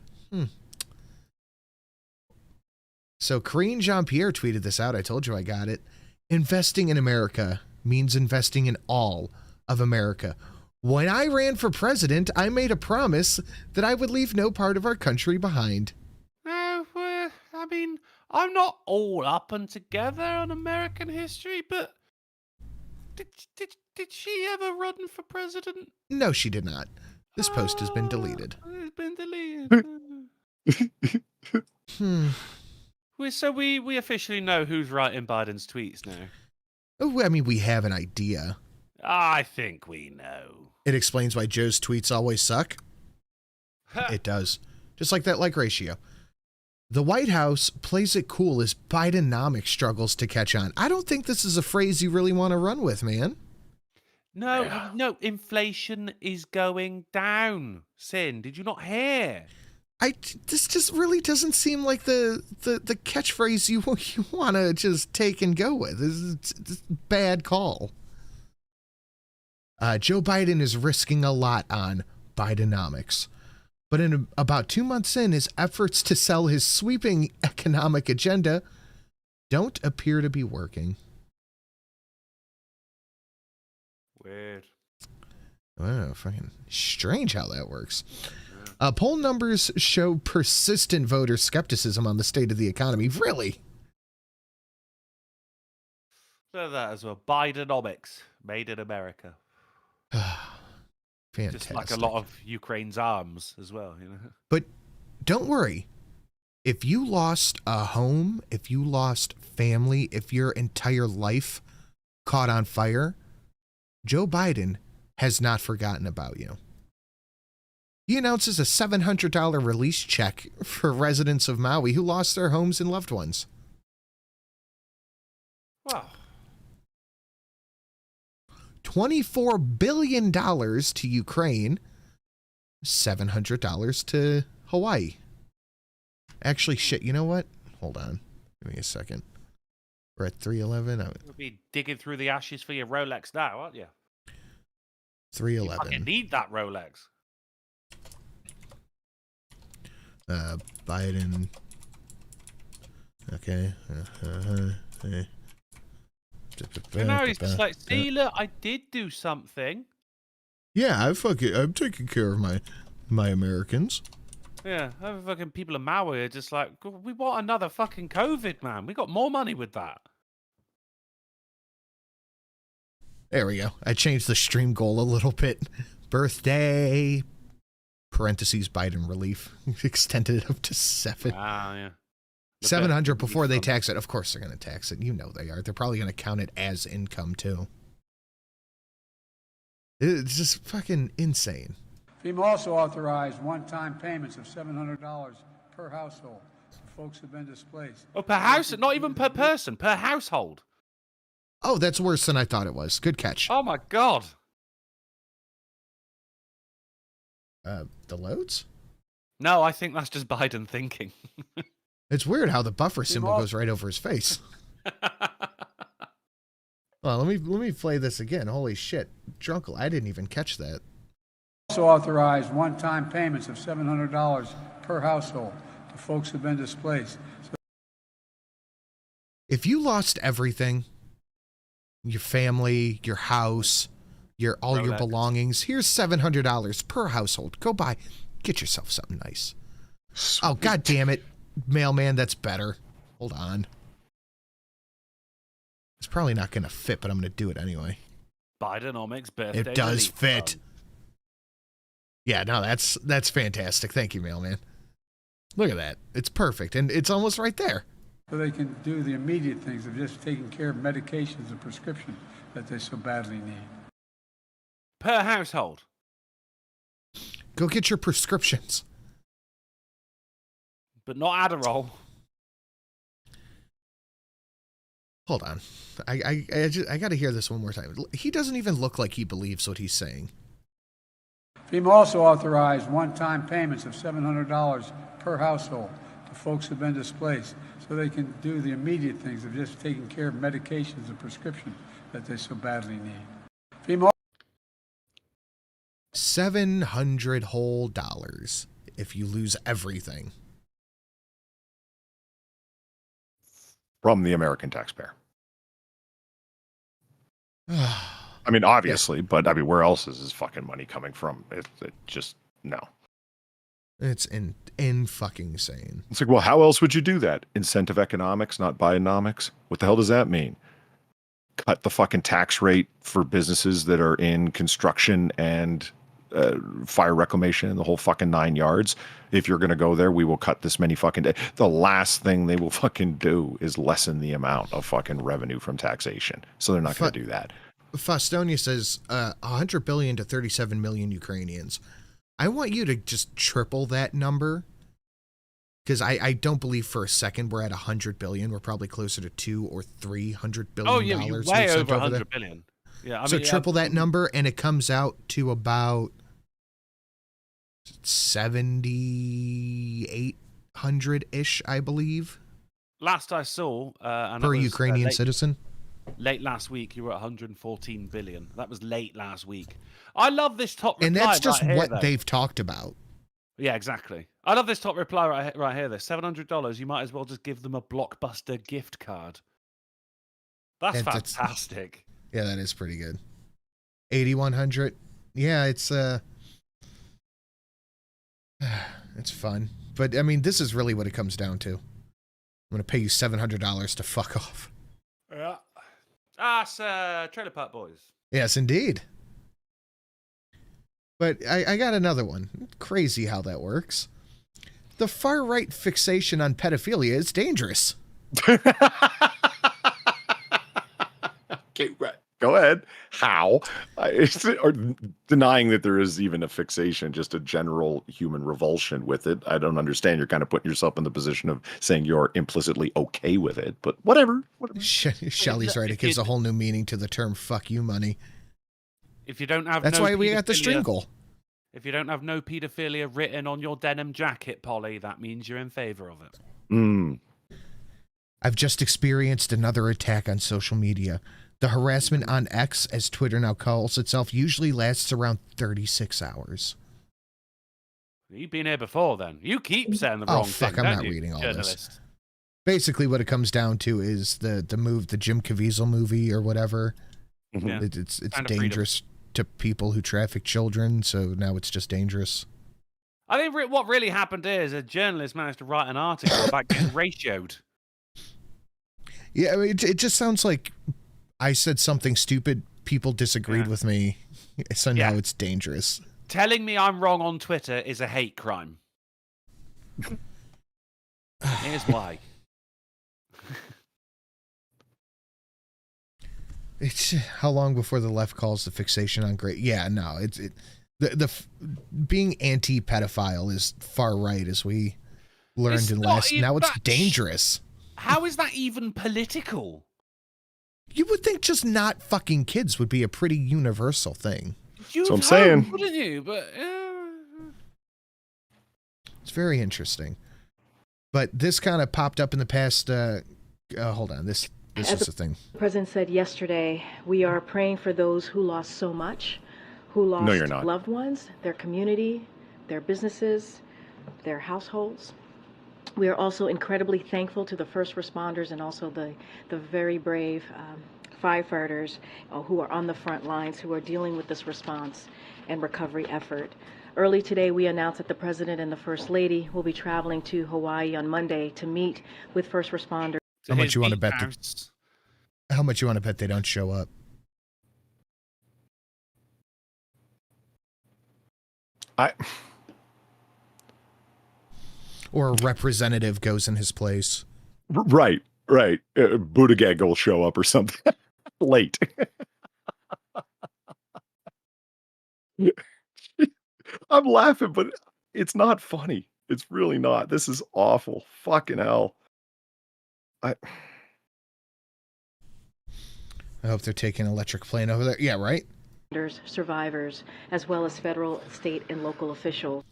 So Karine Jean-Pierre tweeted this out. I told you I got it. Investing in America means investing in all of America. When I ran for president, I made a promise that I would leave no part of our country behind.
No, I mean, I'm not all up and together on American history, but did she ever run for president?
No, she did not. This post has been deleted.
It's been deleted. So we officially know who's writing Biden's tweets now.
Oh, I mean, we have an idea.
I think we know.
It explains why Joe's tweets always suck. It does. Just like that like ratio. The White House plays it cool as Bidenomics struggles to catch on. I don't think this is a phrase you really want to run with, man.
No, inflation is going down. Sin, did you not hear?
This just really doesn't seem like the catchphrase you want to just take and go with. It's a bad call. Joe Biden is risking a lot on Bidenomics. But in about 2 months in, his efforts to sell his sweeping economic agenda don't appear to be working.
Weird.
Wow, fucking strange how that works. Poll numbers show persistent voter skepticism on the state of the economy. Really?
So that as well. Bidenomics, made in America.
Fantastic.
Just like a lot of Ukraine's arms as well, you know.
But don't worry. If you lost a home, if you lost family, if your entire life caught on fire, Joe Biden has not forgotten about you. He announces a $700 release check for residents of Maui who lost their homes and loved ones.
Wow.
$24 billion to Ukraine, $700 to Hawaii. Actually, shit, you know what? Hold on. Give me a second. We're at 311.
You'll be digging through the ashes for your Rolex now, aren't you?
311.
You fucking need that Rolex.
Biden. Okay.
You know, he's just like, see, look, I did do something.
Yeah, I'm taking care of my Americans.
Yeah, other fucking people in Maui are just like, we want another fucking COVID, man. We got more money with that.
There we go. I changed the stream goal a little bit. Birthday, parentheses, Biden relief. Extended it up to 7.
Wow, yeah.
700 before they tax it. Of course they're going to tax it. You know they are. They're probably going to count it as income, too. It's just fucking insane.
FEMA also authorized one-time payments of $700 per household for folks who've been displaced.
Oh, per house? Not even per person, per household.
Oh, that's worse than I thought it was. Good catch.
Oh my God.
The loads?
No, I think that's just Biden thinking.
It's weird how the buffer symbol goes right over his face. Well, let me play this again. Holy shit. Drunkle, I didn't even catch that.
Also authorized one-time payments of $700 per household to folks who've been displaced.
If you lost everything, your family, your house, your belongings, here's $700 per household. Go buy, get yourself something nice. Sweet. Oh, God damn it. Mailman, that's better. Hold on. It's probably not going to fit, but I'm going to do it anyway.
Bidenomics birthday.
It does
relief
fit.
fund.
Yeah, no, that's fantastic. Thank you, Mailman. Look at that. It's perfect, and it's almost right there.
So they can do the immediate things of just taking care of medications and prescriptions that they so badly need.
Per household.
Go get your prescriptions.
But not Adderall.
Hold on. I got to hear this one more time. He doesn't even look like he believes what he's saying.
FEMA also authorized one-time payments of $700 per household to folks who've been displaced so they can do the immediate things of just taking care of medications and prescriptions that they so badly need. FEMA
700 whole dollars if you lose everything.
From the American taxpayer. I mean, obviously, but I mean, where else is this fucking money coming from? It just, no.
It's in fucking insane.
It's like, well, how else would you do that? Incentive economics, not Bidenomics? What the hell does that mean? Cut the fucking tax rate for businesses that are in construction and fire reclamation and the whole fucking 9 yards. If you're going to go there, we will cut this many fucking days. The last thing they will fucking do is lessen the amount of fucking revenue from taxation. So they're not going to do that.
Fostonia says 100 billion to 37 million Ukrainians. I want you to just triple that number, because I don't believe for a second we're at 100 billion. We're probably closer to 200 or 300 billion.
Oh yeah, you're way over 100 billion. Yeah, I
so
mean,
triple that number, and it comes out to about 7,800-ish, I believe.
Last I saw, and
per Ukrainian citizen.
Late last week, you were at 114 billion. That was late last week. I love this top reply.
And that's just
right here,
what
though.
they've talked about.
Yeah, exactly. I love this top reply right here. This $700. You might as well just give them a Blockbuster gift card. That's fantastic.
Yeah, that is pretty good. 8,100. Yeah, it's fun. But I mean, this is really what it comes down to. I'm gonna pay you $700 to fuck off.
Yeah. It's Trailer Park Boys.
Yes, indeed. But I got another one. Crazy how that works. The far right fixation on pedophilia is dangerous.
Okay, right. Go ahead. How? Or denying that there is even a fixation, just a general human revulsion with it. I don't understand. You're kind of putting yourself in the position of saying you're implicitly okay with it, but whatever.
Shelley's right. It gives a whole new meaning to the term "fuck you" money.
If you don't have,
that's why we got the stringle.
If you don't have no pedophilia written on your denim jacket, Polly, that means you're in favor of it.
I've just experienced another attack on social media. The harassment on X, as Twitter now calls itself, usually lasts around 36 hours.
You've been here before, then. You keep saying the wrong thing.
I'm not reading all this. Basically, what it comes down to is the Jim Caviezel movie or whatever.
Yeah.
It's dangerous to people who traffic children, so now it's just dangerous.
I think what really happened here is a journalist managed to write an article about getting ratioed.
Yeah, I mean, it just sounds like I said something stupid, people disagreed with me, so now it's dangerous.
Telling me I'm wrong on Twitter is a hate crime. Here's why.
It's how long before the left calls the fixation on great? Yeah, no, the being anti-pedophile is far right, as we learned in last. Now it's dangerous.
How is that even political?
You would think just not fucking kids would be a pretty universal thing.
That's
what I'm saying.
Wouldn't you? But
it's very interesting. But this kind of popped up in the past. Hold on, this was the thing.
The president said yesterday, we are praying for those who lost so much, who lost
No, you're not.
loved ones, their community, their businesses, their households. We are also incredibly thankful to the first responders and also the very brave firefighters who are on the front lines, who are dealing with this response and recovery effort. Early today, we announced that the President and the First Lady will be traveling to Hawaii on Monday to meet with first responders.
How much you want to bet? How much you want to bet they don't show up? Or a representative goes in his place.
Right. Buttigieg will show up or something late. I'm laughing, but it's not funny. It's really not. This is awful. Fucking hell.
I hope they're taking an electric plane over there. Yeah, right?
Survivors, as well as federal, state, and local officials.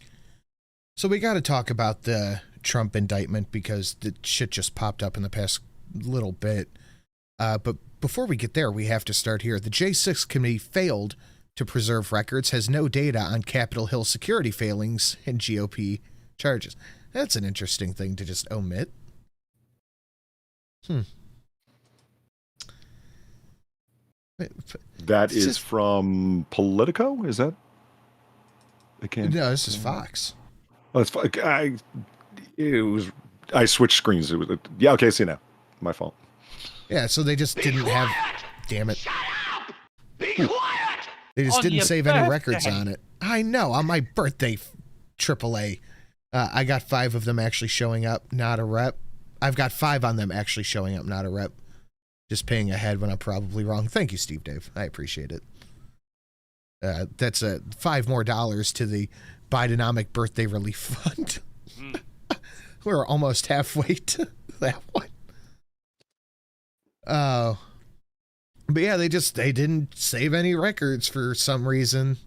So we got to talk about the Trump indictment because the shit just popped up in the past little bit. But before we get there, we have to start here. The J6 committee failed to preserve records, has no data on Capitol Hill security failings and GOP charges. That's an interesting thing to just omit.
That is from Politico? Is that?
No, this is Fox.
Oh, it's I switched screens. It was yeah. Okay, see now, my fault.
Yeah, so they just didn't have. Damn it!
Shut up! Be quiet!
They just
On
didn't
your
save any
birthday.
records on it. I know, on my birthday, AAA. I got 5 of them actually showing up, not a rep. I've got 5 on them actually showing up, not a rep. Just paying ahead when I'm probably wrong. Thank you, Steve Dave. I appreciate it. That's $5 more to the Bidenomic Birthday Relief Fund. We're almost halfway to that one. Oh. But yeah, they didn't save any records for some reason.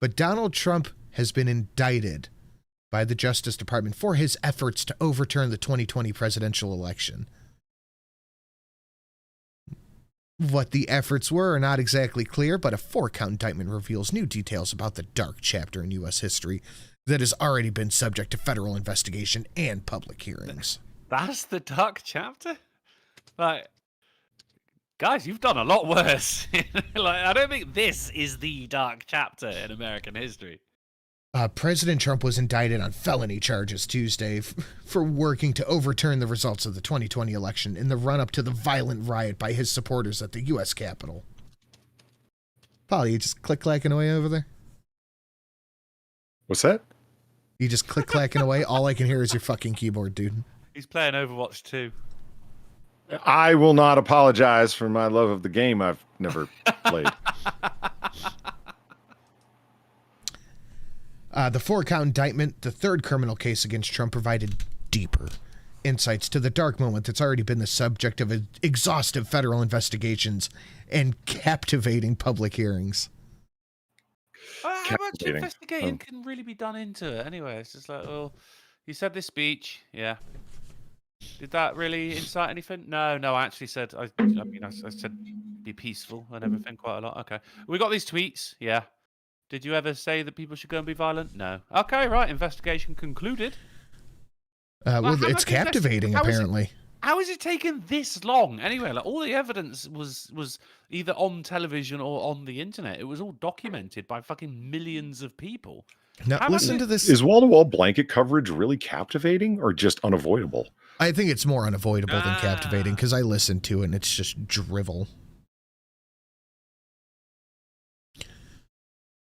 But Donald Trump has been indicted by the Justice Department for his efforts to overturn the 2020 presidential election. What the efforts were are not exactly clear, but a 4-count indictment reveals new details about the dark chapter in U.S. history that has already been subject to federal investigation and public hearings.
That's the dark chapter? Like, guys, you've done a lot worse. Like, I don't think this is the dark chapter in American history.
President Trump was indicted on felony charges Tuesday for working to overturn the results of the 2020 election in the run-up to the violent riot by his supporters at the U.S. Capitol. Paul, you just click-clacking away over there?
What's that?
You just click-clacking away? All I can hear is your fucking keyboard, dude.
He's playing Overwatch 2.
I will not apologize for my love of the game I've never played.
The 4-count indictment, the 3rd criminal case against Trump, provided deeper insights to the dark moment that's already been the subject of exhaustive federal investigations and captivating public hearings.
How much investigating can really be done into it anyway? It's just like, well, you said this speech, yeah. Did that really incite anything? No, I actually said, I said be peaceful and everything quite a lot. Okay. We got these tweets, yeah. Did you ever say that people should go and be violent? No. Okay, right. Investigation concluded.
Well, it's captivating, apparently.
How is it taking this long? Anyway, like all the evidence was either on television or on the internet. It was all documented by fucking millions of people.
Now, listen to this.
Is wall-to-wall blanket coverage really captivating or just unavoidable?
I think it's more unavoidable than captivating because I listened to it and it's just drivel.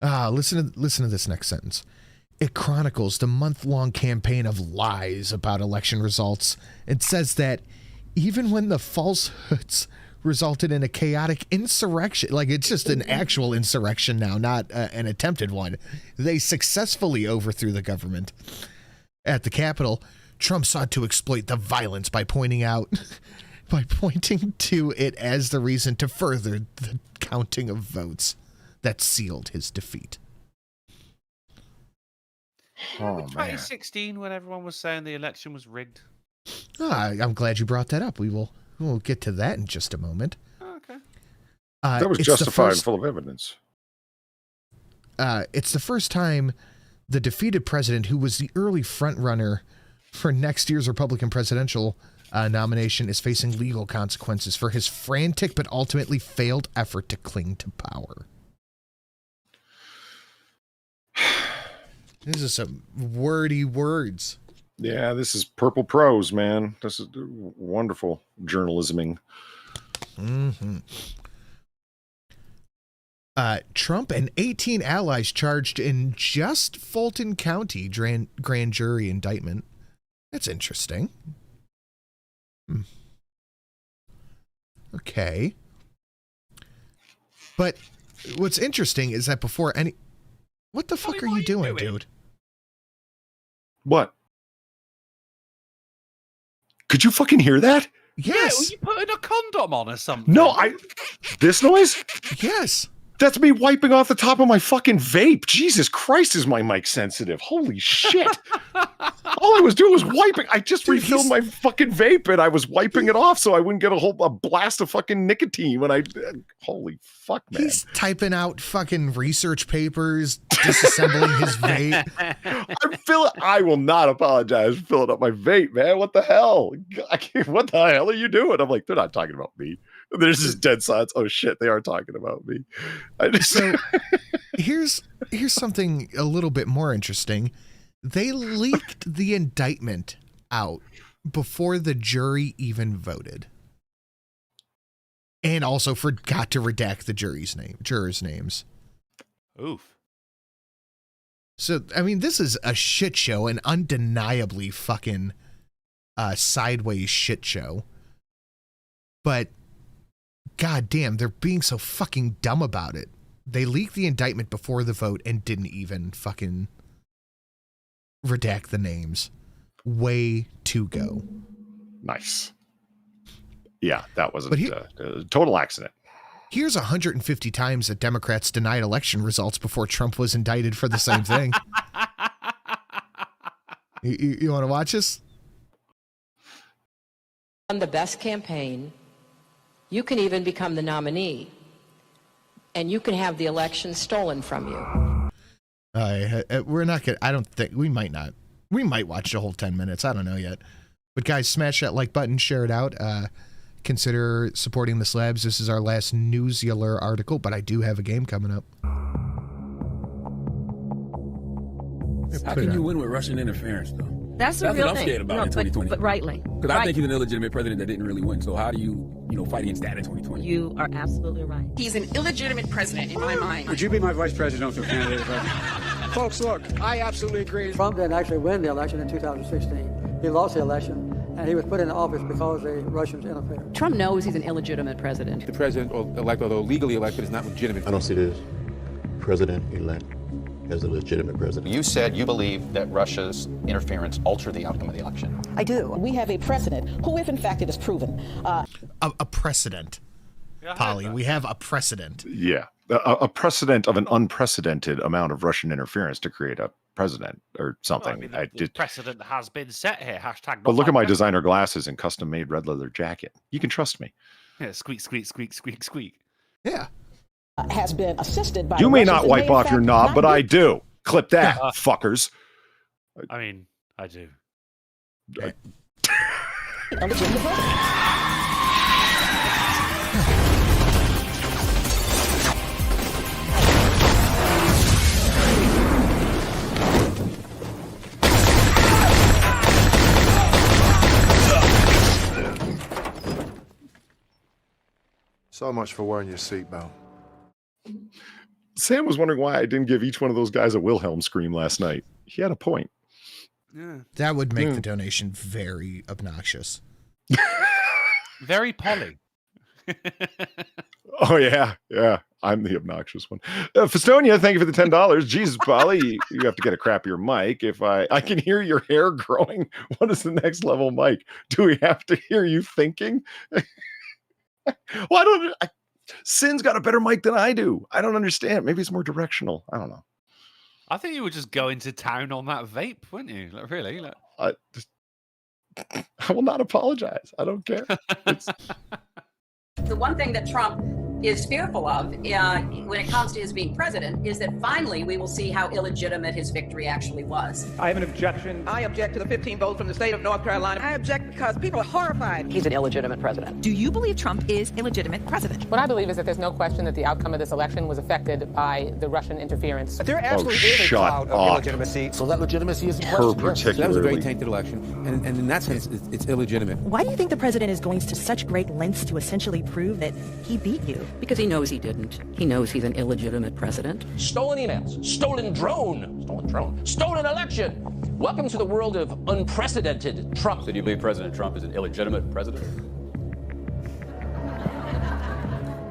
Listen to this next sentence. It chronicles the month-long campaign of lies about election results and says that even when the falsehoods resulted in a chaotic insurrection, like it's just an actual insurrection now, not an attempted one, they successfully overthrew the government. At the Capitol, Trump sought to exploit the violence by pointing out by pointing to it as the reason to further the counting of votes that sealed his defeat.
Oh, man.
2016, when everyone was saying the election was rigged.
I'm glad you brought that up. We'll get to that in just a moment.
Oh, okay.
That was justified and full of evidence.
It's the first time the defeated president, who was the early frontrunner for next year's Republican presidential nomination, is facing legal consequences for his frantic but ultimately failed effort to cling to power. This is some wordy words.
Yeah, this is purple prose, man. This is wonderful journalisming.
Mm-hmm. Trump and 18 allies charged in just Fulton County grand jury indictment. That's interesting. Okay. But what's interesting is that before any... What the fuck are you doing, dude?
What? Could you fucking hear that?
Yes.
Yeah, were you putting a condom on or something?
No, this noise?
Yes.
That's me wiping off the top of my fucking vape. Jesus Christ, is my mic sensitive? Holy shit. All I was doing was wiping. I just refilled my fucking vape and I was wiping it off so I wouldn't get a blast of fucking nicotine when I... Holy fuck, man.
He's typing out fucking research papers, disassembling his vape.
I will not apologize for filling up my vape, man. What the hell? What the hell are you doing? I'm like, they're not talking about me. There's just dead silence. Oh shit, they are talking about me.
So here's something a little bit more interesting. They leaked the indictment out before the jury even voted. And also forgot to redact the jurors' names.
Oof.
So, I mean, this is a shit show, an undeniably fucking sideways shit show. But god damn, they're being so fucking dumb about it. They leaked the indictment before the vote and didn't even fucking redact the names. Way to go.
Nice. Yeah, that wasn't a total accident.
Here's 150 times that Democrats denied election results before Trump was indicted for the same thing. You want to watch this?
On the best campaign, you can even become the nominee, and you can have the election stolen from you.
We're not gonna. I don't think we might not. We might watch the whole 10 minutes. I don't know yet. But guys, smash that like button, share it out. Consider supporting the slabs. This is our last newsler article, but I do have a game coming up.
How can you win with Russian interference, though?
That's a real
what I'm
thing.
scared about in 2020.
But rightly.
Because I think he's an illegitimate president that didn't really win. So how do you fight against that in 2020?
You are absolutely right.
He's an illegitimate president in my mind.
Would you be my vice presidential candidate? Folks, look, I absolutely agree.
Trump didn't actually win the election in 2016. He lost the election, and he was put in office because the Russians interfered.
Trump knows he's an illegitimate president.
The president-elect, although legally elected, is not legitimate.
I don't see this president-elect as a legitimate president.
You said you believe that Russia's interference altered the outcome of the election.
I do. We have a precedent who, if in fact it is proven.
A precedent. Polly, we have a precedent.
Yeah. A precedent of an unprecedented amount of Russian interference to create a president or something.
Well, I mean, the precedent has been set here. Hashtag.
But look at my designer glasses and custom-made red leather jacket. You can trust me.
Yeah, squeak, squeak, squeak, squeak, squeak.
Yeah.
Has been assisted by.
You may not wipe off your knob, but I do. Clip that, fuckers.
I mean, I do.
So much for wearing your seatbelt.
Sam was wondering why I didn't give each one of those guys a Wilhelm scream last night. He had a point.
Yeah.
That would make the donation very obnoxious.
Very Polly.
Oh, yeah. Yeah. I'm the obnoxious one. Festonia, thank you for the $10. Jesus, Polly, you have to get a crappier mic. If I can hear your hair growing, what is the next level mic? Do we have to hear you thinking? Why don't Sin's got a better mic than I do? I don't understand. Maybe it's more directional. I don't know.
I think you would just go into town on that vape, wouldn't you? Like, really? Like...
I will not apologize. I don't care.
The one thing that Trump is fearful of when it comes to his being president is that finally we will see how illegitimate his victory actually was.
I have an objection.
I object to the 15 votes from the state of North Carolina. I object because people are horrified.
He's an illegitimate president.
Do you believe Trump is illegitimate president?
What I believe is that there's no question that the outcome of this election was affected by the Russian interference.
There absolutely is a cloud of illegitimacy.
So that legitimacy is
her particularly.
So that was a very tainted election, and in that sense, it's illegitimate.
Why do you think the president is going to such great lengths to essentially prove that he beat you?
Because he knows he didn't. He knows he's an illegitimate president.
Stolen emails, stolen drone, stolen election. Welcome to the world of unprecedented Trump.
So do you believe President Trump is an illegitimate president?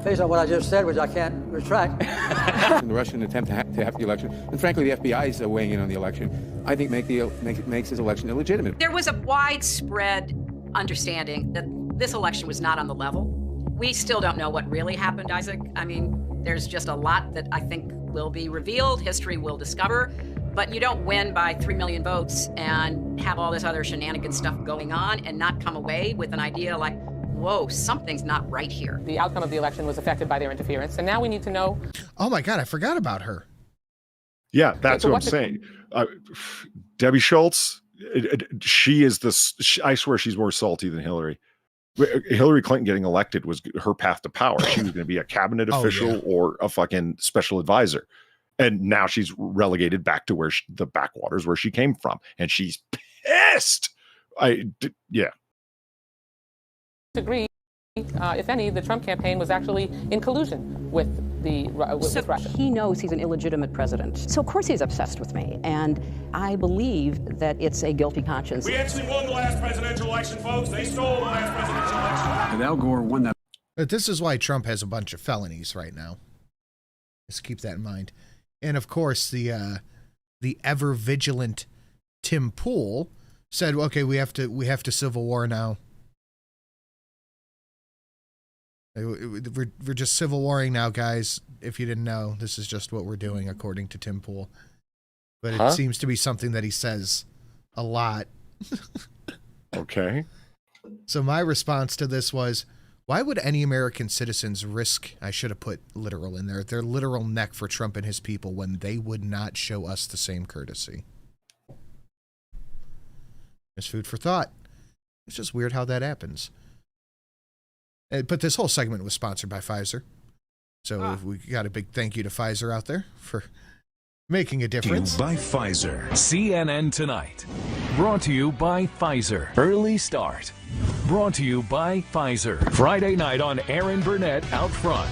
Based on what I just said, which I can't retract.
The Russian attempt to have the election, and frankly, the FBI is weighing in on the election, I think makes his election illegitimate.
There was a widespread understanding that this election was not on the level. We still don't know what really happened, Isaac. I mean, there's just a lot that I think will be revealed, history will discover, but you don't win by 3 million votes and have all this other shenanigans stuff going on and not come away with an idea like, whoa, something's not right here.
The outcome of the election was affected by their interference, and now we need to know.
Oh my God, I forgot about her.
Yeah, that's what I'm saying. Debbie Schultz, she is I swear she's more salty than Hillary. Hillary Clinton getting elected was her path to power. She was going to be a cabinet official or a fucking special advisor. And now she's relegated back to the backwaters where she came from. And she's pissed. Yeah.
Agree, if any, the Trump campaign was actually in collusion with Russia.
He knows he's an illegitimate president. So of course he's obsessed with me. And I believe that it's a guilty conscience.
We actually won the last presidential election, folks. They stole the last presidential election.
And Al Gore won that.
But this is why Trump has a bunch of felonies right now. Just keep that in mind. And of course, the ever vigilant Tim Pool said, "Okay, we have to civil war now. We're just civil warring now, guys. If you didn't know, this is just what we're doing, according to Tim Pool." But it seems to be something that he says a lot.
Okay.
So my response to this was, why would any American citizens risk, I should have put literal in there, their literal neck for Trump and his people when they would not show us the same courtesy? It's food for thought. It's just weird how that happens. But this whole segment was sponsored by Pfizer. So we got a big thank you to Pfizer out there for making a difference.
By Pfizer. CNN Tonight. Brought to you by Pfizer. Early Start. Brought to you by Pfizer. Friday night on Aaron Burnett Out Front.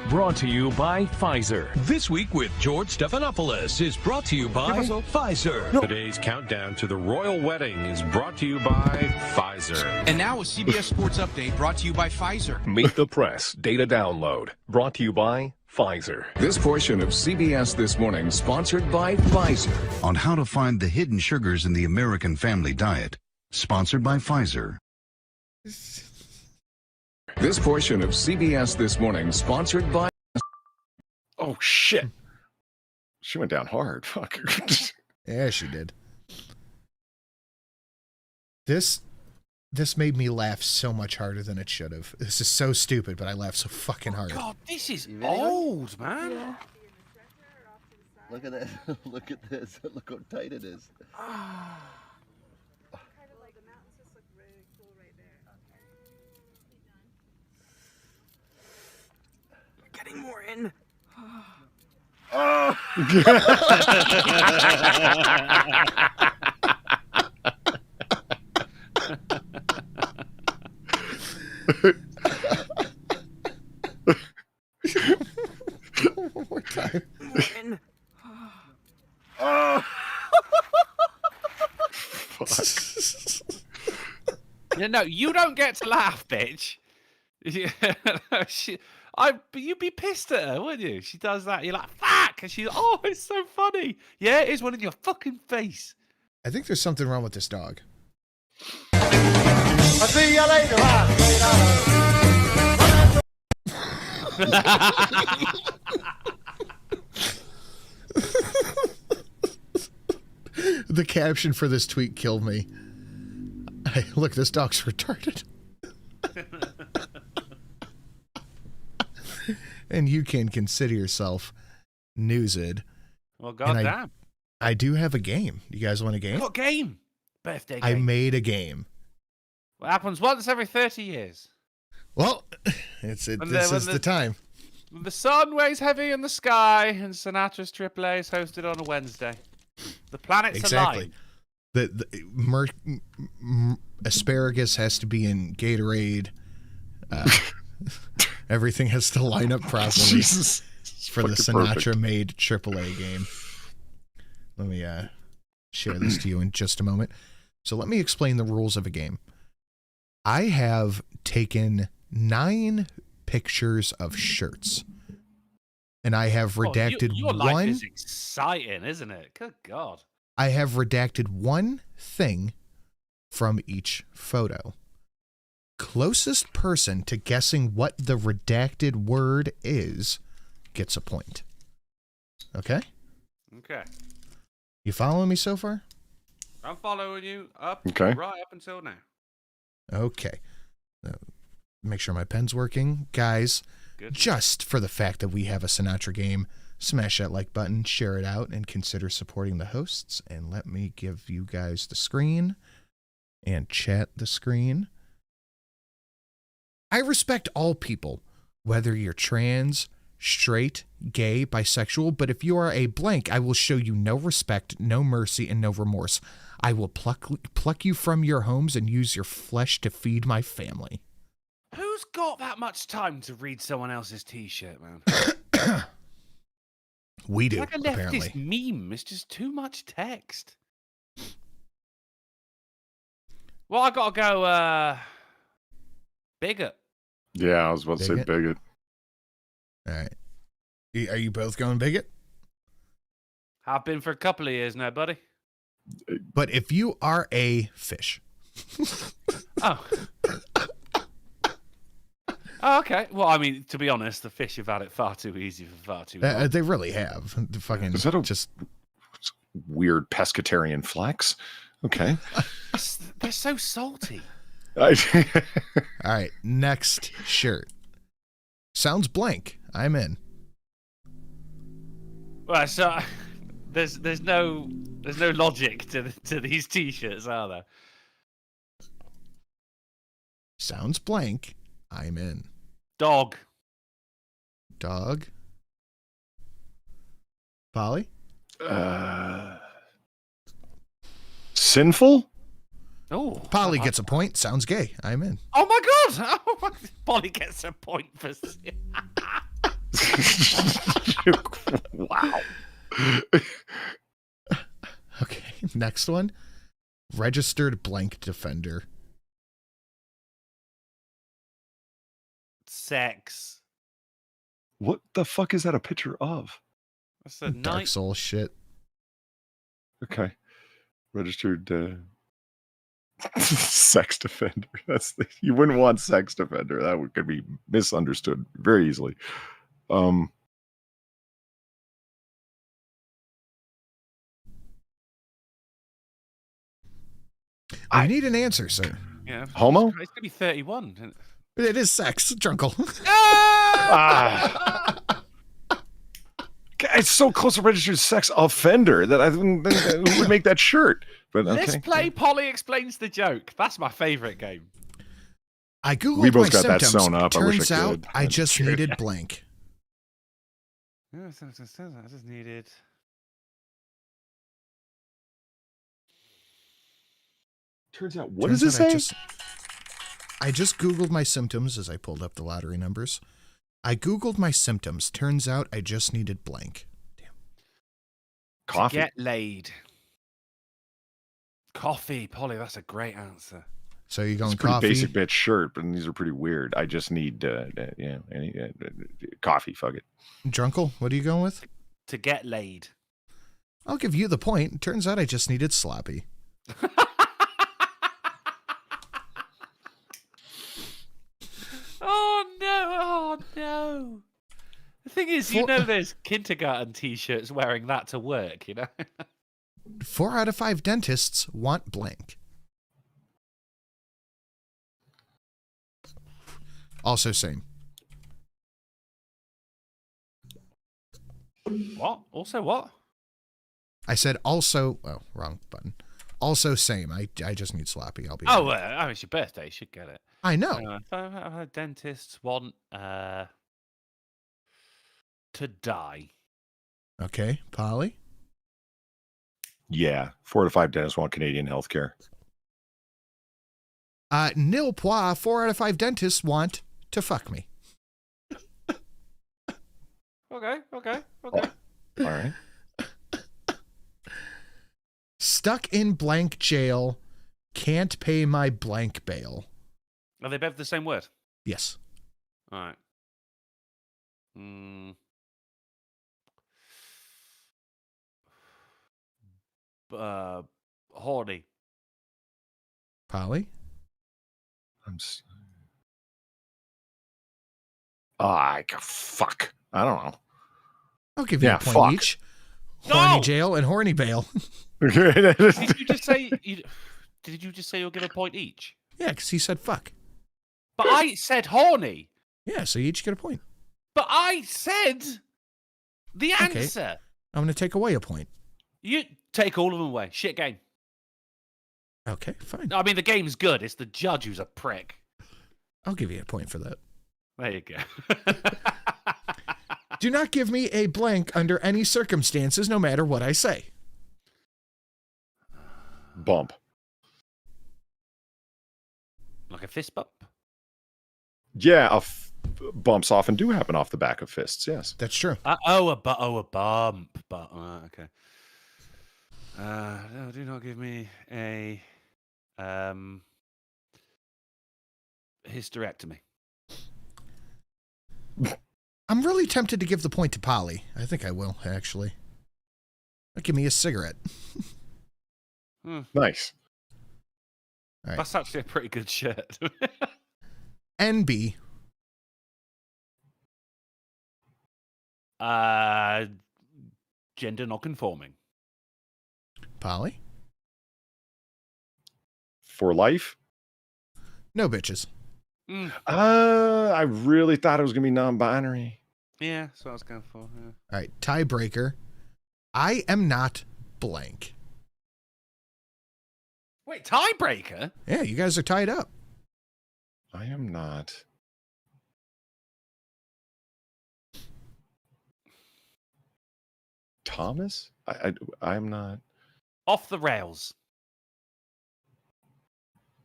Brought to you by Pfizer.
This Week with George Stephanopoulos is brought to you by Pfizer.
Today's countdown to the royal wedding is brought to you by Pfizer.
And now a CBS Sports Update brought to you by Pfizer.
Meet the Press Data Download. Brought to you by Pfizer.
This portion of CBS This Morning sponsored by Pfizer.
On how to find the hidden sugars in the American family diet. Sponsored by Pfizer.
This portion of CBS This Morning sponsored by...
Oh, shit. She went down hard. Fuck.
Yeah, she did. This made me laugh so much harder than it should have. This is so stupid, but I laughed so fucking hard.
God, this is old, man.
Yeah. Look at that. Look at this. Look how tight it is.
Getting more in.
Oh.
One more time.
More in.
Oh.
Yeah, no, you don't get to laugh, bitch. You'd be pissed at her, wouldn't you? She does that. You're like, fuck. And she's, oh, it's so funny. Yeah, it is one in your fucking face.
I think there's something wrong with this dog.
I'll see you later.
The caption for this tweet killed me. Hey, look, this dog's retarded. And you can consider yourself newsed.
Well, goddamn.
I do have a game. You guys want a game?
What game? Birthday game.
I made a game.
What happens once every 30 years?
Well, this is the time.
When the sun weighs heavy in the sky and Sinatra's AAA is hosted on a Wednesday. The planet's alive.
Asparagus has to be in Gatorade. Everything has to line up properly
Jesus.
For the Sinatra-made AAA game. Let me share this to you in just a moment. So let me explain the rules of a game. I have taken 9 pictures of shirts, and I have redacted
your life is exciting, isn't it? Good God.
I have redacted one thing from each photo. Closest person to guessing what the redacted word is gets a point. Okay?
Okay.
You following me so far?
I'm following you up
right
up until now.
Okay. Make sure my pen's working. Guys, just for the fact that we have a Sinatra game, smash that like button, share it out, and consider supporting the hosts. And let me give you guys the screen and chat the screen. I respect all people, whether you're trans, straight, gay, bisexual, but if you are a blank, I will show you no respect, no mercy, and no remorse. I will pluck you from your homes and use your flesh to feed my family.
Who's got that much time to read someone else's t-shirt, man?
We do,
like a
apparently.
leftist meme. It's just too much text. Well, I gotta go bigot.
Yeah, I was about to say bigot.
All right. Are you both going bigot?
I've been for a couple of years now, buddy.
But if you are a fish.
Oh, okay. Well, I mean, to be honest, the fish have had it far too easy for far too long.
They really have. Fucking
Is that just weird pescatarian flex? Okay.
They're so salty.
All right, next shirt. Sounds blank. I'm in.
Well, so there's no logic to these t-shirts, are there?
Sounds blank. I'm in.
Dog.
Polly?
Sinful?
Oh,
Polly gets a point. Sounds gay. I'm in.
Oh my God! Oh, Polly gets a point for.
Wow.
Okay, next one. Registered blank defender.
Sex.
What the fuck is that a picture of?
That's a
Dark Soul shit.
Okay. Registered sex defender. You wouldn't want sex defender. That could be misunderstood very easily.
I need an answer, sir.
Yeah.
Homo?
It's gonna be 31.
It is sex, Drunkle.
It's so close to registered sex offender that who would make that shirt? But okay.
Let's play Polly Explains the Joke. That's my favorite game.
I googled
we both
my
got
symptoms.
that sewn up.
Turns
I wish I
out
could.
I just needed blank.
I just needed.
Turns out, what does it say?
I just googled my symptoms as I pulled up the lottery numbers. I googled my symptoms. Turns out I just needed blank. Damn.
Coffee.
Get laid. Coffee, Polly. That's a great answer.
So you're going
It's a pretty
coffee?
basic bitch shirt, but these are pretty weird. I just need, coffee. Fuck it.
Drunkle, what are you going with?
To get laid.
I'll give you the point. Turns out I just needed sloppy.
Oh no! The thing is, there's kindergarten T-shirts wearing that to work.
4 out of 5 dentists want blank. Also same.
What? Also what?
I said also. Oh, wrong button. Also same. I just need sloppy. I'll be.
Oh, it's your birthday. You should get it.
I know.
Dentists want to die.
Okay, Polly.
Yeah, 4 out of 5 dentists want Canadian healthcare.
Nil pois. 4 out of 5 dentists want to fuck me.
Okay.
All right.
Stuck in blank jail. Can't pay my blank bail.
Are they both the same word?
Yes.
All right. Horny.
Polly?
Fuck. I don't know.
I'll give you a point each. Horny jail and horny bail.
Did you just say you'll give a point each?
Yeah, because he said fuck.
But I said horny.
Yeah, so you each get a point.
But I said the answer.
Okay. I'm going to take away a point.
You take all of them away. Shit game.
Okay, fine.
I mean, the game's good. It's the judge who's a prick.
I'll give you a point for that.
There you go.
Do not give me a blank under any circumstances, no matter what I say.
Bump.
Like a fist bump?
Yeah, bumps often do happen off the back of fists, yes.
That's true.
A bump. Okay. No, do not give me a hysterectomy.
I'm really tempted to give the point to Polly. I think I will, actually. Give me a cigarette.
Nice.
All right.
That's actually a pretty good shirt.
NB.
Gender not conforming.
Polly?
For life?
No bitches.
I really thought it was going to be non-binary.
Yeah, that's what I was going for. Yeah.
All right, tiebreaker. I am not blank.
Wait, tiebreaker?
Yeah, you guys are tied up.
I am not. Thomas? I'm not.
Off the rails.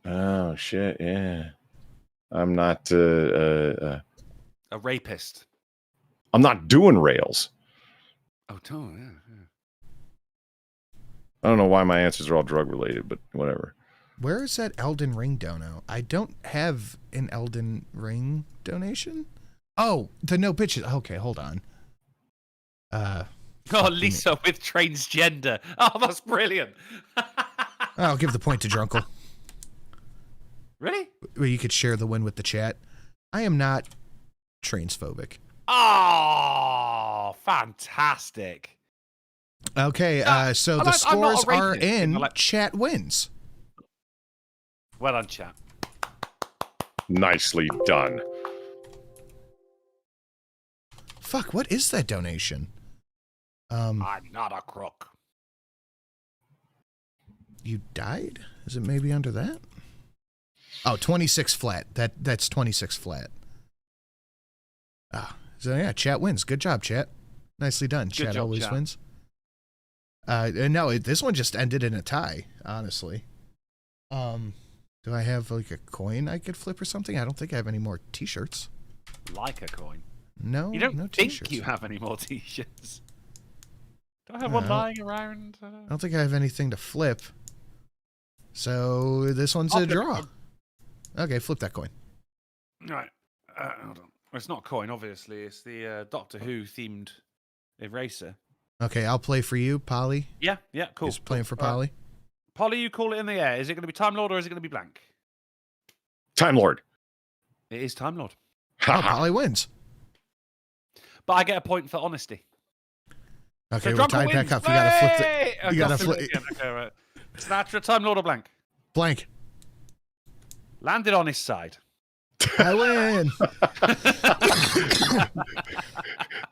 Oh, shit, yeah. I'm not
a rapist.
I'm not doing rails.
Oh, yeah.
I don't know why my answers are all drug related, but whatever.
Where is that Elden Ring dono? I don't have an Elden Ring donation. Oh, the no bitches. Okay, hold on.
Lisa with transgender. Oh, that's brilliant.
I'll give the point to Drunkle.
Really?
Well, you could share the win with the chat. I am not transphobic.
Oh, fantastic.
Okay, so the scores are in. Chat wins.
Well done, chat.
Nicely done.
Fuck, what is that donation?
I'm not a crook.
You died? Is it maybe under that? Oh, 26 flat. That's 26 flat. So yeah, chat wins. Good job, chat. Nicely done.
Good
Chat
job,
always
chat.
wins. No, this one just ended in a tie, honestly. Do I have like a coin I could flip or something? I don't think I have any more t-shirts.
Like a coin.
No,
You don't
no
think
t-shirts.
you have any more t-shirts? Do I have one lying around?
I don't think I have anything to flip. So this one's a draw. Okay, flip that coin.
Right. Hold on. It's not a coin, obviously. It's the Doctor Who themed eraser.
Okay, I'll play for you, Polly.
Yeah, cool.
He's playing for Polly.
Polly, you call it in the air. Is it going to be Time Lord or is it going to be blank?
Time Lord.
It is Time Lord.
Oh, Polly wins.
But I get a point for honesty.
Okay,
so
we're tied back up. You gotta flip it. You gotta flip it.
Okay, right. Sinatra, Time Lord or blank?
Blank.
Landed on his side.
I win.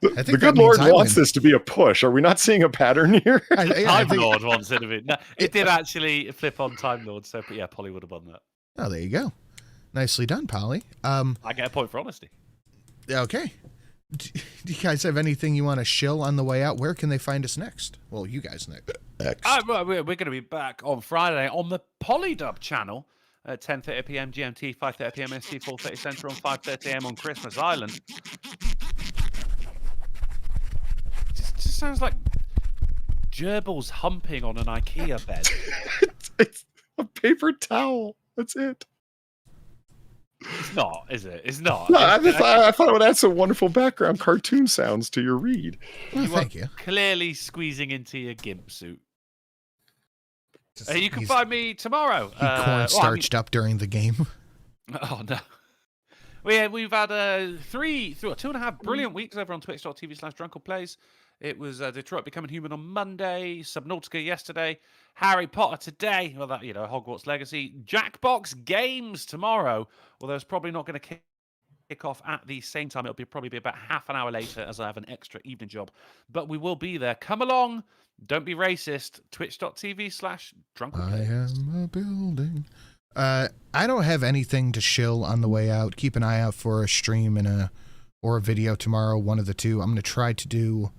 The good Lord wants this to be a push. Are we not seeing a pattern here?
Time Lord wants it to be. No, it did actually flip on Time Lord, so but yeah, Polly would have won that.
Oh, there you go. Nicely done, Polly.
I get a point for honesty.
Okay. Do you guys have anything you want to shill on the way out? Where can they find us next? Well, you guys next.
We're going to be back on Friday on the Polydub channel at 10:30 p.m. GMT, 5:30 p.m. ST, 4:30 Central, and 5:30 a.m. on Christmas Island. It just sounds like gerbils humping on an IKEA bed.
It's a paper towel. That's it.
It's not, is it? It's not.
No, I thought it would add some wonderful background cartoon sounds to your read.
Well, thank you.
Clearly squeezing into your gimp suit. You can find me tomorrow.
He cornstarched up during the game.
Oh, no. We've had 2.5 brilliant weeks over on twitch.tv/drunkleplays. It was Detroit Becoming Human on Monday, Subnautica yesterday, Harry Potter today, well, that, Hogwarts Legacy, Jackbox Games tomorrow, although it's probably not going to kick off at the same time. It'll probably be about half an hour later as I have an extra evening job. But we will be there. Come along. Don't be racist. Twitch.tv/drunkleplays.
I am a building. I don't have anything to shill on the way out. Keep an eye out for a stream or a video tomorrow, one of the two. I'm going to try to do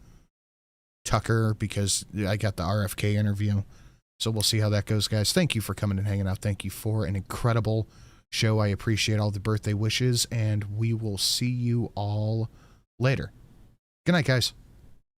Tucker because I got the RFK interview. So we'll see how that goes, guys. Thank you for coming and hanging out. Thank you for an incredible show. I appreciate all the birthday wishes, and we will see you all later. Good night, guys.